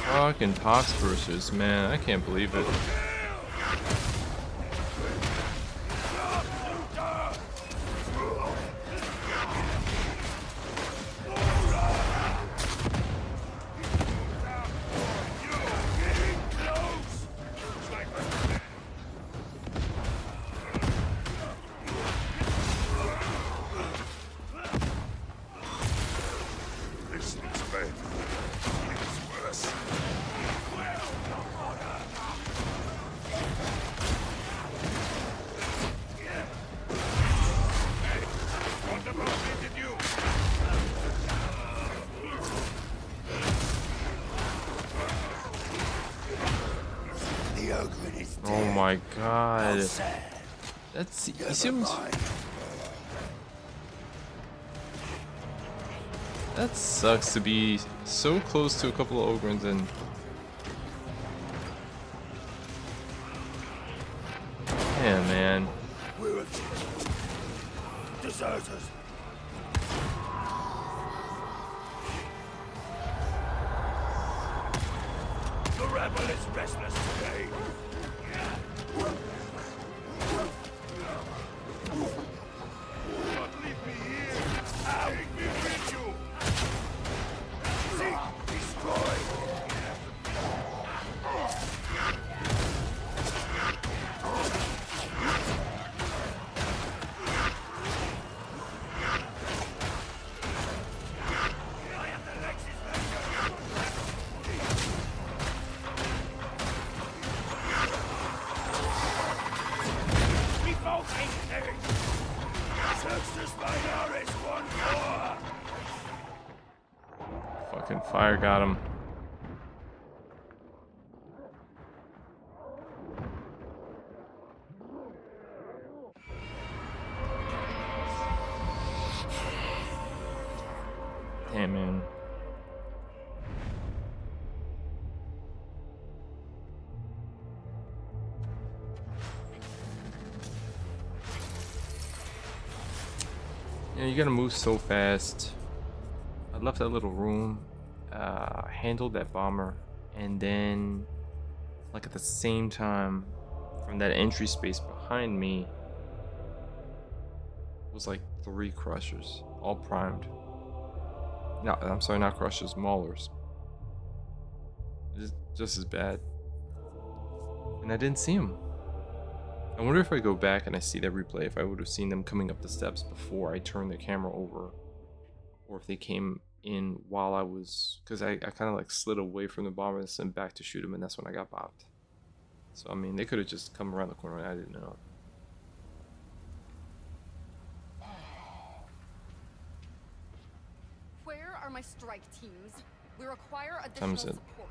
Fucking poxbursers, man, I can't believe it. Oh my god. That's, he seems... That sucks to be so close to a couple of Ogrins and... Yeah, man. We're deserters. The rebel is restless today. Don't leave me here. Take me with you. Seek, destroy. Fucking fire got him. Damn, man. Yeah, you gotta move so fast. I left that little room, handled that bomber, and then, like at the same time, from that entry space behind me, was like 3 crushers, all primed. No, I'm sorry, not crushers, maulers. Just as bad. And I didn't see them. I wonder if I go back and I see that replay, if I would have seen them coming up the steps before I turned the camera over, or if they came in while I was, because I kind of like slid away from the bomber and sent back to shoot him, and that's when I got bopped. So I mean, they could have just come around the corner and I didn't know. Where are my strike teams? We require additional support.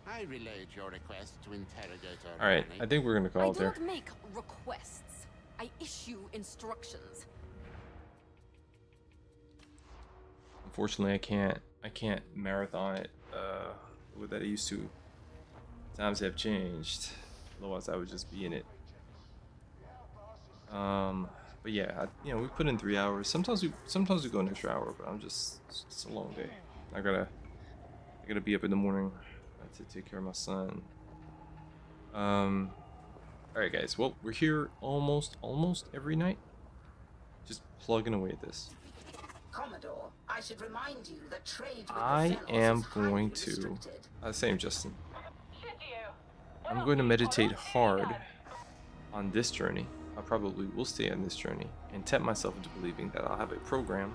I relayed your request to interrogator. Alright, I think we're gonna call it there. I do not make requests. I issue instructions. Unfortunately, I can't marathon it with that I used to. Times have changed. Otherwise, I would just be in it. But yeah, you know, we put in 3 hours. Sometimes we go an extra hour, but it's a long day. I gotta be up in the morning to take care of my son. Alright guys, well, we're here almost every night. Just plugging away at this. Commodore, I should remind you that trade with I am going to, same Justin. I'm going to meditate hard on this journey. I probably will stay on this journey and tempt myself into believing that I'll have a program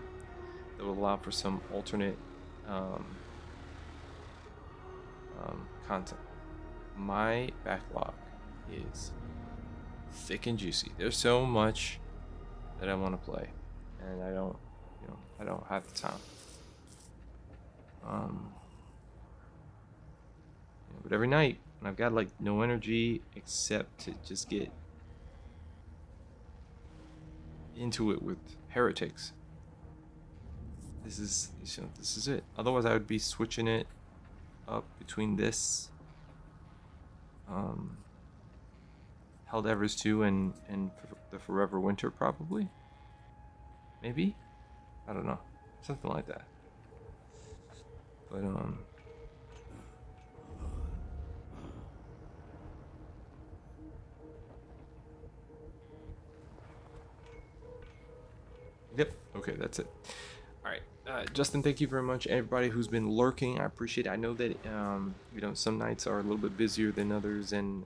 that will allow for some alternate content. My backlog is thick and juicy. There's so much that I want to play, and I don't have the time. But every night, when I've got like no energy except to just get into it with heretics, this is it. Otherwise, I would be switching it up between this, Helldivers 2 and the Forever Winter, probably. Maybe, I don't know, something like that. But yep. Okay, that's it. All right, Justin, thank you very much. Everybody who's been lurking, I appreciate it. I know that some nights are a little bit busier than others, and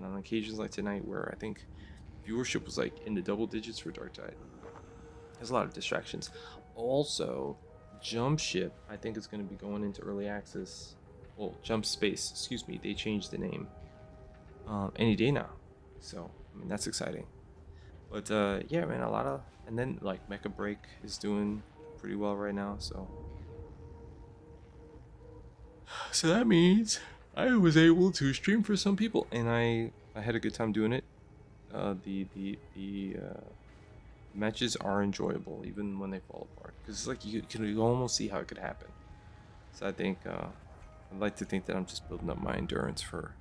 on occasions like tonight, where I think viewership was like in the double digits for Darktide. There's a lot of distractions. Also, Jump Ship, I think, is going to be going into early access. Well, Jump Space, excuse me. They changed the name any day now, so I mean that's exciting. But yeah, man, a lot of, and then like Mecha Break is doing pretty well right now, so that means I was able to stream for some people, and I had a good time doing it. The matches are enjoyable even when they fall apart, because it's like you can almost see how it could happen. So I think I'd like to think that I'm just building up my endurance for,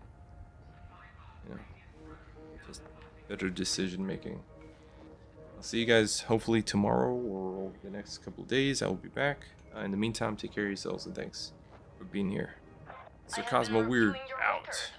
just better decision making. I'll see you guys hopefully tomorrow or over the next couple of days. I will be back. In the meantime, take care of yourselves, and thanks for being here. Sir Cosmo Weird out.